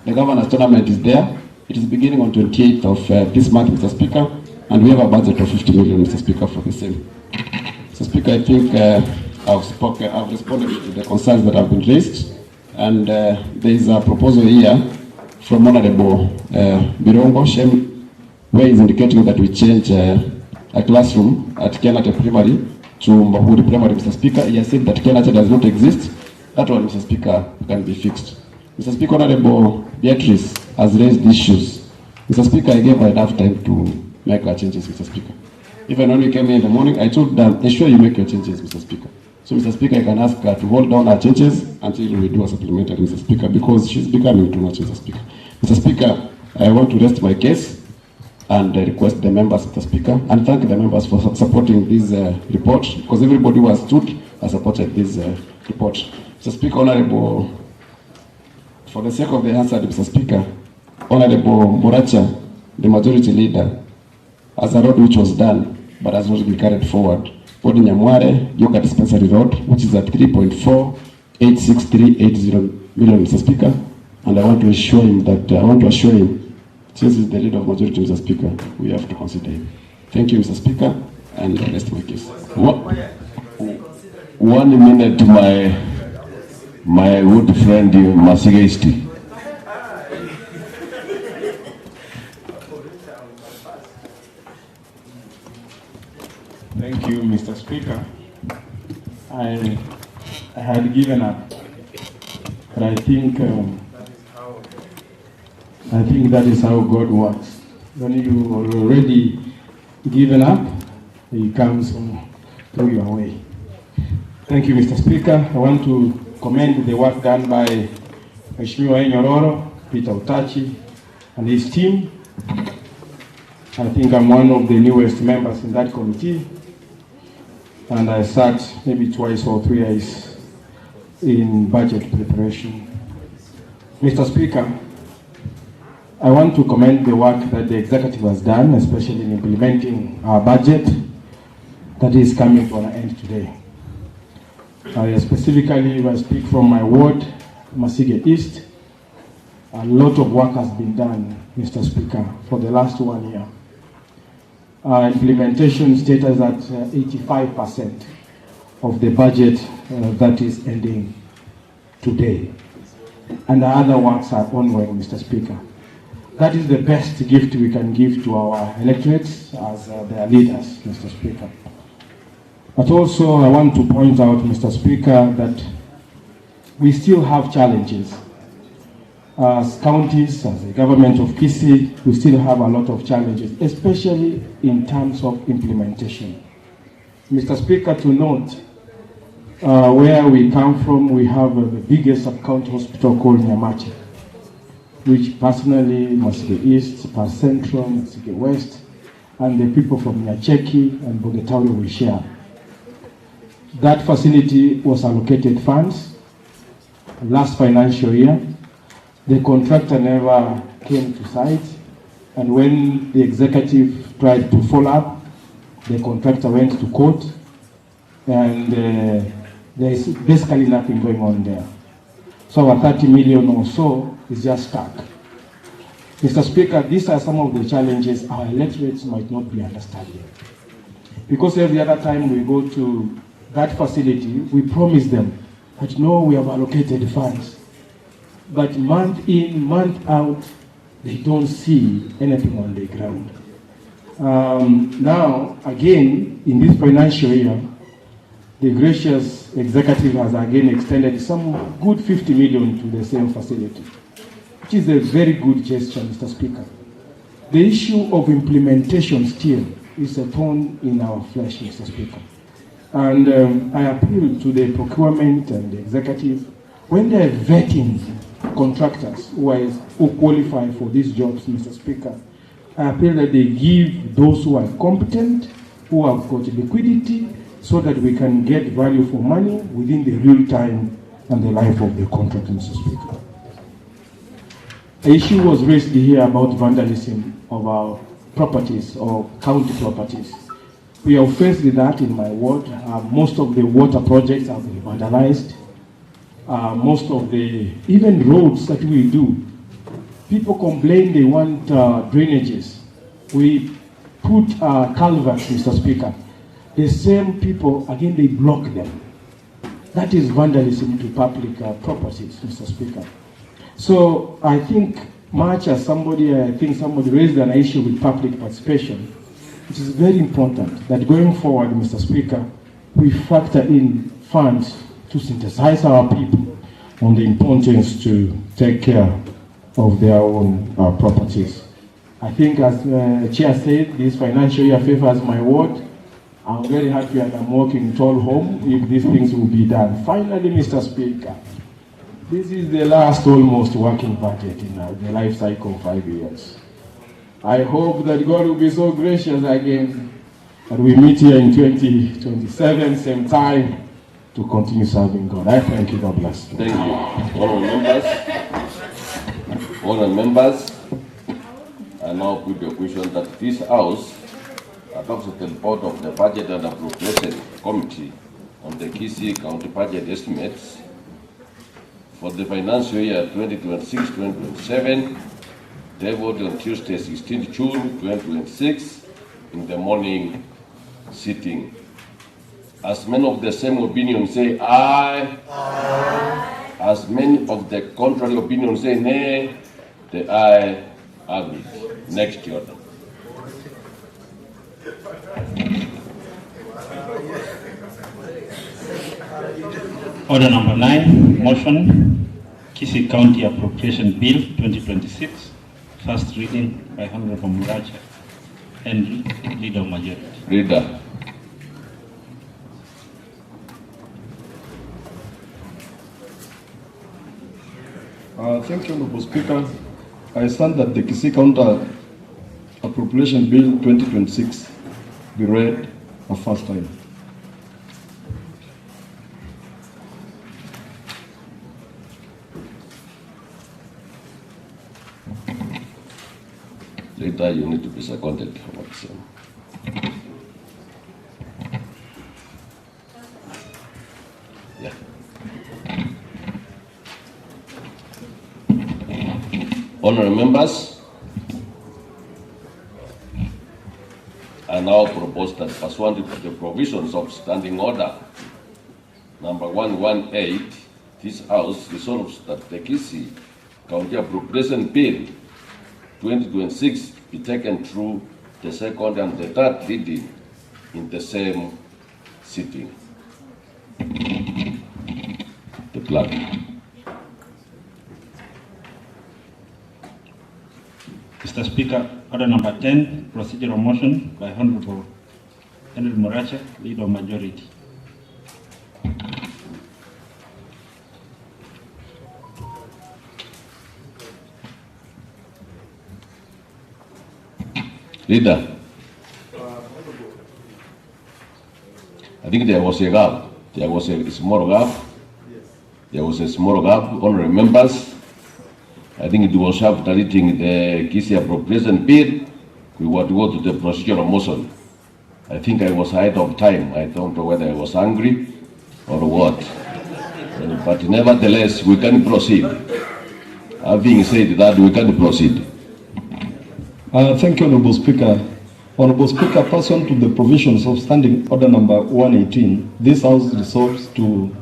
the governor's tournament is there. It is beginning on 28th of this month, Mr. Speaker, and we have a budget of 50 million, Mr. Speaker, for the same. Mr. Speaker, I think I've responded to the concerns that have been raised, and there is a proposal here from Honorable Birongo Shem, where he's indicating that we change a classroom at Kenate Primary to Mbahuri Primary, Mr. Speaker. He has said that Kenate does not exist. That one, Mr. Speaker, can be fixed. Mr. Speaker, Honorable Beatrice has raised issues. Mr. Speaker, I gave her enough time to make her changes, Mr. Speaker. Even when we came here in the morning, I told them, ensure you make your changes, Mr. Speaker. So, Mr. Speaker, I can ask her to hold down her changes until we do a supplementary, Mr. Speaker, because she's becoming too much, Mr. Speaker. Mr. Speaker, I want to rest my case and request the members, Mr. Speaker, and thank the members for supporting this report, because everybody who has stood has supported this report. Mr. Speaker, Honorable, for the sake of the answer, Mr. Speaker, Honorable Moracha, the majority leader, has a road which was done but has not been carried forward. Bodi Nyamware, Yoga Dispensary Road, which is at 3.486380 million, Mr. Speaker, and I want to assure him, since he's the leader of majority, Mr. Speaker, we have to consider him. Thank you, Mr. Speaker, and I rest my case. 1 minute to my good friend Masigesti. Thank you, Mr. Speaker. I had given up, but I think that is how God works. When you are already given up, He comes through your way. Thank you, Mr. Speaker. I want to commend the work done by Mheshimiwa Nyororo, Peter Utachi, and his team. I think I'm one of the newest members in that committee, and I sat maybe twice or thrice in budget preparation. Mr. Speaker, I want to commend the work that the executive has done, especially in implementing our budget that is coming to an end today. I specifically will speak from my ward, Masige East. A lot of work has been done, Mr. Speaker, for the last 1 year. Implementation status at 85% of the budget that is ending today. And the other works are ongoing, Mr. Speaker. That is the best gift we can give to our electorates as their leaders, Mr. Speaker. But also I want to point out, Mr. Speaker, that we still have challenges. As counties, as the government of Kisii, we still have a lot of challenges, especially in terms of implementation. Mr. Speaker, to note, where we come from, we have the biggest sub-county hospital called Nyamache, which personally, Masige East, Par Central, Masige West, and the people from Nyacheki and Bogetauri will share. That facility was allocated funds last financial year. The contractor never came to site, and when the executive tried to follow up, the contractor went to court, and there is basically nothing going on there. So our 30 million or so is just stuck. Mr. Speaker, these are some of the challenges our electorates might not be understanding. Because every other time we go to that facility, we promise them that no, we have allocated funds. But month in, month out, they don't see anything on the ground. Now, again, in this financial year, the gracious executive has again extended some good 50 million to the same facility, which is a very good gesture, Mr. Speaker. The issue of implementation still is a thorn in our flesh, Mr. Speaker. And I appeal to the procurement and the executive, when they're vetting contractors who qualify for these jobs, Mr. Speaker, I appeal that they give those who are competent who have got liquidity so that we can get value for money within the real time and the life of the contract, Mr. Speaker. The issue was raised here about vandalism of our properties or county properties. We have faced that in my ward. Most of the water projects have been vandalized. Most of the, even roads that we do, people complain they want drainages. We put culverts, Mr. Speaker. The same people, again, they block them. That is vandalism to public properties, Mr. Speaker. So I think much as somebody raised an issue with public participation, it is very important that going forward, Mr. Speaker, we factor in funds to synthesize our people on the importance to take care of their own properties. I think as the Chair said, this financial year favors my ward. I'm very happy and I'm working toward home if these things will be done. Finally, Mr. Speaker, this is the last almost working budget in the life cycle of 5 years. I hope that God will be so gracious again that we meet here in 2027, same time, to continue serving God. I thank you. God bless. Thank you. Honourable members, I now put the question that this House adopts the report of the Budget and Appropriation Committee on the Kisii County Budget Estimates for the financial year 2026-2027, tabled on Tuesday, 16 June 2026, in the morning sitting. As many of the same opinion say aye, aye. As many of the contrary opinion say nay, the aye agreed. Next order. Order number 9, motion, Kisii County Appropriation Bill 2026, first reading by Honorable Muracha and Leader of Majority. Leader. Thank you, Honorable Speaker. I stand that the Kisii County Appropriation Bill 2026 be read a first time. Later, you need to be seconded for what same. Yeah. Honourable members, I now propose that pursuant to the provisions of Standing Order number 118, this House resolves that the Kisii County Appropriation Bill 2026 be taken through the second and the third reading in the same sitting. The clerk. Mr. Speaker, order number 10, procedural motion by Honorable Henry Muracha, Leader of Majority. Leader, I think there was a gap. There was a small gap. There was a small gap. Honourable members, I think it was after reading the Kisii Appropriation Bill, we were to go to the procedural motion. I think I was ahead of time. I don't know whether I was angry or what. But nevertheless, we can proceed. Having said that, we can proceed. Thank you, Honorable Speaker. Honorable Speaker, pursuant to the provisions of Standing Order number 118, this House resolves to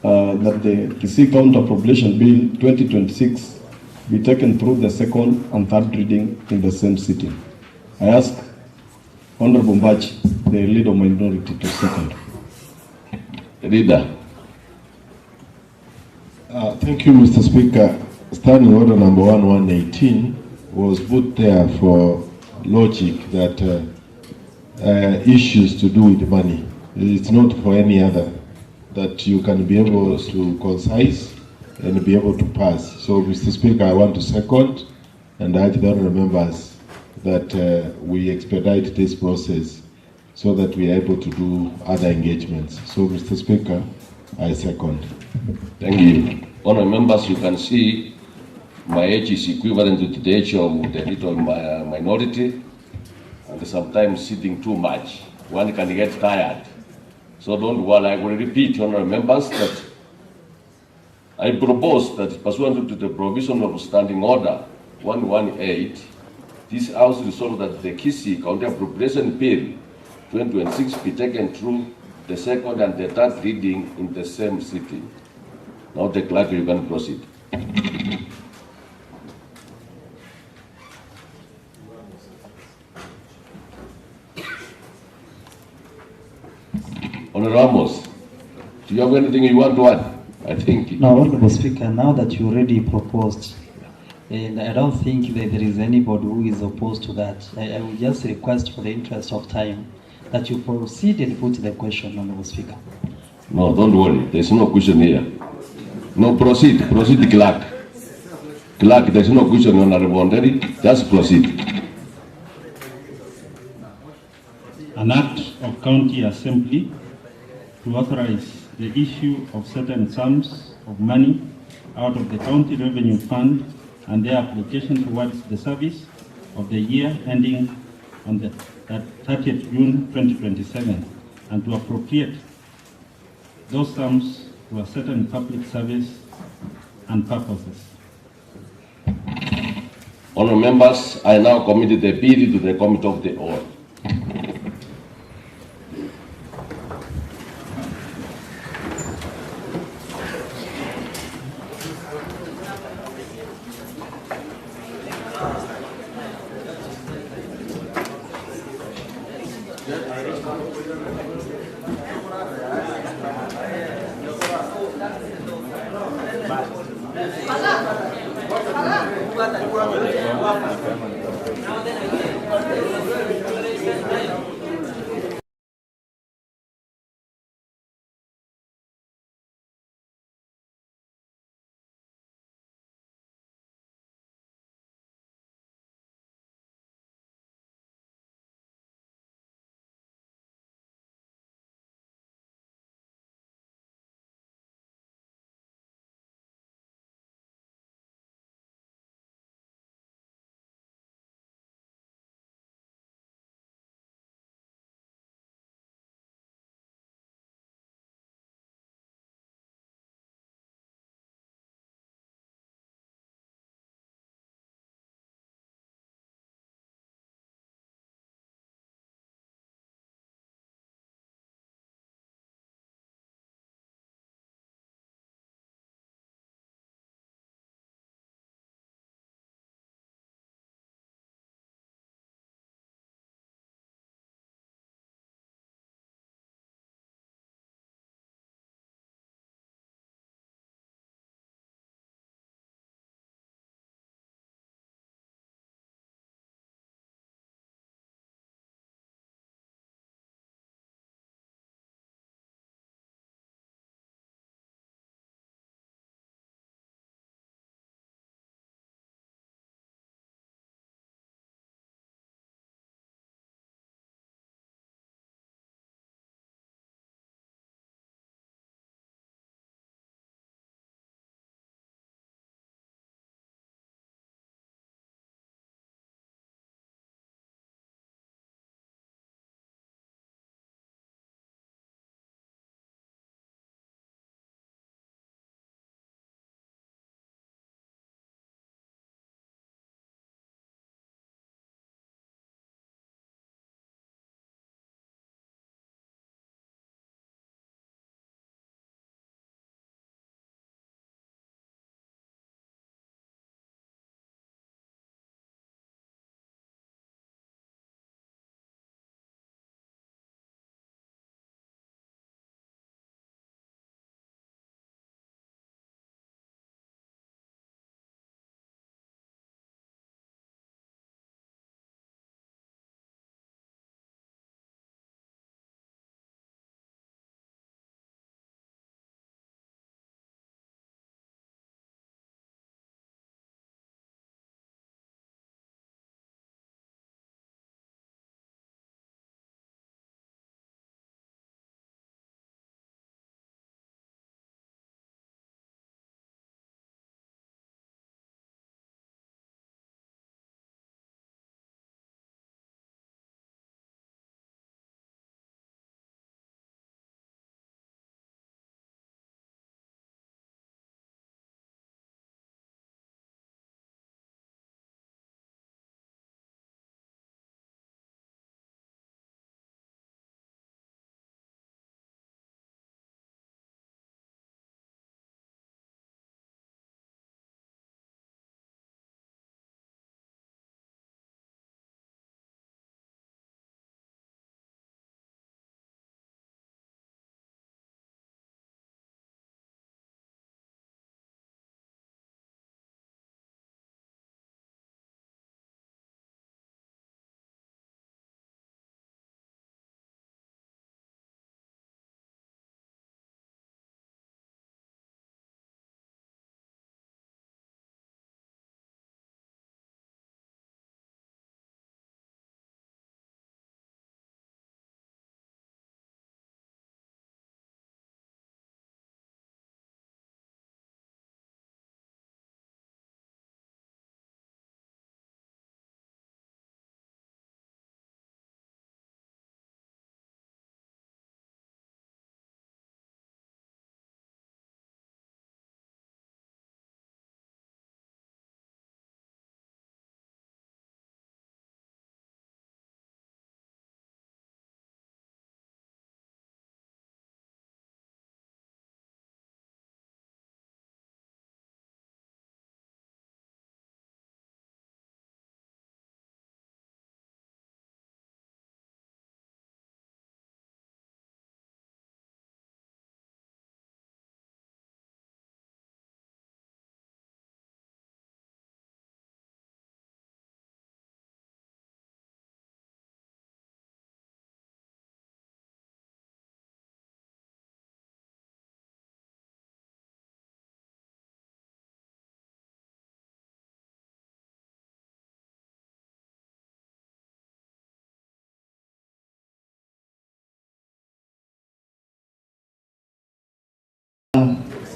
that the Kisii County Appropriation Bill 2026 be taken through the second and third reading in the same sitting. I ask Honorable Mbachi, the Leader of Minority, to second. Leader. Thank you, Mr. Speaker. Standing Order number 1118 was put there for logic that issues to do with money. It's not for any other, that you can be able to concise and be able to pass. So, Mr. Speaker, I want to second and urge the honourable members that we expedite this process so that we are able to do other engagements. So, Mr. Speaker, I second. Thank you. Honourable members, you can see my age is equivalent to the age of the little minority, and sometimes sitting too much. One can get tired. So don't worry, I will repeat, honourable members, that I propose that pursuant to the provision of Standing Order 118, this House resolve that the Kisii County Appropriation Bill 2026 be taken through the second and the third reading in the same sitting. Now the clerk, you can proceed. Honourable Ramos, do you have anything you want to add? I think. No, Honourable Speaker, now that you already proposed, and I don't think that there is anybody who is opposed to that, I will just request for the interest of time that you proceed and put the question, Honourable Speaker. No, don't worry. There's no question here. No, proceed. Proceed, clerk. Clerk, there's no question, Honourable Onderi. Just proceed. An act of county assembly to authorize the issue of certain sums of money out of the county revenue fund and their application towards the service of the year ending on the 30th June 2027, and to appropriate those sums to a certain public service and purposes. Honourable members, I now commit the bill to the Committee of the Whole. Now then,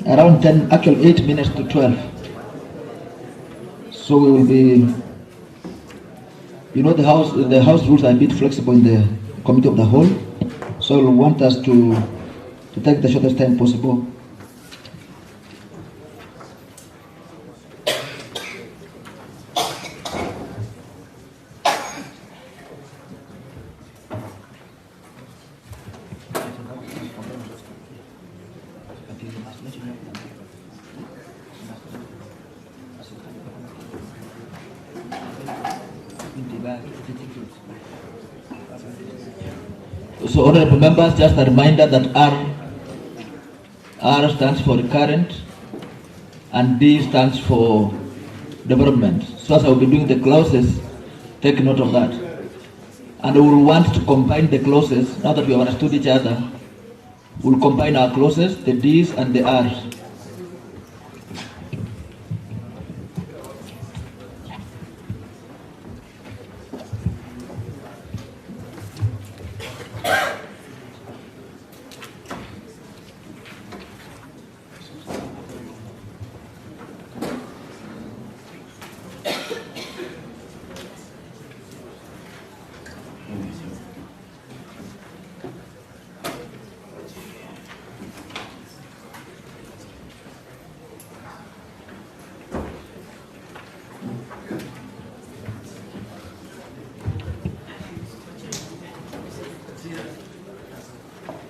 around 10, actually 8 minutes to 12. So we will be, the house rules are a bit flexible in the committee of the whole. So we want us to take the shortest time possible. So, honorable members, just a reminder that R stands for recurrent and D stands for development. So as I will be doing the clauses, take note of that. And we will want to combine the clauses, now that we have understood each other, we'll combine our clauses, the D's and the R's.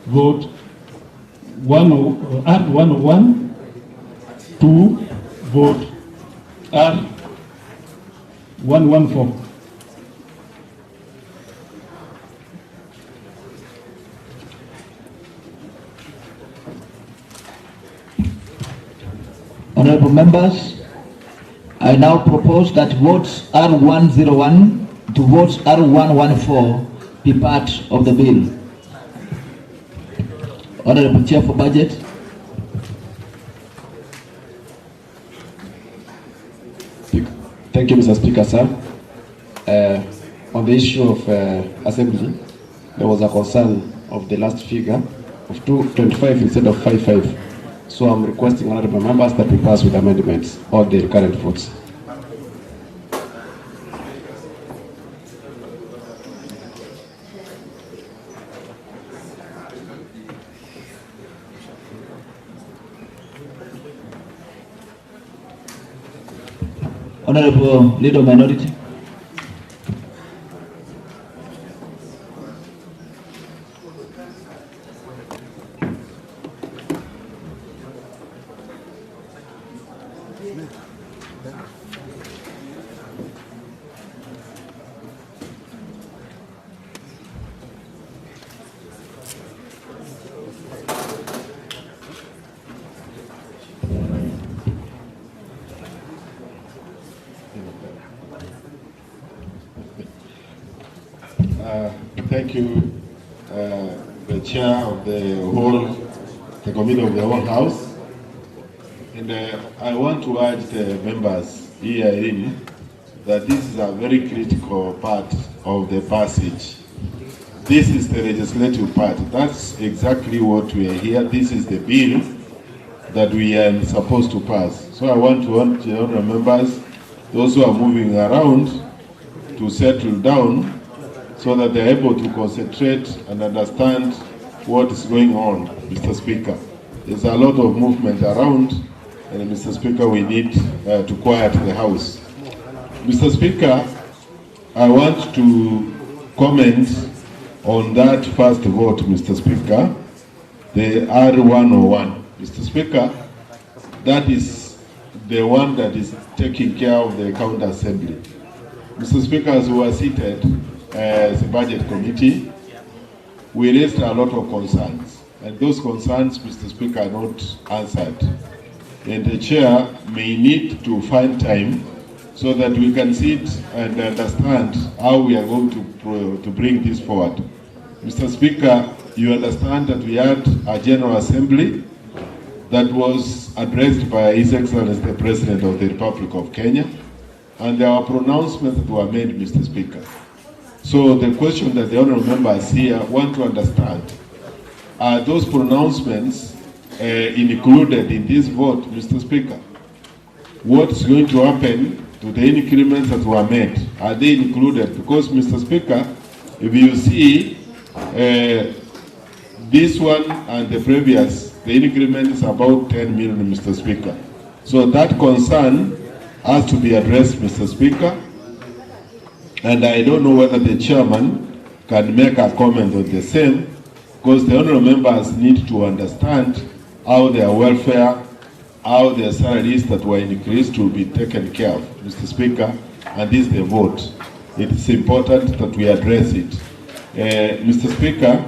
Vote R101, 2, vote R114. Honorable members, I now propose that votes R101 to votes R114 be part of the bill. Honorable Chair for Budget. Thank you, Mr. Speaker, sir. On the issue of assembly, there was a concern of the last figure of 225 instead of 55. So I'm requesting honorable members that we pass with amendments all the current votes. Honorable Leader of Minority. Thank you, the chair of the committee of the whole house. And I want to urge the members here in that this is a very critical part of the passage. This is the legislative part. That's exactly what we are here. This is the bill that we are supposed to pass. So I want to urge the other members, those who are moving around, to settle down so that they're able to concentrate and understand what is going on, Mr. Speaker. There's a lot of movement around, and Mr. Speaker, we need to quiet the House. Mr. Speaker, I want to comment on that first vote, Mr. Speaker, the R101. Mr. Speaker, that is the one that is taking care of the county assembly. Mr. Speaker, as we were seated as a budget committee, we raised a lot of concerns, and those concerns, Mr. Speaker, are not answered. And the chair may need to find time so that we can sit and understand how we are going to bring this forward. Mr. Speaker, you understand that we had a General Assembly that was addressed by His Excellency the President of the Republic of Kenya, and there are pronouncements that were made, Mr. Speaker. So the question that the honourable members here want to understand, are those pronouncements included in this vote, Mr. Speaker? What's going to happen to the increments that were made? Are they included? Because, Mr. Speaker, if you see this one and the previous, the increment is about 10 million, Mr. Speaker. So that concern has to be addressed, Mr. Speaker. And I don't know whether the chairman can make a comment on the same, because the honorable members need to understand how their welfare, how their salaries that were increased will be taken care of, Mr. Speaker, and this is the vote. It is important that we address it. Mr. Speaker,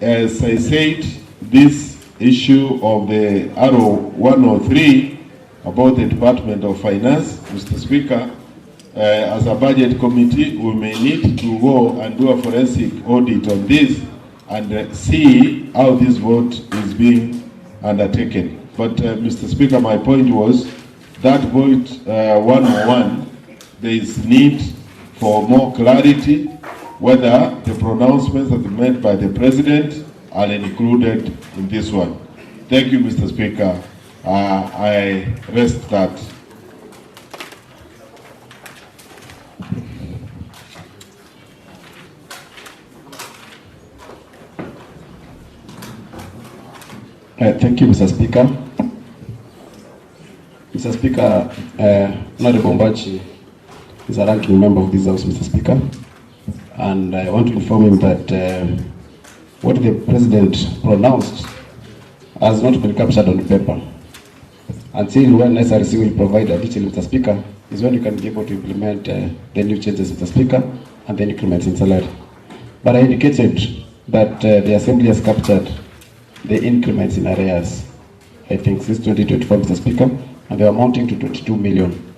as I said, this issue of the Arrow 103 about the Department of Finance, Mr. Speaker, as a budget committee, we may need to go and do a forensic audit on this and see how this vote is being undertaken. But Mr. Speaker, my point was that vote 101, there is need for more clarity whether the pronouncements that are made by the President are included in this one. Thank you, Mr. Speaker. I rest that. Thank you, Mr. Speaker. Mr. Speaker, Honorable Mbachi is a ranking member of this House, Mr. Speaker, and I want to inform him that what the President pronounced has not been captured on paper. Until when SRC will provide a detail, Mr. Speaker, is when you can be able to implement the new changes, Mr. Speaker, and the increments in salary. But I indicated that the Assembly has captured the increments in arrears, I think, since 2024, Mr. Speaker, and they are amounting to 22 million.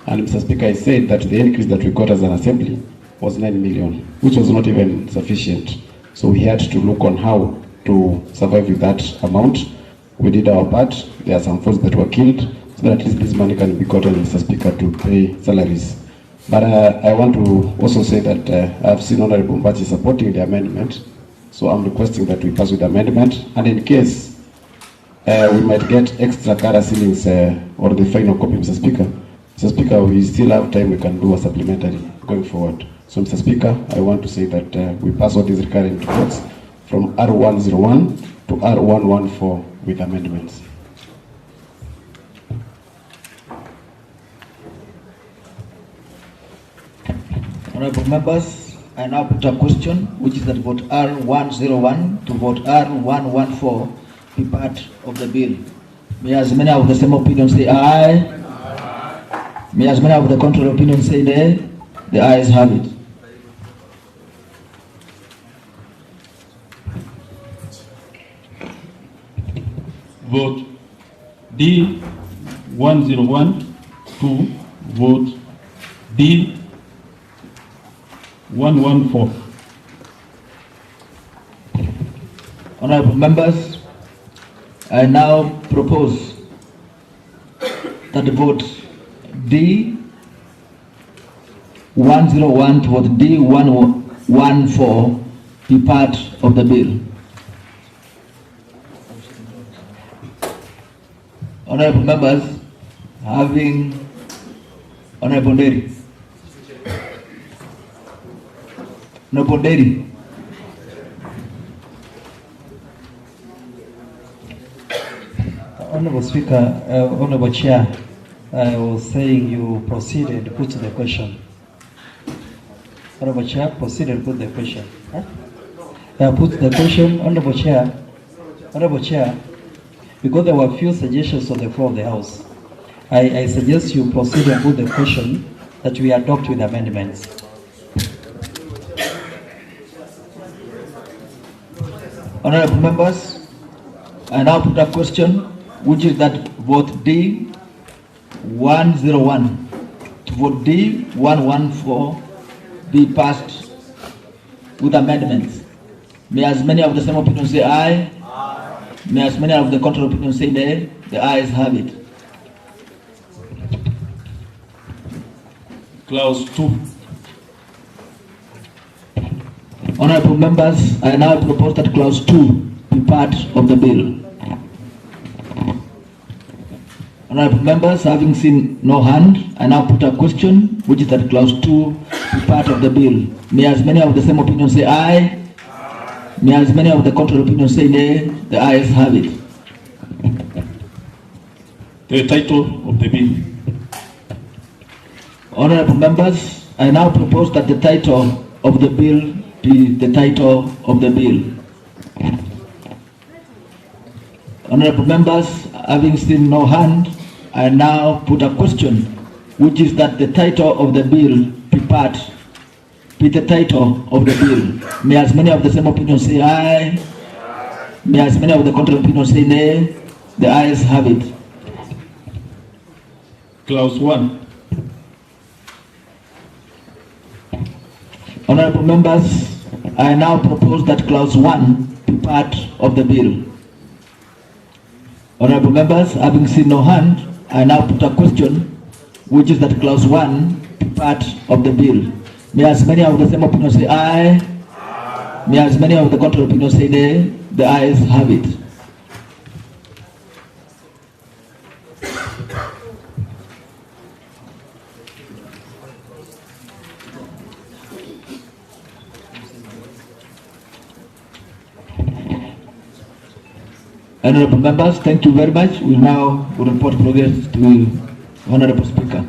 And Mr. Speaker, I said that the increase that we got as an Assembly was 9 million, which was not even sufficient. So we had to look on how to survive with that amount. We did our part. There are some folks that were killed, so that at least this money can be gotten, Mr. Speaker, to pay salaries. But I want to also say that I've seen Honorable Mbachi supporting the amendment, so I'm requesting that we pass with the amendment, and in case we might get extra cara ceilings or the final copy, Mr. Speaker, we still have time, we can do a supplementary going forward. So, Mr. Speaker, I want to say that we pass all these recurring reports from R101 to R114 with amendments. Honorable members, I now put a question, which is that vote R101 to vote R114 be part of the bill. May as many of the same opinion say aye. Aye. May as many of the contrary opinion say nay. The ayes have it. Vote D101 to vote D114. Honorable members, I now propose that the vote D101 to vote D114 be part of the bill. Honorable members, having Honorable Nderi. Honorable Nderi. Honorable Speaker, Honorable Chair, I was saying you proceed and put the question. Honorable Chair, proceed and put the question. Huh? Put the question, Honorable Chair. Honorable Chair, because there were few suggestions on the floor of the House, I suggest you proceed and put the question that we adopt with amendments. Honorable members, I now put a question, which is that vote D101 to vote D114 be passed with amendments. May as many of the same opinion say aye. Aye. May as many of the contrary opinion say nay. The ayes have it. Clause 2. Honorable members, I now propose that clause 2 be part of the bill. Honorable members, having seen no hand, I now put a question, which is that clause 2 be part of the bill. May as many of the same opinion say aye. May as many of the contrary opinion say nay. The ayes have it. The title of the bill. Honorable members, I now propose that the title of the bill be the title of the bill. Honorable members, having seen no hand, I now put a question, which is that the title of the bill be the title of the bill. May as many of the same opinion say aye. May as many of the contrary opinion say nay. The ayes have it. Clause 1. Honorable members, I now propose that clause 1 be part of the bill. Honorable members, having seen no hand, I now put a question, which is that clause 1 be part of the bill. May as many of the same opinion say aye. May as many of the contrary opinion say nay. The ayes have it. Honorable members, thank you very much. We now will report progress to Honorable Speaker.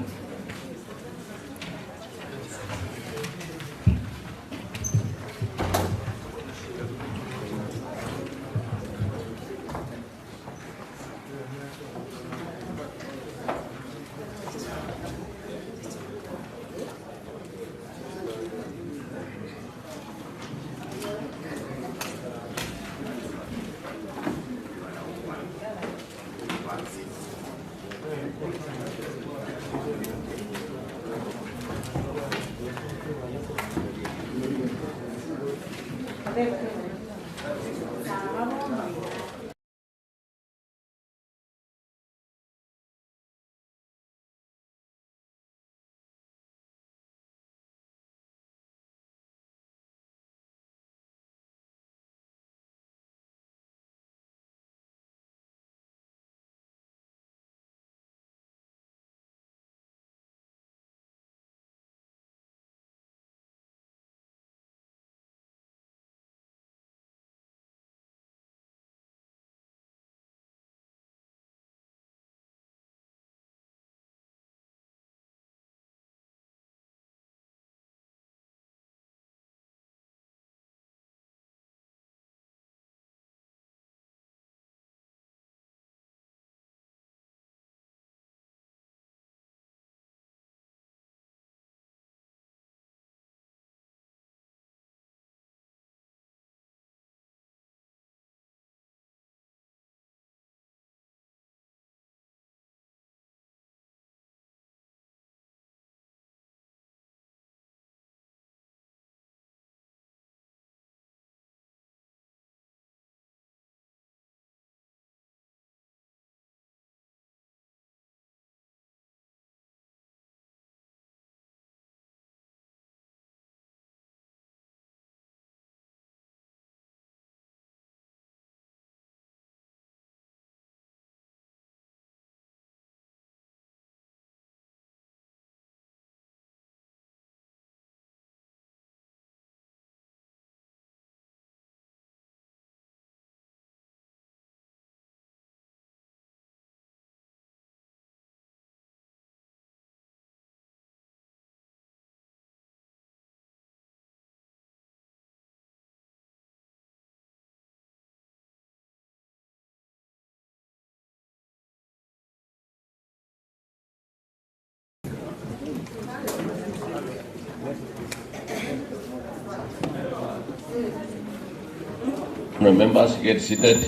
Members, get seated.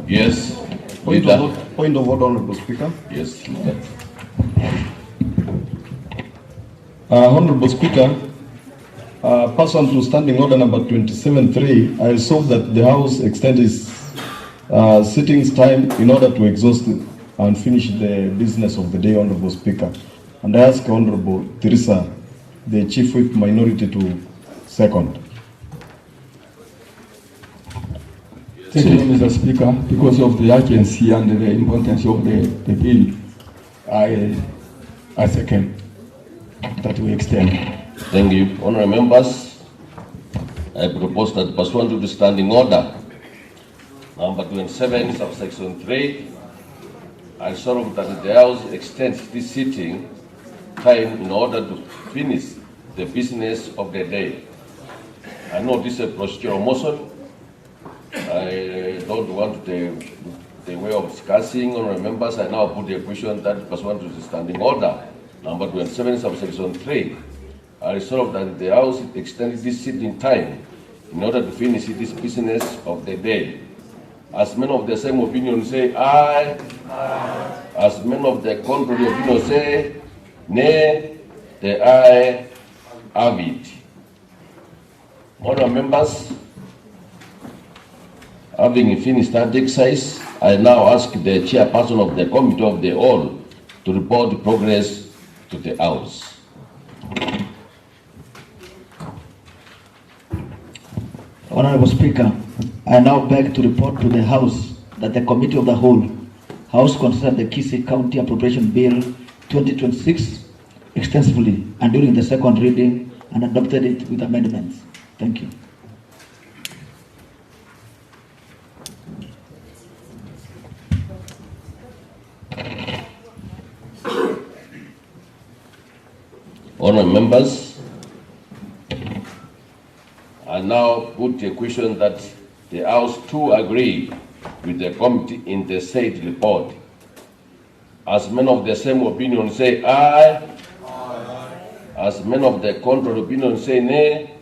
Yes. Point of order, Honorable Speaker. Yes. Honorable Speaker, pursuant to Standing Order number 27.3, I resolve that the House extend its sittings time in order to exhaust and finish the business of the day, Honorable Speaker. And I ask Honorable Teresa, the Chief Whip Minority, to second. Thank you, Mr. Speaker. Because of the urgency and the importance of the bill, I second that we extend. Thank you. Honourable members, I propose that pursuant to the standing order number 27, subsection 3, I resolve that the House extends this sitting time in order to finish the business of the day. I know this is a procedural motion. I don't want the way of discussing. Honourable members, I now put the question that pursuant to the standing order number 27, subsection 3, I resolve that the House extends this sitting time in order to finish this business of the day. As men of the same opinion say aye. Aye. As men of the contrary opinion say nay. The aye have it. Honourable members, having finished that exercise, I now ask the chairperson of the Committee of the Whole to report progress to the House. Honorable Speaker, I now beg to report to the House that the Committee of the Whole House considered the Kisii County Appropriation Bill 2026 extensively and during the second reading and adopted it with amendments. Thank you. Honourable members, I now put a question that the House too agree with the committee in the said report. As men of the same opinion say aye. Aye. As men of the contrary opinion say nay.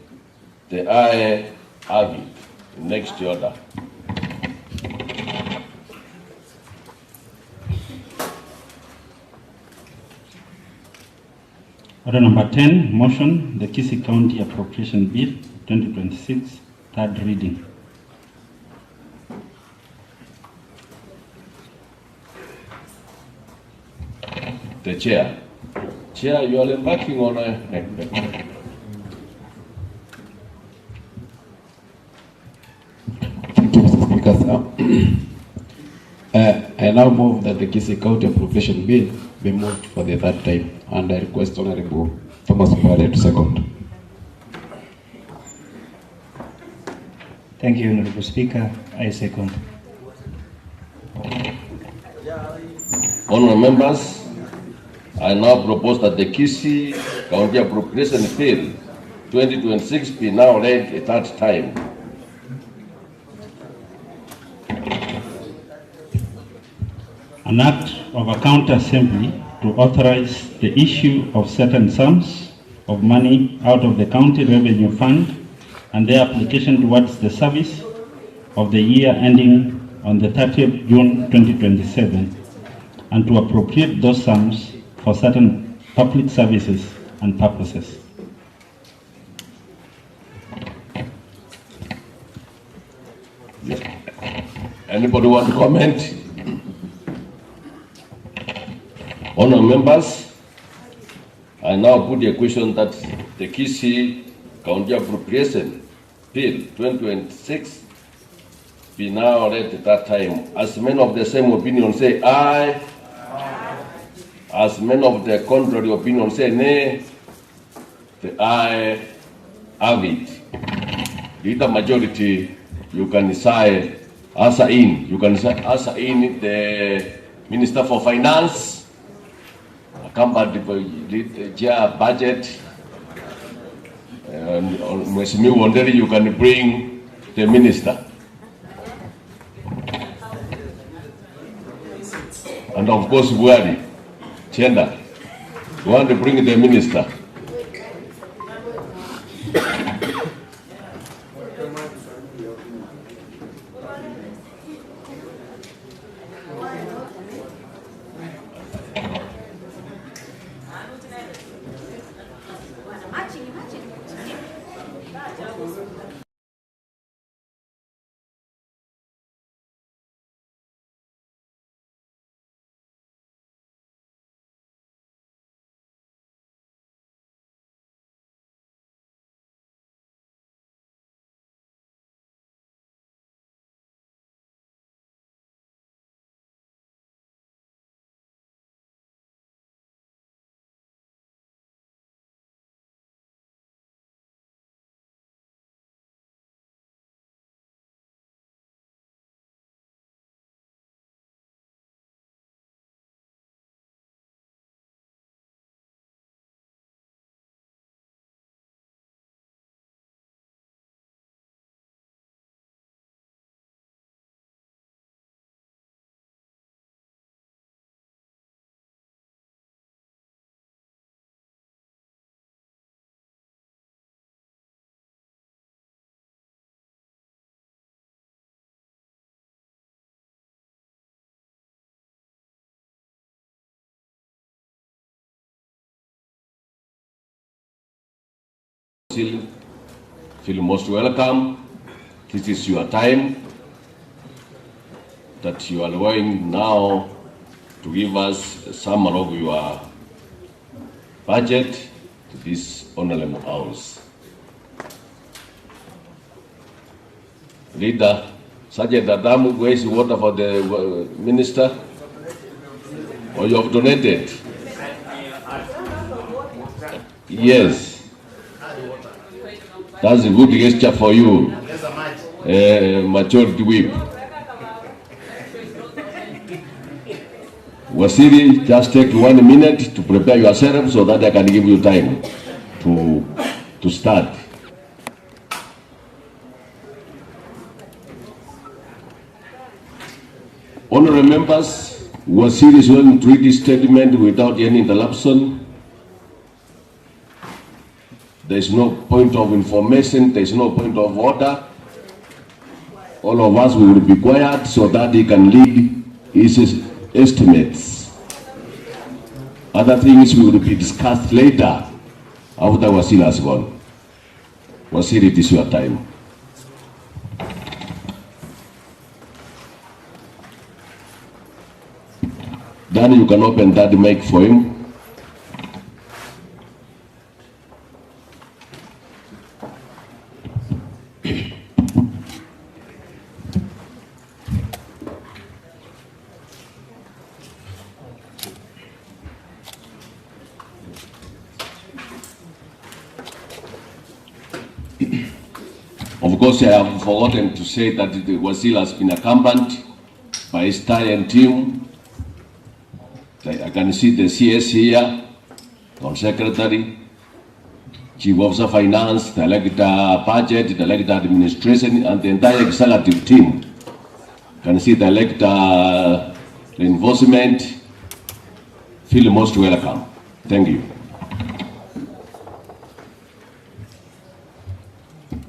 The aye have it. Next order. Order number 10, motion, the Kisii County Appropriation Bill 2026, third reading. The chair. Chair, you are embarking on a... Thank you, Mr. Speaker. I now move that the Kisii County Appropriation Bill be moved for the third time, and I request Honorable Thomas Mbale to second. Thank you, Honorable Speaker. I second. Honourable members, I now propose that the Kisii County Appropriation Bill 2026 be now read a third time. An act of a county assembly to authorize the issue of certain sums of money out of the county revenue fund and their application towards the service of the year ending on the 30th June 2027, and to appropriate those sums for certain public services and purposes. Anybody want to comment? Honourable members, I now put a question that the Kisii County Appropriation Bill 2026 be now read at that time. As men of the same opinion say aye. Aye. As men of the contrary opinion say nay. The aye have it. With the majority, you can say answer in. You can say answer in the Minister for Finance, accompanied by the budget. And you can bring the minister. And of course, Buhari, Chenda, you want to bring the minister. Feel most welcome. This is your time that you are going now to give us a summary of your budget to this honorable house. Leader, Sergeant Adamu, where is water for the minister? Or you have donated? Yes. That's a good gesture for you. Majority whip. Wasiri, just take 1 minute to prepare yourself so that I can give you time to start. Honorable members, Wasiri is going to read this statement without any interruption. There is no point of information, there is no point of order. All of us will be quiet so that he can lead his estimates. Other things will be discussed later after Wasiri has gone. Wasiri, it is your time. Then you can open that mic for him. Of course, I have forgotten to say that Wasiri has been accompanied by his Italian team. I can see the CS here, our secretary, chief officer finance, the director budget, the director administration, and the entire executive team. You can see the director enforcement. Feel most welcome. Thank you.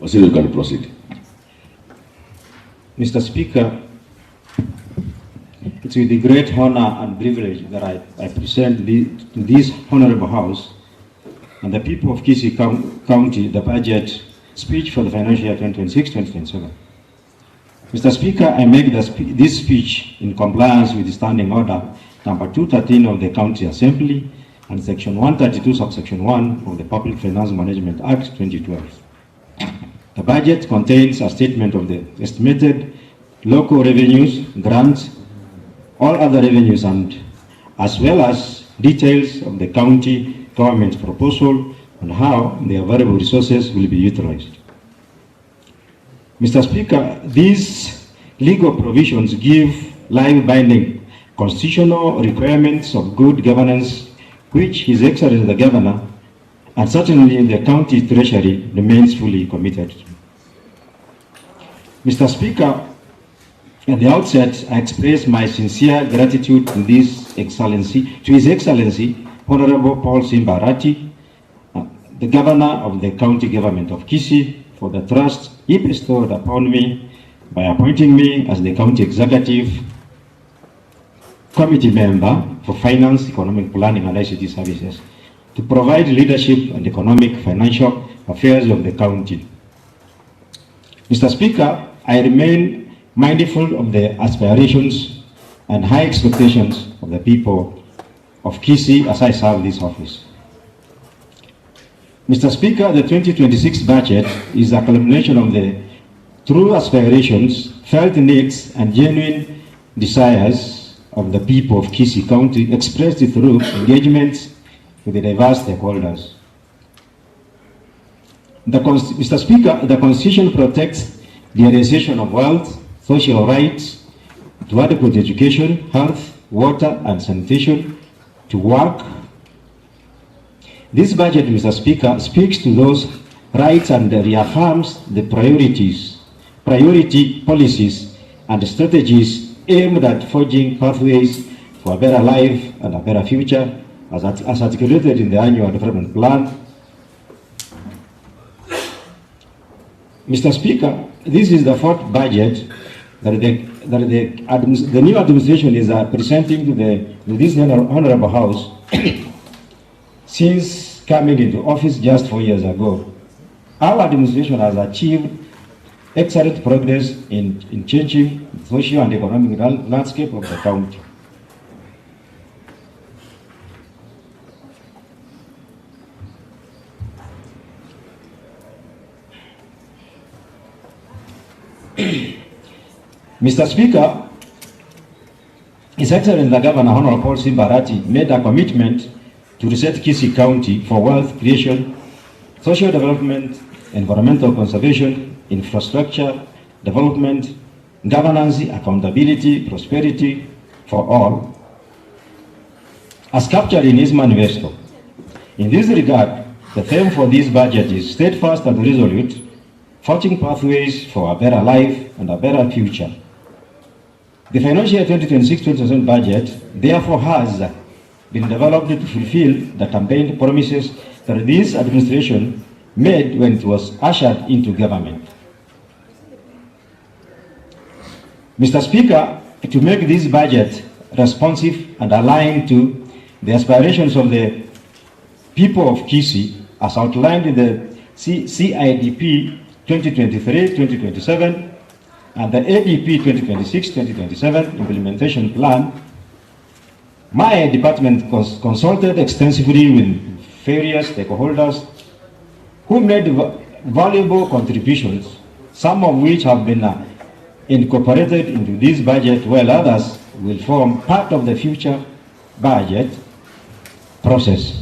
Wasiri, you can proceed. Mr. Speaker, it's with the great honor and privilege that I present to this honorable house and the people of Kisii County the budget speech for the financial year 2026-2027. Mr. Speaker, I make this speech in compliance with the Standing Order number 213 of the County Assembly and Section 132, subsection 1 of the Public Finance Management Act 2012. The budget contains a statement of the estimated local revenues, grants, all other revenues, and as well as details of the county government's proposal on how the available resources will be utilized. Mr. Speaker, these legal provisions give live binding constitutional requirements of good governance, which His Excellency the Governor and certainly the county treasury remains fully committed to. Mr. Speaker, at the outset, I express my sincere gratitude to His Excellency, Honorable Paul Simbarati, the Governor of the County Government of Kisii, for the trust he bestowed upon me by appointing me as the County Executive Committee Member for Finance, Economic Planning and ICT Services to provide leadership and economic financial affairs of the county. Mr. Speaker, I remain mindful of the aspirations and high expectations of the people of Kisii as I serve this office. Mr. Speaker, the 2026 budget is a culmination of the true aspirations, felt needs, and genuine desires of the people of Kisii County expressed through engagements with the diverse stakeholders. Mr. Speaker, the Constitution protects the realization of wealth, social rights, to adequate education, health, water, and sanitation, to work. This budget, Mr. Speaker, speaks to those rights and reaffirms the priority policies and strategies aimed at forging pathways for a better life and a better future, as articulated in the annual development plan. Mr. Speaker, this is the fourth budget that the new administration is presenting to this honorable house since coming into office just 4 years ago. our administration has achieved excellent progress in changing the social and economic landscape of the county. Mr. Speaker, His Excellency the Governor Honorable Paul Simbarati made a commitment to reset Kisii County for wealth creation, social development, environmental conservation, infrastructure development, governance, accountability, prosperity for all, as captured in his manifesto. In this regard, the theme for this budget is steadfast and resolute, forging pathways for a better life and a better future. The financial year 2026-2027 budget therefore has been developed to fulfill the campaign promises that this administration made when it was ushered into government. Mr. Speaker, to make this budget responsive and aligned to the aspirations of the people of Kisii, as outlined in the CIDP 2023-2027 and the ADP 2026-2027 implementation plan, my department consulted extensively with various stakeholders who made valuable contributions, some of which have been incorporated into this budget, while others will form part of the future budget process.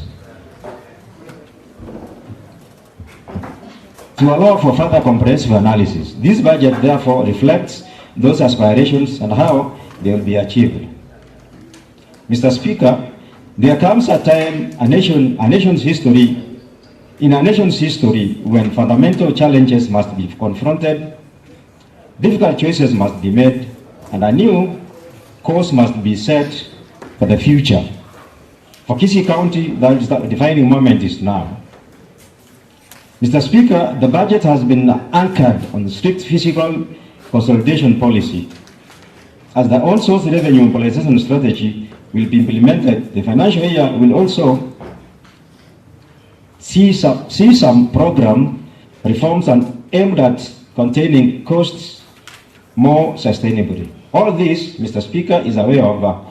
To allow for further comprehensive analysis, this budget therefore reflects those aspirations and how they will be achieved. Mr. Speaker, there comes a time in a nation's history when fundamental challenges must be confronted, difficult choices must be made, and a new course must be set for the future. For Kisii County, the defining moment is now. Mr. Speaker, the budget has been anchored on strict fiscal consolidation policy. As the on-source revenue mobilization strategy will be implemented, the financial year will also see some program reforms and aimed at containing costs more sustainably. All this, Mr. Speaker, is a way of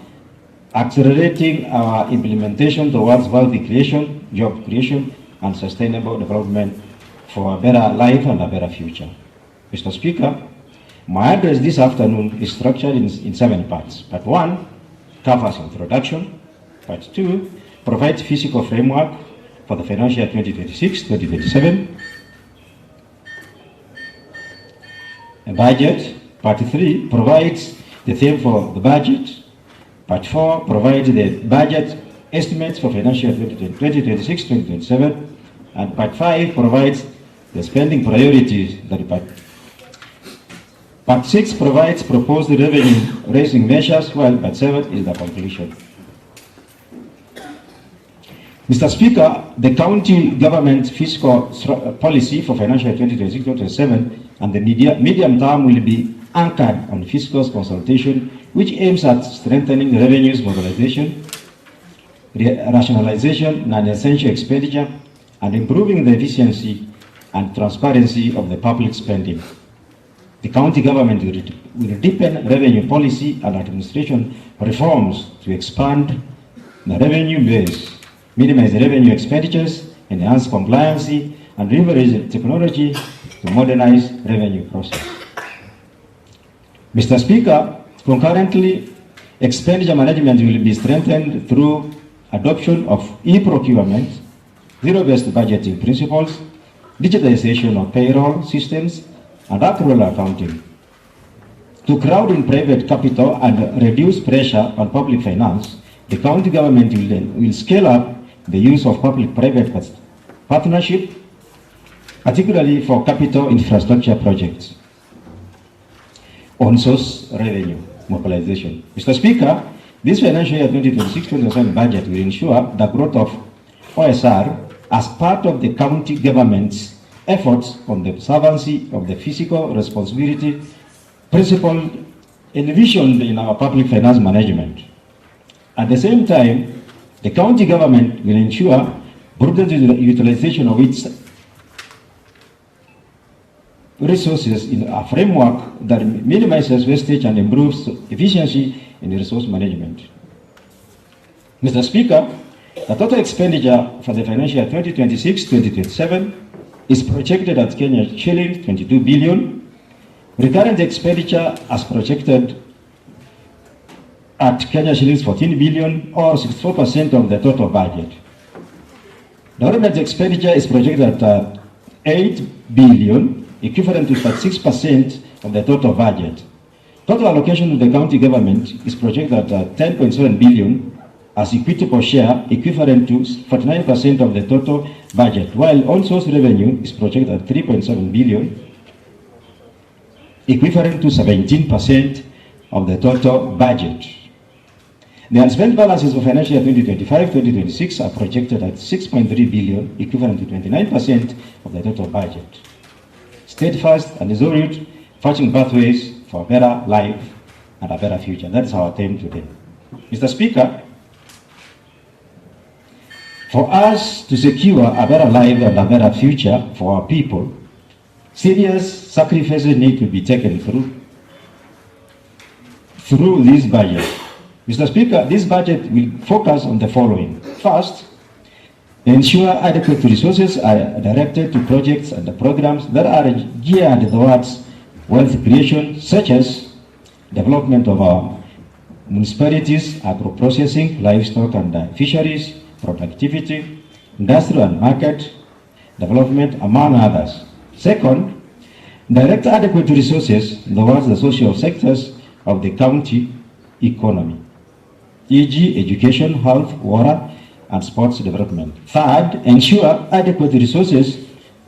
accelerating our implementation towards wealth creation, job creation, and sustainable development for a better life and a better future. Mr. Speaker, my address this afternoon is structured in 7 parts. Part 1 covers introduction. Part 2 provides physical framework for the financial year 2026-2027. A budget. Part 3 provides the theme for the budget. Part 4 provides the budget estimates for financial year 2026-2027. And Part 5 provides the spending priorities. Part 6 provides proposed revenue-raising measures, while Part 7 is the conclusion. Mr. Speaker, the county government fiscal policy for financial year 2026-2027 and the medium term will be anchored on fiscal consultation, which aims at strengthening revenues mobilization, rationalization, non-essential expenditure, and improving the efficiency and transparency of the public spending. The county government will deepen revenue policy and administration reforms to expand the revenue base, minimize revenue expenditures, enhance compliance, and leverage technology to modernize revenue process. Mr. Speaker, concurrently, expenditure management will be strengthened through adoption of e-procurement, zero-based budgeting principles, digitization of payroll systems, and accrual accounting. To crowd in private capital and reduce pressure on public finance, the county government will scale up the use of public-private partnership, particularly for capital infrastructure projects. On-source revenue mobilization. Mr. Speaker, this financial year 2026-2027 budget will ensure the growth of OSR as part of the county government's efforts on the observance of the fiscal responsibility principle envisioned in our public finance management. At the same time, the county government will ensure prudent utilization of its resources in a framework that minimizes wastage and improves efficiency in resource management. Mr. Speaker, the total expenditure for the financial year 2026-2027 is projected at Kenya shillings 22 billion. Recurrent expenditure as projected at Kenya shillings 14 billion, or 64% of the total budget. Government expenditure is projected at 8 billion, equivalent to 36% of the total budget. Total allocation to the county government is projected at 10.7 billion as equity per share, equivalent to 49% of the total budget, while on-source revenue is projected at 3.7 billion, equivalent to 17% of the total budget. The unspent balances for financial year 2025-2026 are projected at 6.3 billion, equivalent to 29% of the total budget. Steadfast and resolute, forging pathways for a better life and a better future. That is our theme today. Mr. Speaker, for us to secure a better life and a better future for our people, serious sacrifices need to be taken through this budget. Mr. Speaker, this budget will focus on the following. First, ensure adequate resources are directed to projects and programs that are geared towards wealth creation, such as development of our municipalities, agro-processing, livestock and fisheries, productivity, industrial and market development, among others. Second, direct adequate resources towards the social sectors of the county economy, e.g. education, health, water, and sports development. Third, ensure adequate resources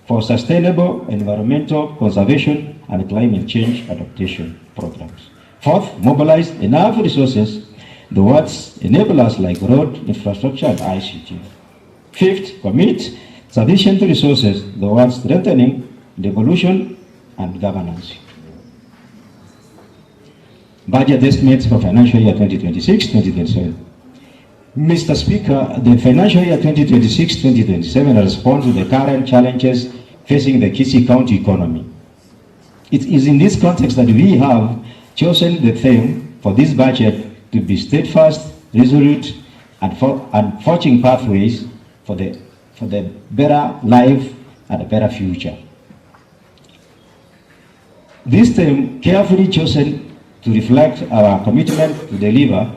for sustainable environmental conservation and climate change adaptation programs. Fourth, mobilize enough resources towards enablers like road, infrastructure, and ICT. Fifth, commit sufficient resources towards strengthening devolution and governance. Budget estimates for financial year 2026-2027. Mr. Speaker, the financial year 2026-2027 responds to the current challenges facing the Kisii County economy. It is in this context that we have chosen the theme for this budget to be steadfast, resolute, and forging pathways for the better life and a better future. This theme carefully chosen to reflect our commitment to deliver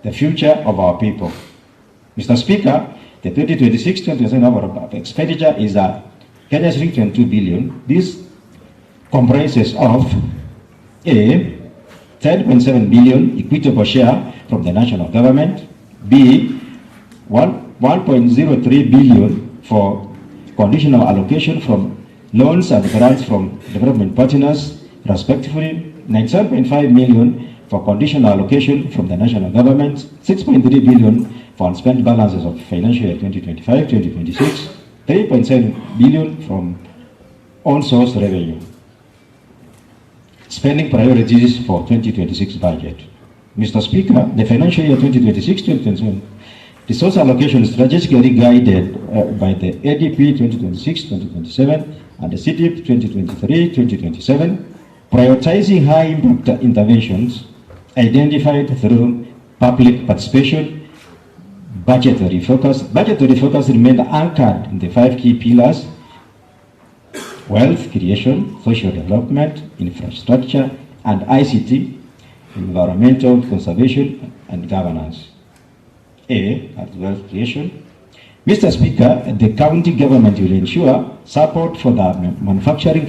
the future of our people. Mr. Speaker, the 2026-2027 expenditure is Kenya shillings 22 billion. This comprises of A, 10.7 billion equity per share from the national government, B, 1.03 billion for conditional allocation from loans and grants from development partners, respectively, 97.5 million for conditional allocation from the national government, 6.3 billion for unspent balances of financial year 2025-2026, 3.7 billion from on-source revenue. Spending priorities for 2026 budget. Mr. Speaker, the financial year 2026-2027 resource allocation is strategically guided by the ADP 2026-2027 and the CDP 2023-2027, prioritizing high-impact interventions identified through public participation. Budgetary focus remained anchored in the 5 key pillars: wealth creation, social development, infrastructure, and ICT, environmental conservation, and governance. A, at wealth creation. Mr. Speaker, the county government will ensure support for the manufacturing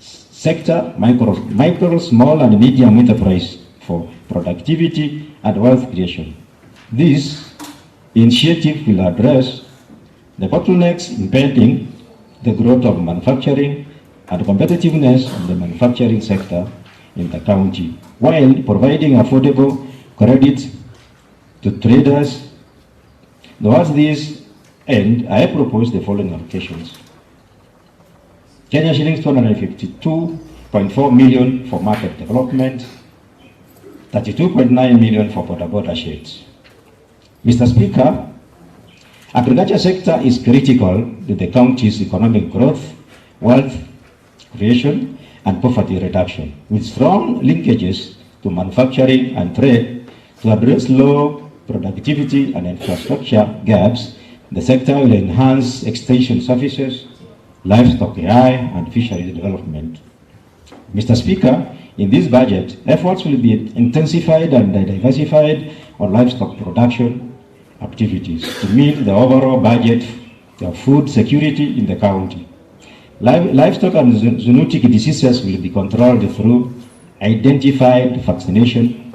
sector, micro, small, and medium enterprise for productivity and wealth creation. This initiative will address the bottlenecks impeding the growth of manufacturing and competitiveness of the manufacturing sector in the county, while providing affordable credit to traders. Towards this end, I propose the following allocations: Kenya shillings 252.4 million for market development, 32.9 million for border sheds. Mr. Speaker, agriculture sector is critical to the county's economic growth, wealth creation and poverty reduction, with strong linkages to manufacturing and trade to address low productivity and infrastructure gaps. The sector will enhance extension services, livestock AI, and fisheries development. Mr. Speaker, in this budget, efforts will be intensified and diversified on livestock production activities to meet the overall budget of food security in the county. Livestock and zoonotic diseases will be controlled through identified vaccination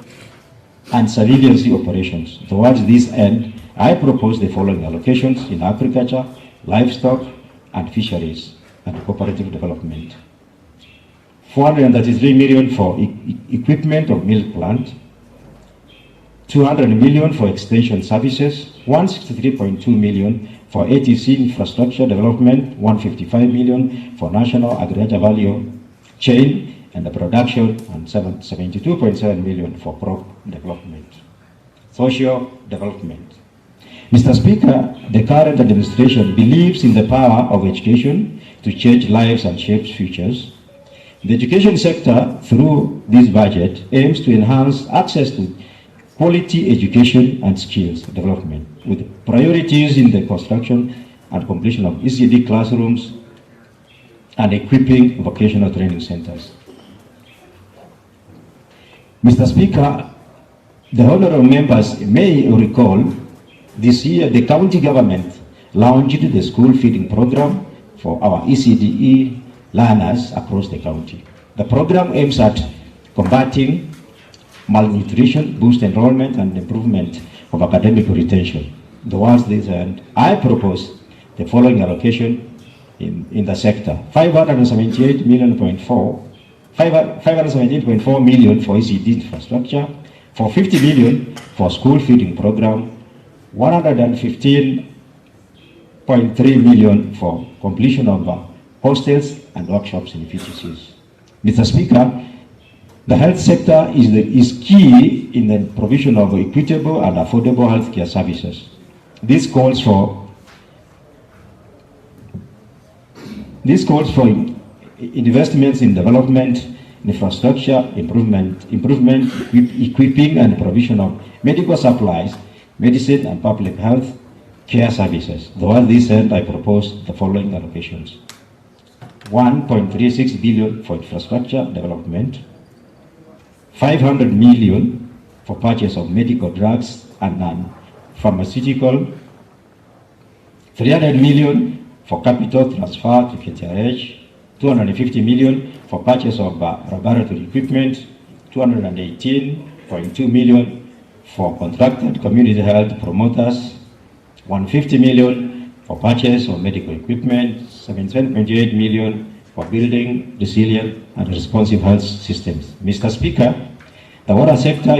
and surveillance operations. Towards this end, I propose the following allocations in agriculture, livestock, and fisheries and cooperative development. 433 million for equipment of milk plant, 200 million for extension services, 163.2 million for ATC infrastructure development, 155 million for national agriculture value chain and the production, and 72.7 million for crop development. Social development. Mr. Speaker, the current administration believes in the power of education to change lives and shape futures. The education sector, through this budget, aims to enhance access to quality education and skills development, with priorities in the construction and completion of ECD classrooms and equipping vocational training centers. Mr. Speaker, the honorable members may recall this year the county government launched the school feeding program for our ECDE learners across the county. The program aims at combating malnutrition, boost enrollment, and improvement of academic retention. Towards this end, I propose the following allocation in the sector: 578.4 million for ECD infrastructure, for 50 million for school feeding program, 115.3 million for completion of hostels and workshops in VTCs. Mr. Speaker, the health sector is key in the provision of equitable and affordable healthcare services. This calls for investments in development, infrastructure, improvement, equipping and provision of medical supplies, medicine and public health care services. Towards this end, I propose the following allocations: 1.36 billion for infrastructure development, 500 million for purchase of medical drugs and non-pharmaceutical, 300 million for capital transfer to KTRH, 250 million for purchase of laboratory equipment, 218.2 million for contracted community health promoters, 150 million for purchase of medical equipment, 17.8 million for building resilient and responsive health systems. Mr. Speaker, the water sector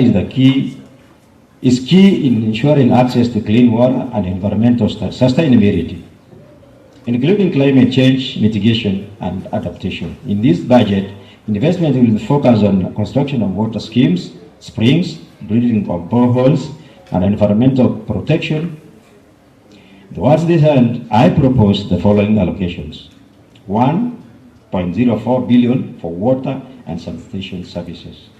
is key in ensuring access to clean water and environmental sustainability, including climate change mitigation and adaptation. In this budget, investment will focus on construction of water schemes, springs, drilling of boreholes, and environmental protection. Towards this end, I propose the following allocations: 1.04 billion for water and sanitation services,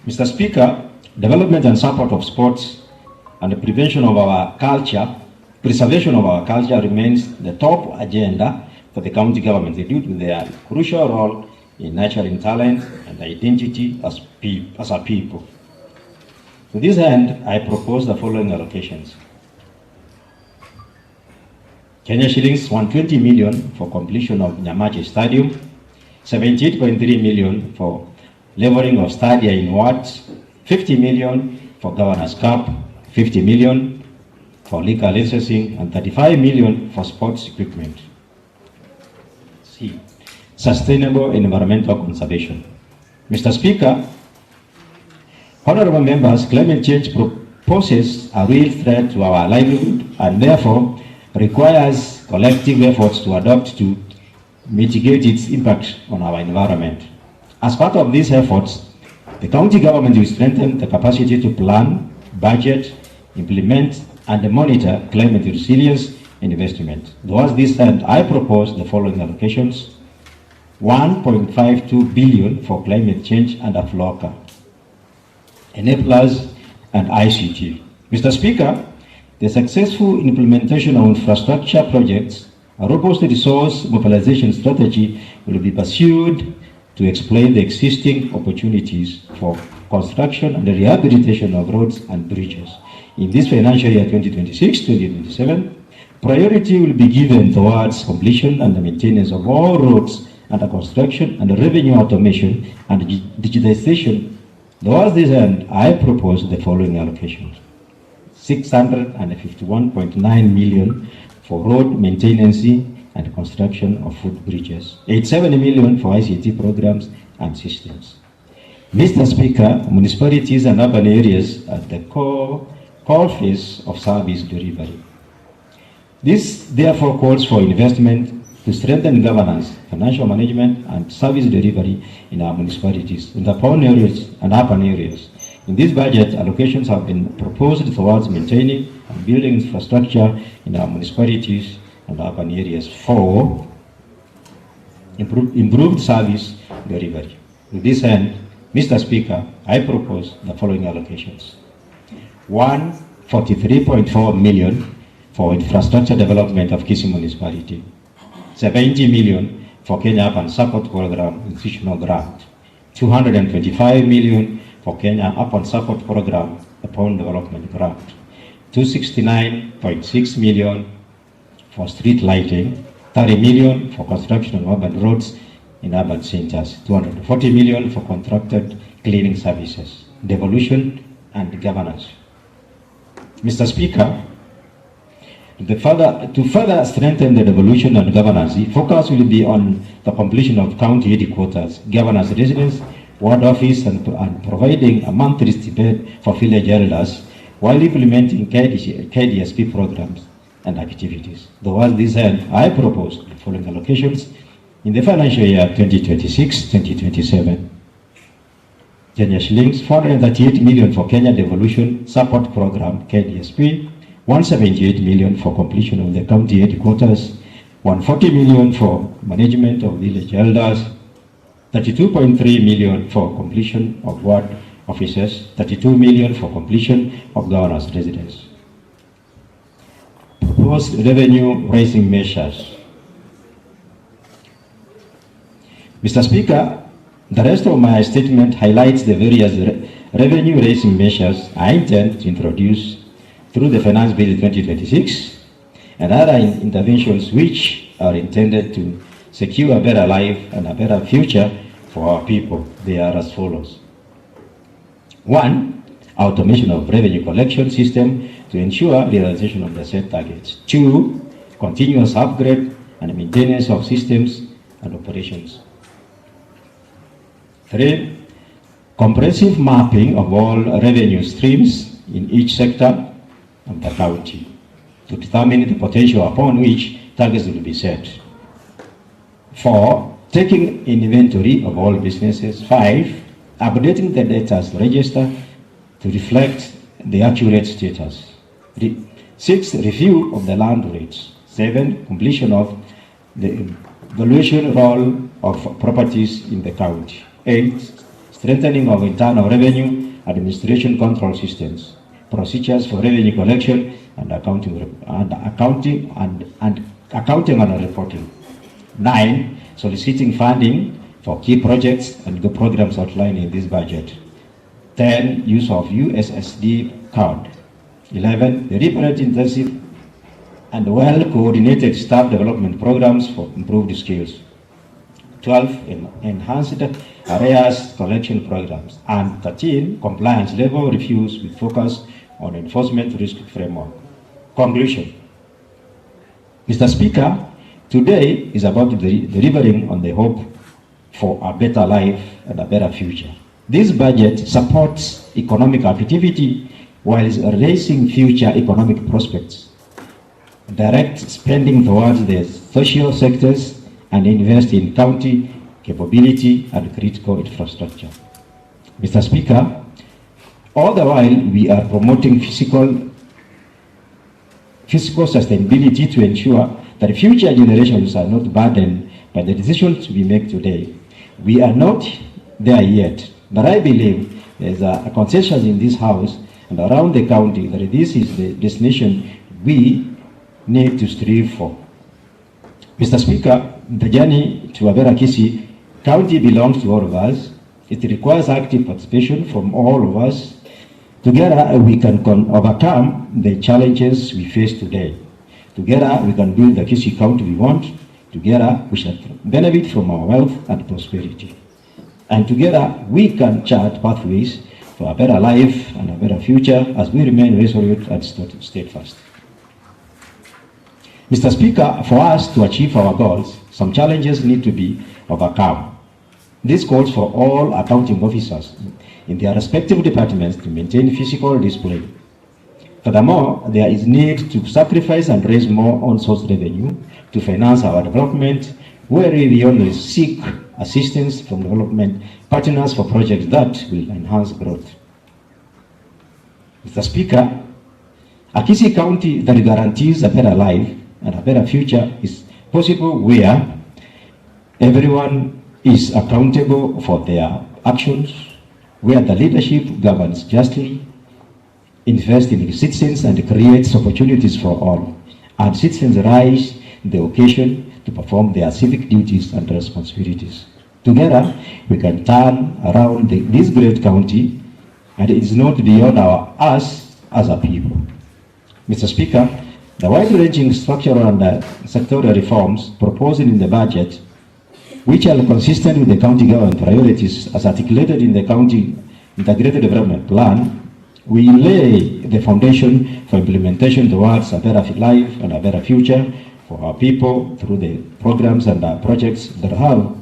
Mr. Speaker, development and support of sports and the preservation of our culture remains the top agenda for the county government due to their crucial role in nurturing talent and identity as a people. To this end, I propose the following allocations: Kenya shillings 120 million for completion of Nyamache Stadium, 78.3 million for leveling of stadia in wards, 50 million for Governor's Cup, 50 million for liquor licensing, and 35 million for sports equipment. C. Sustainable environmental conservation. Mr. Speaker, honorable members, climate change poses a real threat to our livelihood and therefore requires collective efforts to adopt to mitigate its impact on our environment. As part of these efforts, The county government will strengthen the capacity to plan, budget, implement, and monitor climate resilience and investment. Towards this end, I propose the following allocations: 1.52 billion for climate change and AFLOCA, enablers, and ICT. Mr. Speaker, the successful implementation of infrastructure projects, a robust resource mobilization strategy will be pursued to explain the existing opportunities for construction and rehabilitation of roads and bridges. In this financial year 2026-2027, priority will be given towards completion and the maintenance of all roads under construction and revenue automation and digitization. Towards this end, I propose the following allocations: 651.9 million for road maintenance and construction of footbridges, 870 million for ICT programs and systems. Mr. Speaker, municipalities and urban areas are the core face of service delivery. This therefore calls for investment to strengthen governance, financial management, and service delivery in our municipalities, in the urban areas. In this budget, allocations have been proposed towards maintaining and building infrastructure in our municipalities and urban areas for improved service delivery. To this end, Mr. Speaker, I propose the following allocations: 143.4 million for infrastructure development of Kisii municipality, 70 million for Kenya Urban Support Program institutional grant, 225 million for Kenya Urban Support Program upon development grant, 269.6 million for street lighting, 30 million for construction of urban roads in urban centers, 240 million for contracted cleaning services, devolution and governance. Mr. Speaker, to further strengthen the devolution and governance, the focus will be on the completion of county headquarters, governance residence, ward office, and providing a monthly stipend for village elders while implementing KDSP programs and activities. Towards this end, I propose the following allocations in the financial year 2026-2027. Kenya shillings 438 million for Kenya Devolution Support Program KDSP, 178 million for completion of the county headquarters, 140 million for management of village elders, 32.3 million for completion of ward offices, 32 million for completion of governors' residence. Proposed revenue raising measures. Mr. Speaker, the rest of my statement highlights the various revenue raising measures I intend to introduce through the Finance Bill 2026 and other interventions which are intended to secure a better life and a better future for our people. They are as follows. 1. Automation of revenue collection system to ensure realization of the set targets. 2. Continuous upgrade and maintenance of systems and operations. 3. Comprehensive mapping of all revenue streams in each sector of the county to determine the potential upon which targets will be set. 4. Taking inventory of all businesses. 5. Updating the debtors register to reflect the accurate status. 6. Review of the land rates. 7. Completion of the valuation roll of properties in the county. 8. Strengthening of internal revenue administration control systems, procedures for revenue collection and accounting and reporting. 9. Soliciting funding for key projects and the programs outlined in this budget. 10. Use of USSD card. 11. Deliberate, intensive, and well-coordinated staff development programs for improved skills. 12. Enhanced arrears collection programs. And 13. Compliance level reviews with focus on enforcement risk framework. Conclusion. Mr. Speaker, today is about delivering on the hope for a better life and a better future. This budget supports economic activity while raising future economic prospects, direct spending towards the social sectors, and invest in county capability and critical infrastructure. Mr. Speaker, all the while we are promoting physical sustainability to ensure that future generations are not burdened by the decisions we make today. We are not there yet, but I believe there's a consensus in this House and around the county that this is the destination we need to strive for. Mr. Speaker, the journey to Abera Kisii County belongs to all of us. It requires active participation from all of us. Together we can overcome the challenges we face today. Together we can build the Kisii County we want. Together we shall benefit from our wealth and prosperity. And together we can chart pathways for a better life and a better future as we remain resolute and steadfast. Mr. Speaker, for us to achieve our goals, some challenges need to be overcome. This calls for all accounting officers in their respective departments to maintain physical discipline. Furthermore, there is need to sacrifice and raise more on-source revenue to finance our development, where we only seek assistance from development partners for projects that will enhance growth. Mr. Speaker, a Kisii County that guarantees a better life and a better future is possible where everyone is accountable for their actions, where the leadership governs justly, invests in citizens and creates opportunities for all, and citizens rise in the occasion to perform their civic duties and responsibilities. Together, we can turn around this great county, and it is not beyond us as a people. Mr. Speaker, the wide-ranging structural and sectoral reforms proposed in the budget, which are consistent with the county government priorities as articulated in the county integrated development plan, we lay the foundation for implementation towards a better life and a better future for our people through the programs and projects that have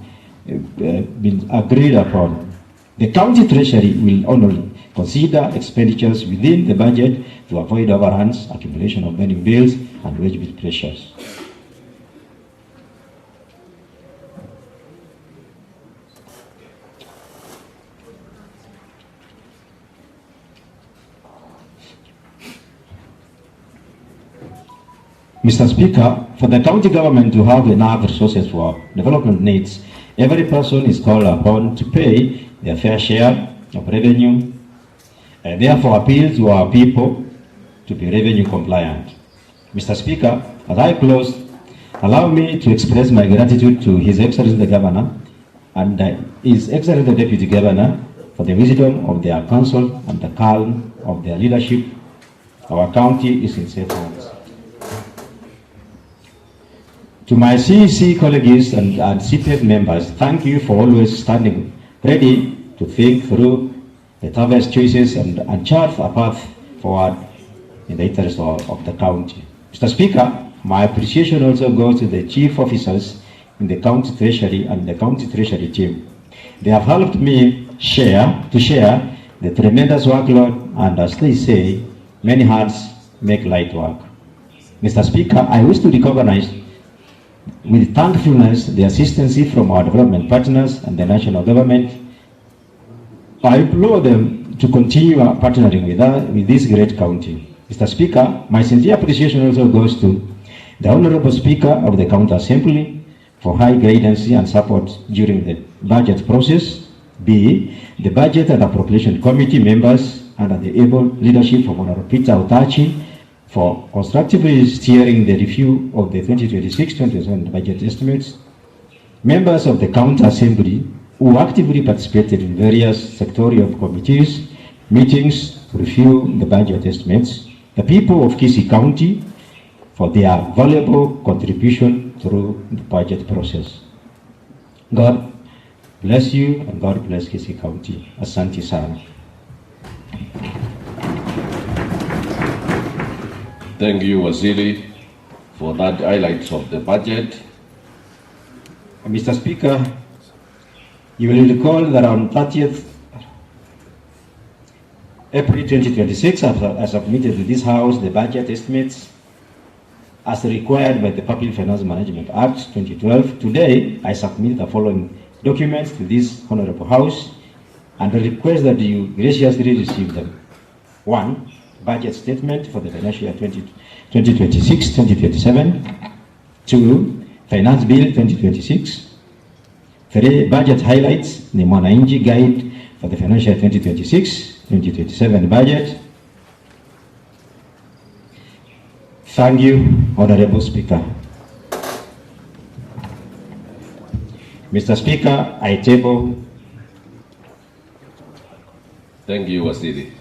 been agreed upon. The county treasury will only consider expenditures within the budget to avoid overruns, accumulation of pending bills, and wage bill pressures. Mr. Speaker, for the county government to have enough resources for development needs, every person is called upon to pay their fair share of revenue, and therefore appeal to our people to be revenue compliant. Mr. Speaker, as I close, allow me to express my gratitude to His Excellency the Governor and His Excellency the Deputy Governor for the wisdom of their counsel and the calm of their leadership. Our county is in safe hands. To my CEC colleagues and CPF members, thank you for always standing ready to think through the toughest choices and chart a path forward in the interest of the county. Mr. Speaker, my appreciation also goes to the chief officers in the county treasury and the county treasury team. They have helped me share the tremendous workload, and as they say, many hands make light work. Mr. Speaker, I wish to recognize with thankfulness the assistance from our development partners and the national government. I implore them to continue partnering with this great county. Mr. Speaker, my sincere appreciation also goes to the Honorable Speaker of the County Assembly for high guidance and support during the budget process, B, the Budget and Appropriation Committee members under the able leadership of Honorable Peter Otachi for constructively steering the review of the 2026-2027 budget estimates, members of the County Assembly who actively participated in various sectorial committees, meetings to review the budget estimates, the people of Kisii County for their valuable contribution through the budget process. God bless you and God bless Kisii County. Asante sana. Thank you, Waziri, for that highlights of the budget. Mr. Speaker, you will recall that on 30th April 2026, I submitted to this House the budget estimates as required by the Public Finance Management Act 2012. Today, I submit the following documents to this Honorable House and I request that you graciously receive them. 1. Budget statement for the financial year 2026-2027. 2. Finance Bill 2026. 3. Budget highlights, the Mwananchi Guide for the financial year 2026-2027 budget. Thank you, Honorable Speaker. Mr. Speaker, I table. Thank you, Wasiri.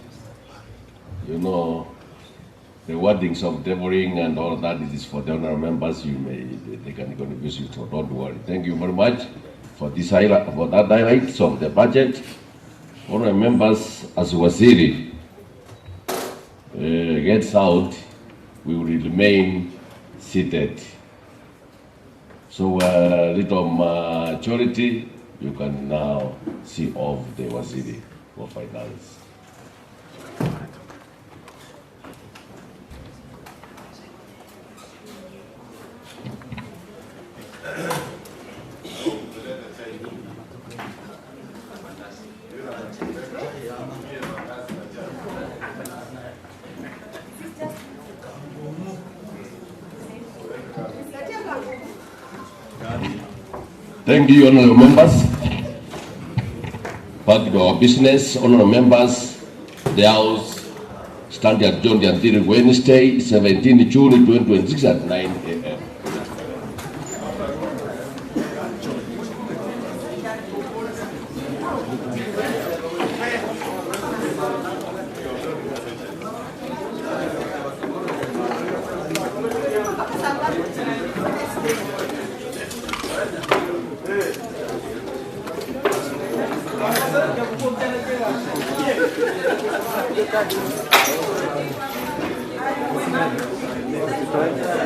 You know, the wordings of tabling and all that is for the honorable members. They can contribute, so don't worry. Thank you very much for this highlight, for that highlights of the budget. Honorable members, as Wasiri gets out, we will remain seated. So little majority, you can now see off the Wasiri for finance. Thank you, honorable members. Back to our business, honorable members. The House stand adjourned until Wednesday, 17 June 2026 at 9 a.m. Thank you.